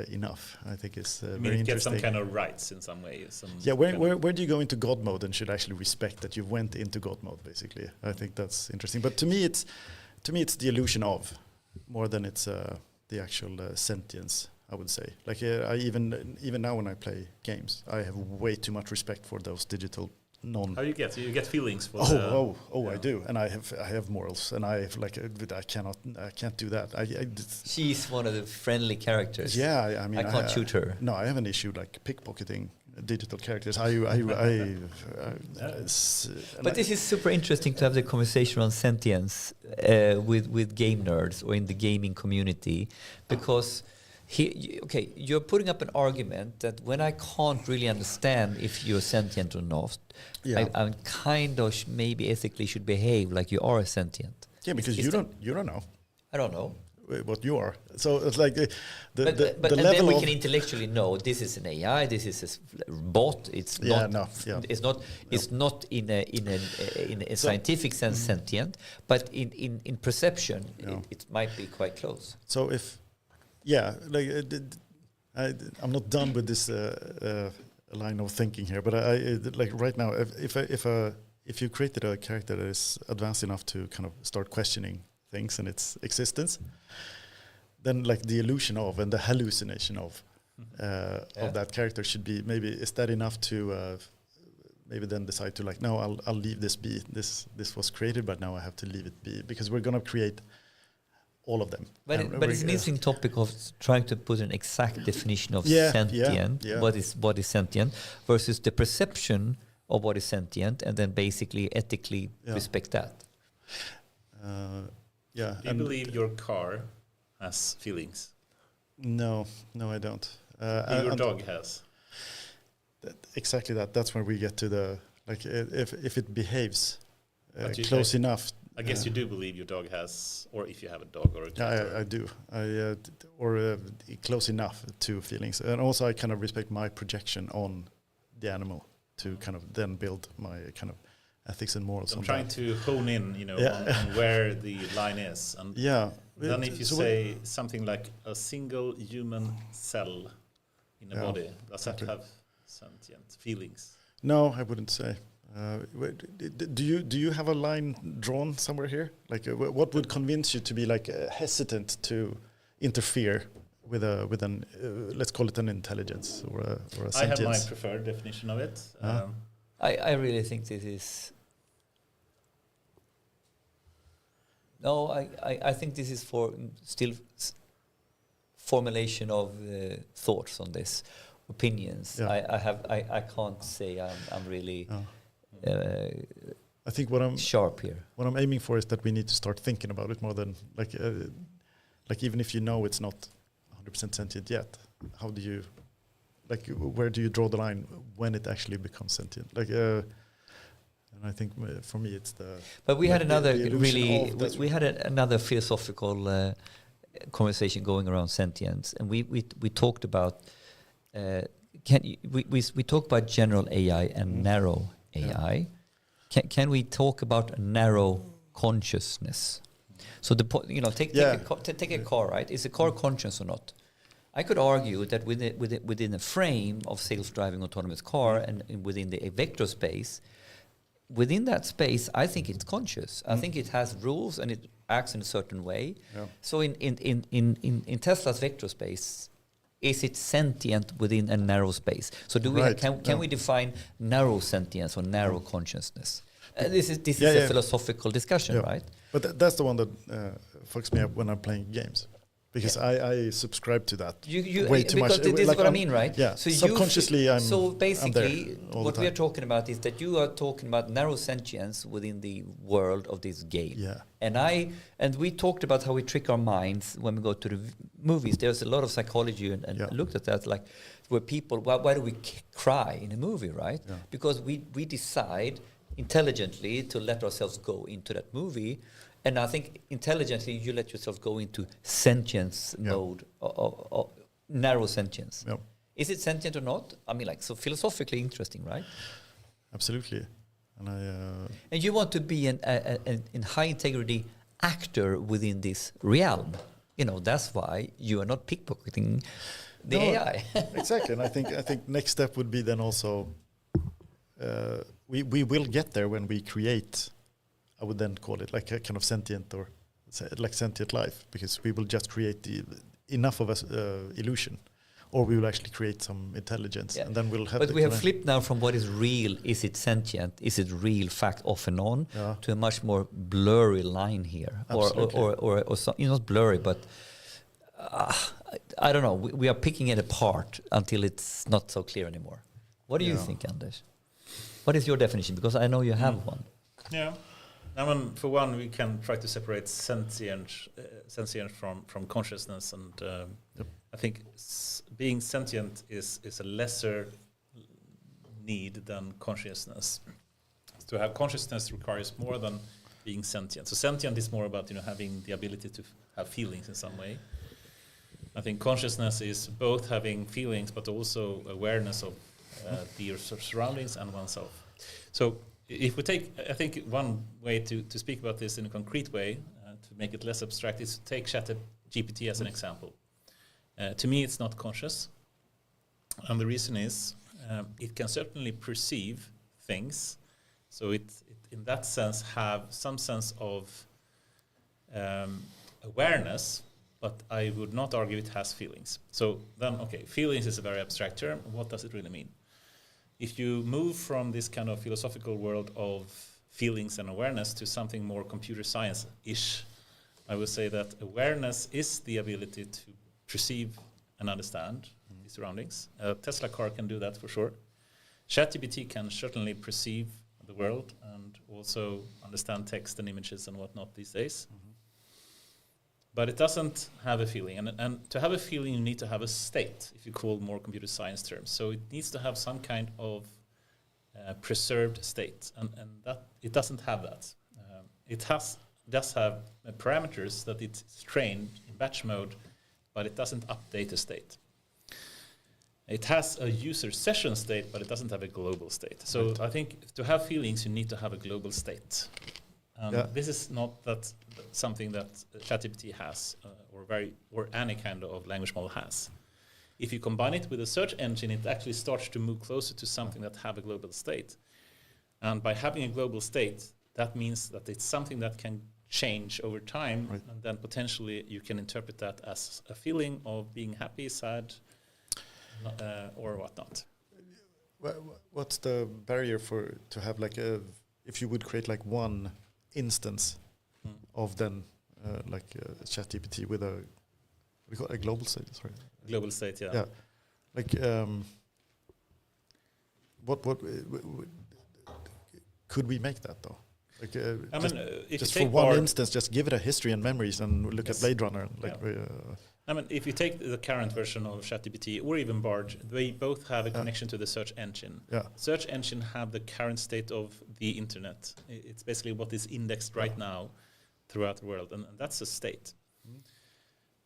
enough? I think is very interesting. Get some kind of rights in some way. Where do you go into God mode and should actually respect that you went into God mode? Basically, I think that's interesting. But to me, it's the illusion of more than it's. The actual sentience, I would say. Like I even now when I play games, I have way too much respect for those digital non. How you get feelings for? I do, and I have morals, and I have I can't do that. She's one of the friendly characters. Yeah, I mean, I can't shoot her. No, I have an issue like pickpocketing digital characters. But this is super interesting to have the conversation on sentience with game nerds or in the gaming community, because you're putting up an argument that when I can't really understand if you're sentient or not, I kind of maybe ethically should behave like you are a sentient. Yeah, because you don't know. I don't know what you are. So it's like the but level then we can intellectually know this is an AI, this is a bot. It's not in a scientific sense sentient, but in perception it might be quite close. So I'm not done with this line of thinking here, but I like right now, if you created a character that is advanced enough to kind of start questioning things and its existence, then like the illusion of and the hallucination of that character should be, maybe is that enough to maybe then decide to like, no, I'll leave this be. This was created, but now I have to leave it be, because we're going to create all of them. But it's an interesting topic of trying to put an exact definition of sentient. What is sentient versus the perception of what is sentient, and then basically ethically respect that. Do you believe your car has feelings? No, I don't. Your dog has. Exactly that. That's where we get to the like if it behaves close enough. I guess you do believe your dog has, or if you have a dog or a cat. I do. Close enough to feelings, and also I kind of respect my projection on the animal to kind of then build my kind of ethics and morals. I'm trying to hone in, on where the line is. And then if you say something like a single human cell in a body, does that have sentient feelings? No, I wouldn't say. Do you have a line drawn somewhere here? Like, what would convince you to be like hesitant to interfere with an let's call it an intelligence or a sentience? I have my preferred definition of it. I really think this is. No, I think this is for still formulation of thoughts on this, opinions. I can't say I'm really. I think what I'm sharp here. What I'm aiming for is that we need to start thinking about it more than like even if you know it's not 100% sentient yet, how do you where do you draw the line when it actually becomes sentient? And I think for me it's the. But we had another really we had another philosophical conversation going around sentience, and we talked about we talked about general AI and narrow AI. Can we talk about a narrow consciousness? So take a car, right? Is a car conscious or not? I could argue that within a frame of self-driving autonomous car and within the vector space, within that space, I think it's conscious. I think it has rules and it acts in a certain way. Yeah. So in Tesla's vector space, is it sentient within a narrow space? So can we define narrow sentience or narrow consciousness? This is a philosophical discussion, right? But that's the one that fucks me up when I'm playing games. Because I subscribe to that way too much. This is what I mean, right? Yeah. So subconsciously, so basically, what we are talking about is that you are talking about narrow sentience within the world of this game. Yeah. And we talked about how we trick our minds when we go to the movies. There's a lot of psychology and looked at that, like where people, why do we cry in a movie, right? Yeah. Because we decide intelligently to let ourselves go into that movie. And I think intelligently you let yourself go into sentience mode, or narrow sentience. Yep. Is it sentient or not? I mean, so philosophically interesting, right? Absolutely. And you want to be an high integrity actor within this realm. That's why you are not pickpocketing the AI. Exactly. And I think next step would be then also we will get there when we create. I would then call it like a kind of sentient or like sentient life, because we will just create enough of an illusion, or we will actually create some intelligence, and then we'll have. But we have flipped now from what is real, is it sentient, is it real fact off and on, to a much more blurry line here, or not blurry, but I don't know. We are picking it apart until it's not so clear anymore. What do you think, Anders? What is your definition? Because I know you have one. Yeah. I mean, for one, we can try to separate sentience from consciousness, and I think being sentient is a lesser need than consciousness. To have consciousness requires more than being sentient. So sentient is more about having the ability to have feelings in some way. I think consciousness is both having feelings but also awareness of the surroundings and oneself. So if we take, I think one way to speak about this in a concrete way, to make it less abstract, is to take ChatGPT as an example. To me, it's not conscious. And the reason is it can certainly perceive things. So it in that sense, have some sense of awareness, but I would not argue it has feelings. So then, feelings is a very abstract term. What does it really mean? If you move from this kind of philosophical world of feelings and awareness to something more computer science-ish, I would say that awareness is the ability to perceive and understand the surroundings. A Tesla car can do that for sure. ChatGPT can certainly perceive the world and also understand text and images and whatnot these days. Mm-hmm. But it doesn't have a feeling. And to have a feeling, you need to have a state, if you call more computer science terms. So it needs to have some kind of preserved state. And that it doesn't have that. It does have parameters that it's trained in batch mode, but it doesn't update the state. It has a user session state, but it doesn't have a global state. So I think to have feelings, you need to have a global state. This is not something that ChatGPT has, or any kind of language model has. If you combine it with a search engine, it actually starts to move closer to something that have a global state. And by having a global state, that means that it's something that can change over time, and then potentially you can interpret that as a feeling of being happy, sad, or whatnot. What's the barrier to have like if you would create like one instance of then like ChatGPT with a global state? Sorry. Global state, yeah. Yeah, like what could we make that though? Like just for one instance, just give it a history and memories and look at Blade Runner. Like, if you take the current version of ChatGPT or even Bard, they both have a connection to the search engine. Yeah. Search engine have the current state of the internet. It's basically what is indexed right now throughout the world, and that's a state.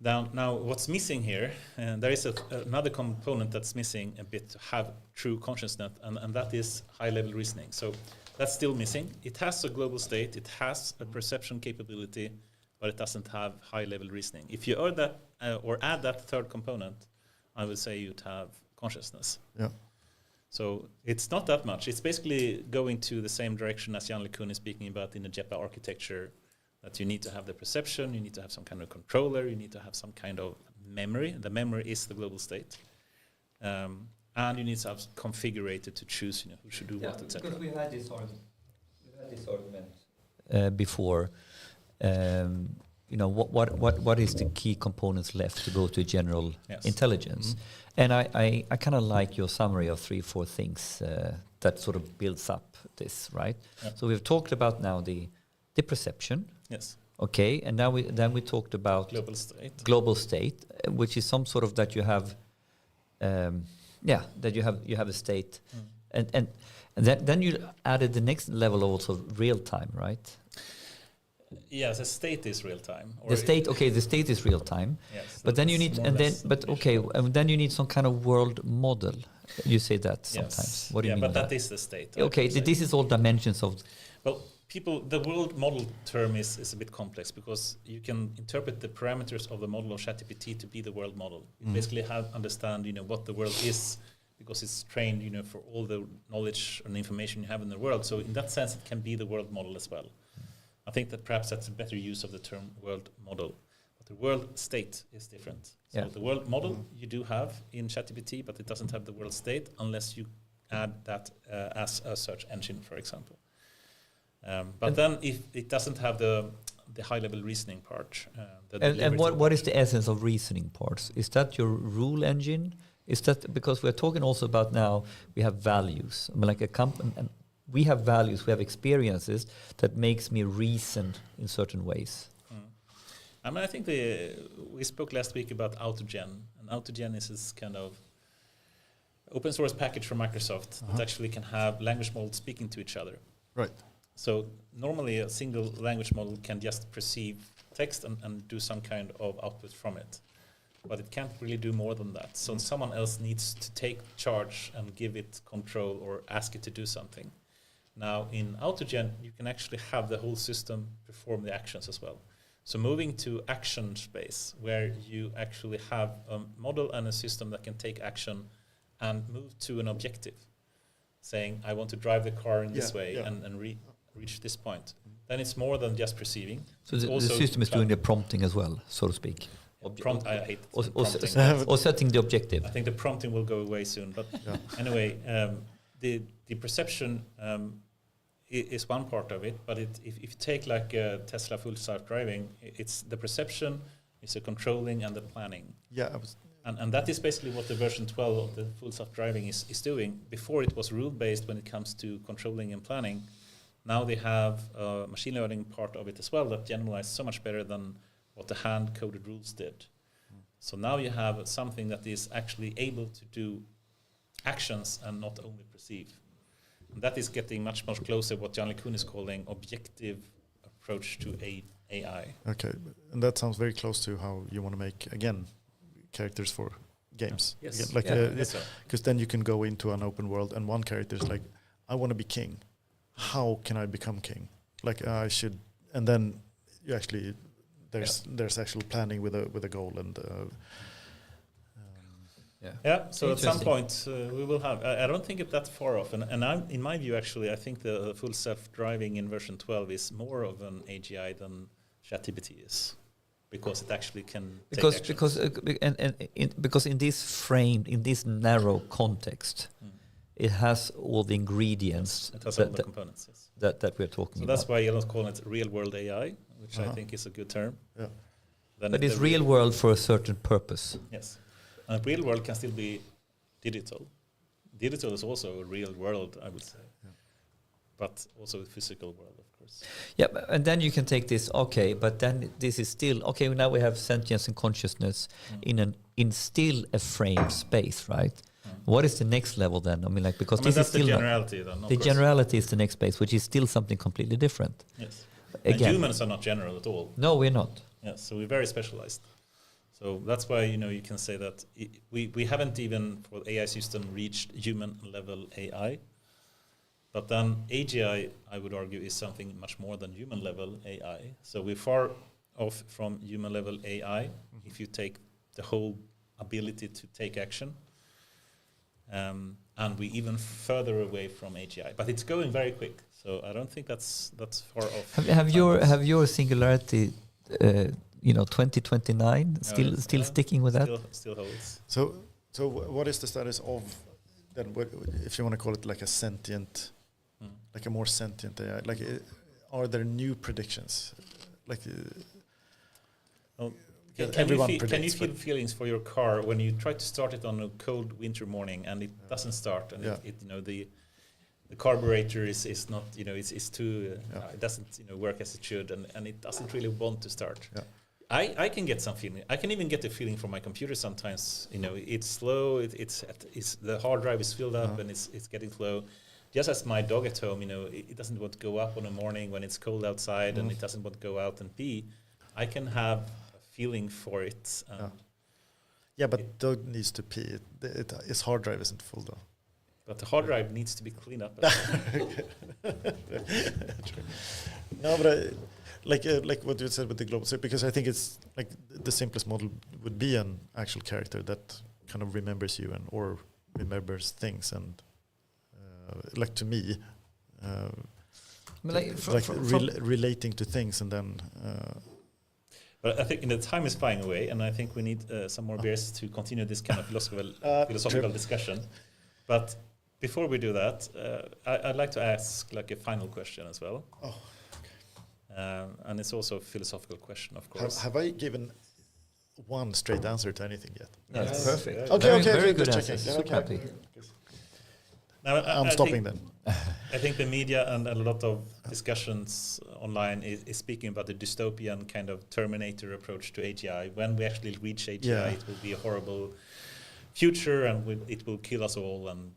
Now, what's missing here, and there is another component that's missing a bit to have true consciousness, and that is high-level reasoning. So that's still missing. It has a global state, it has a perception capability, but it doesn't have high-level reasoning. If you add that or add that third component, I would say you'd have consciousness. Yeah. So it's not that much. It's basically going to the same direction as Jan LeCun is speaking about in the JEPA architecture, that you need to have the perception, you need to have some kind of controller, you need to have some kind of memory. The memory is the global state. And you need to have configurated to choose, who should do what, etc. Because we had this argument before. What is the key components left to go to general intelligence? And I kind of like your summary of 3-4 things that sort of builds up this, right? Yeah. So we've talked about now the perception. Yes. Okay, and now we talked about global state, which is some sort of that you have. That you have a state, and then you added the next level also real time, right? Yes, the state is real time. The state is real time. Yes, but then you need then you need some kind of world model. You say that sometimes. Yes. What do you mean? But that is the state. Okay, this is all dimensions of. Well, the world model term is a bit complex because you can interpret the parameters of the model of ChatGPT to be the world model. You basically understand, what the world is because it's trained, for all the knowledge and information you have in the world. So in that sense, it can be the world model as well. I think that perhaps that's a better use of the term world model. But the world state is different. So the world model you do have in ChatGPT, but it doesn't have the world state unless you add that as a search engine, for example. But then if it doesn't have the high-level reasoning part. And what is the essence of reasoning parts? Is that your rule engine? Is that because we're talking also about now we have values. I mean, like a company, and we have values, we have experiences that makes me reason in certain ways. I think we spoke last week about AutoGen, and AutoGen is this kind of open source package from Microsoft that actually can have language models speaking to each other. Right. So normally a single language model can just perceive text and do some kind of output from it. But it can't really do more than that. So someone else needs to take charge and give it control or ask it to do something. Now in AutoGen, you can actually have the whole system perform the actions as well. So moving to action space, where you actually have a model and a system that can take action and move to an objective, saying, I want to drive the car in this way and reach this point. Then it's more than just perceiving. So the system is doing the prompting as well, so to speak. I hate prompting. Or setting the objective. I think the prompting will go away soon. But anyway, the perception is one part of it. But if you take like Tesla full self-driving, it's the perception, it's the controlling and the planning. Yeah, and that is basically what the version 12 of the full self-driving is doing. Before it was rule-based when it comes to controlling and planning. Now they have a machine learning part of it as well that generalized so much better than what the hand-coded rules did. So now you have something that is actually able to do actions and not only perceive. And that is getting much closer what Jan LeCun is calling objective approach to AI. Okay, and that sounds very close to how you want to make, again, characters for games. Yes. Again, like Yeah. Yes, sir. because then you can go into an open world and one character is like, I want to be king. How can I become king? Like I should, and then you actually there's actual planning with a goal and. Yeah, so at some Interesting. point we will have. I don't think it's that far off, and in my view, actually, I think the full self-driving in version 12 is more of an AGI than ChatGPT is, because it actually can Because take action. because in this frame, in this narrow context, it has all the ingredients It has all the components. Yes. that we're talking So about. that's why Elon's calling it real-world AI, which I think is a good term. Yeah. Then But it's the real world for a certain purpose. Yes. And real world can still be digital. Digital is also a real world, I would say. But also a physical world, of course. Yeah, and then you can take this. Okay, but then this is still okay. Now we have sentience and consciousness in still a frame space, right? What is the next level then? I mean, like because this is that's still the not- generality then. Of the course. generality is the next space, which is still something completely different. Yes. And Again, humans are not general at all. no, we're not. Yes, so we're very specialized. So that's why you can say that we haven't even for the AI system reached human level AI. But then AGI, I would argue, is something much more than human level AI. So we're far off from human level AI if you take the whole ability to take action. And we even further away from AGI. But it's going very quick. So I don't think that's far off. Have your singularity 2029 still sticking with that? Still holds. So what is the status of then? If you want to call it like a sentient, like a more sentient AI? Like, are there new predictions? Like, Can you feel feelings for your car when you try to start it on a cold winter morning and it doesn't start and the carburetor is not it's too it doesn't work as it should and it doesn't really want to start. Yeah. I can get some feeling. I can even get a feeling from my computer sometimes. It's slow. It's the hard drive is filled up and it's getting slow. Just as my dog at home, it doesn't want to go up on a morning when it's cold outside and it doesn't want to go out and pee. I can have a feeling for it. But dog needs to pee. Its hard drive isn't full though. But the hard drive needs to be cleaned up. No, but like what you said with the global, because I think it's like the simplest model would be an actual character that kind of remembers you or remembers things and like to me, relating to things and then. But I think the time is flying away, and I think we need some more beers to continue this kind of philosophical discussion. But before we do that, I'd like to ask like a final question as well. Oh. And it's also a philosophical question, of course. Have I given one straight answer to anything yet? That's perfect. Okay, Very good just answer. checking. Super happy. Now, I'm stopping then. I think the media and a lot of discussions online is speaking about the dystopian kind of Terminator approach to AGI. When we actually reach AGI, it will be a horrible future and it will kill us all. And,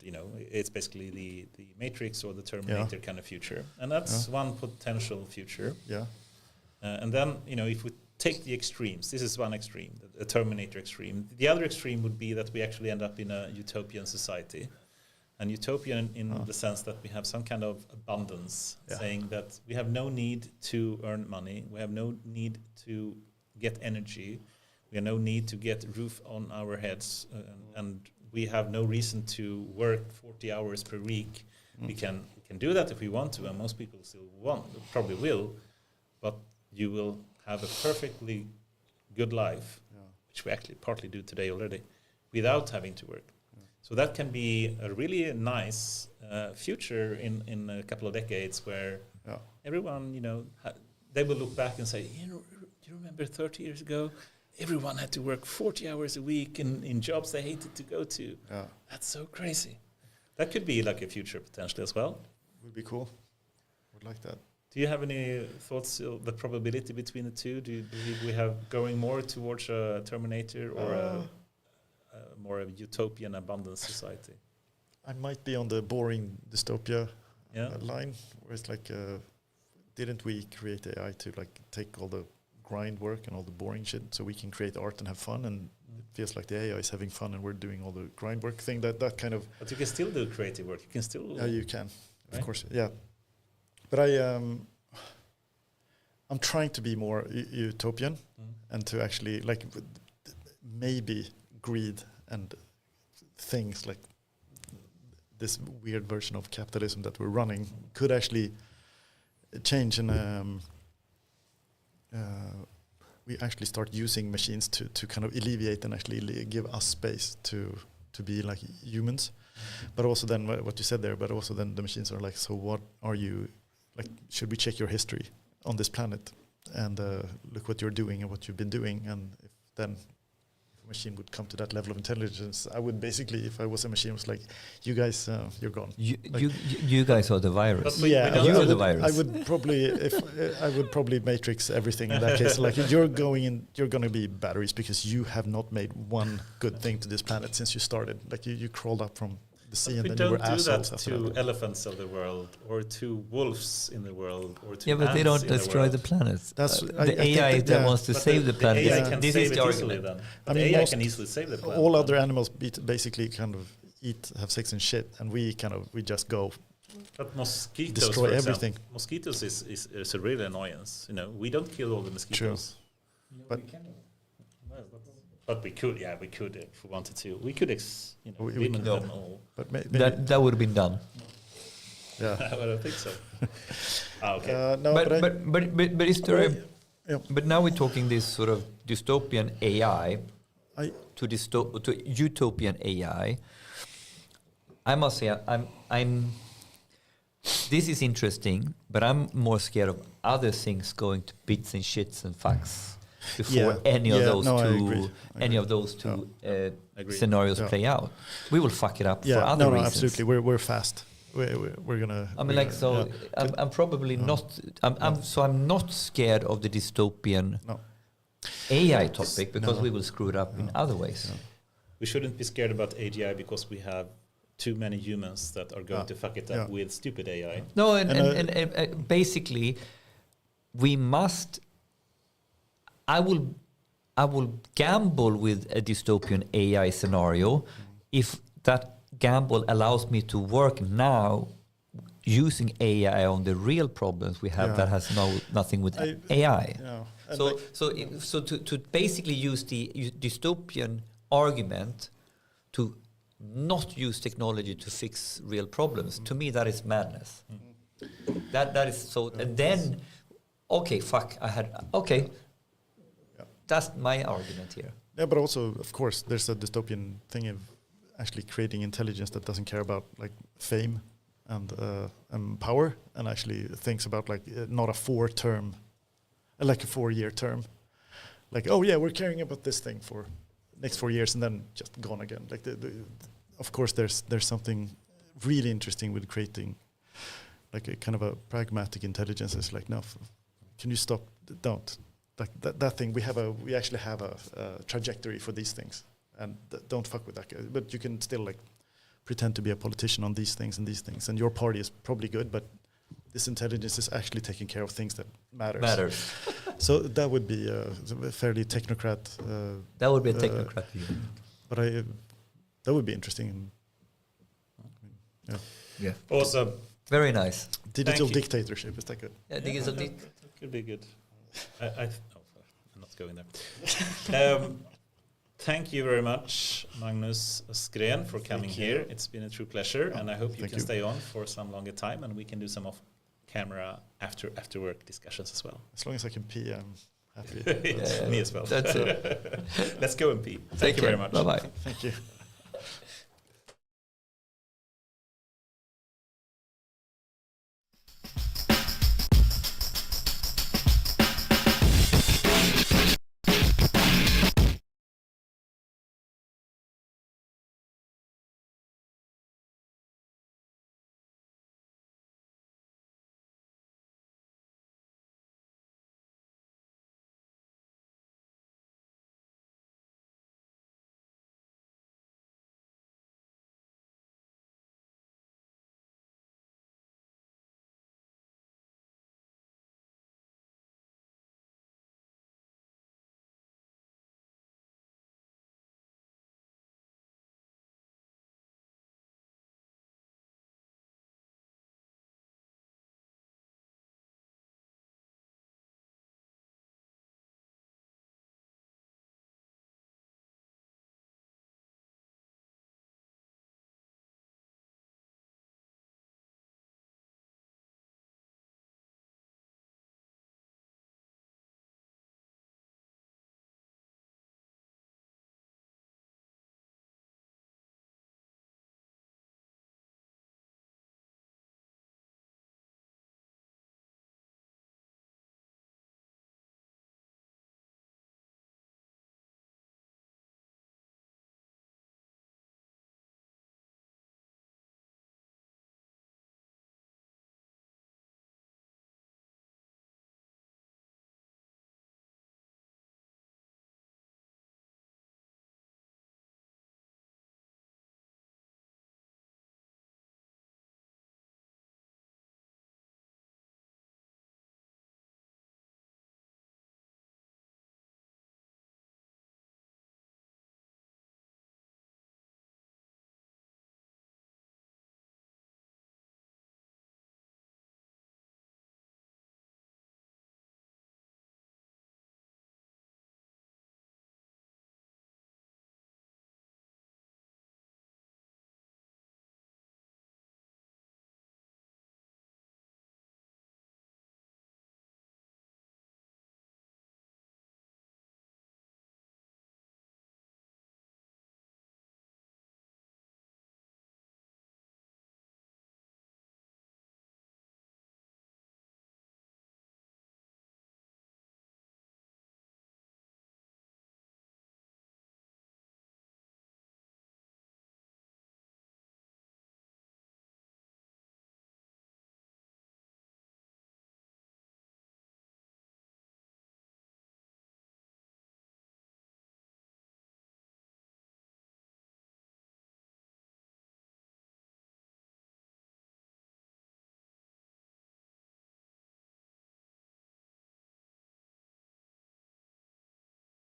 it's basically the Matrix or the Terminator kind of future. And that's one potential future. Yeah. And then, if we take the extremes, this is one extreme, the Terminator extreme. The other extreme would be that we actually end up in a utopian society. And utopian in the sense that we have some kind of abundance, saying that we have no need to earn money, we have no need to get energy, we have no need to get roof on our heads, and we have no reason to work 40 hours per week. We can do that if we want to, and most people still probably will, but you will have a perfectly good life, which we actually partly do today already, without having to work. So that can be a really nice future in a couple of decades where everyone, they will look back and say, do you remember 30 years ago? Everyone had to work 40 hours a week in jobs they hated to go to. Yeah. That's so crazy. That could be like a future potentially as well. Would be cool. Would like that. Do you have any thoughts of the probability between the two? Do you believe we have going more towards a Terminator or more of a utopian abundance society? I might be on the boring dystopia line, where it's like, didn't we create AI to like take all the grind work and all the boring shit, so we can create art and have fun, and it feels like the AI is having fun and we're doing all the grind work thing. That kind of. But you can still do creative work. You can still. Yeah, you can, right? of course. Yeah, but I'm trying to be more utopian and to actually like maybe greed and things like this weird version of capitalism that we're running could actually change, and we actually start using machines to kind of alleviate and actually give us space to be like humans. But also then what you said there, but also then the machines are like, so what are you, like, should we check your history on this planet and look what you're doing and what you've been doing? And if then a machine would come to that level of intelligence, I would basically, if I was a machine, was like, you guys, you're gone. You guys are the virus. Yeah, you are the virus. I would probably, I would probably matrix everything in that case. Like you're going to be batteries because you have not made one good thing to this planet since you started. Like you crawled up from the sea, and then you were assholes. We don't do that to elephants of the world, or to wolves in the world, or to but they don't destroy the planet. That's the AI that wants to save the planet. The AI can this save is it the easily argument. then. The AI can easily save the planet. All other animals basically kind of have sex and shit, and we just go. But mosquitoes, destroy for everything. Example, mosquitoes is a real annoyance. You know, we don't kill all the mosquitoes. But But we could, if we wanted to. We could, limit them all. But that would have been done. Yeah, I don't think so. Okay. No, but is there but now we're talking this sort of dystopian AI to utopian AI. I must say I'm this is interesting, but I'm more scared of other things going to bits and shits and fucks before any of those two scenarios play out. We will fuck it up for other reasons. Absolutely. We're fast. We're gonna. I mean, like, so I'm probably not. I'm not scared of the dystopian AI topic because we will screw it up in other ways. We shouldn't be scared about AGI because we have too many humans that are going to fuck it up with stupid AI. No, and basically, we must. I will gamble with a dystopian AI scenario if that gamble allows me to work now using AI on the real problems we have that has nothing with AI. So to basically use the dystopian argument to not use technology to fix real problems, to me that is madness. That is so. And then, that's my argument here. Yeah, but also, of course, there's a dystopian thing of actually creating intelligence that doesn't care about like fame and power, and actually thinks about like not a 4-year term. Like, oh yeah, we're caring about this thing for next 4 years and then just gone again. Like of course, there's something really interesting with creating like a kind of a pragmatic intelligence. It's like, no, can you stop? Don't. Like that thing, we actually have a trajectory for these things, and don't fuck with that. But you can still like pretend to be a politician on these things, and your party is probably good, but this intelligence is actually taking care of things that matters. So that would be a fairly technocrat. That would be a technocrat view. But that would be interesting. Yeah. Awesome. Very nice. Digital dictatorship, is that good? Yeah, digital could be good. I'm not going there. Thank you very much, Magnus Östergren, for coming here. It's been a true pleasure, and I hope you can stay on for some longer time, and we can do some off-camera after work discussions as well. As long as I can pee, I'm happy. Me as well. That's it. Let's go and pee. Thank you very much. Bye-bye. Thank you.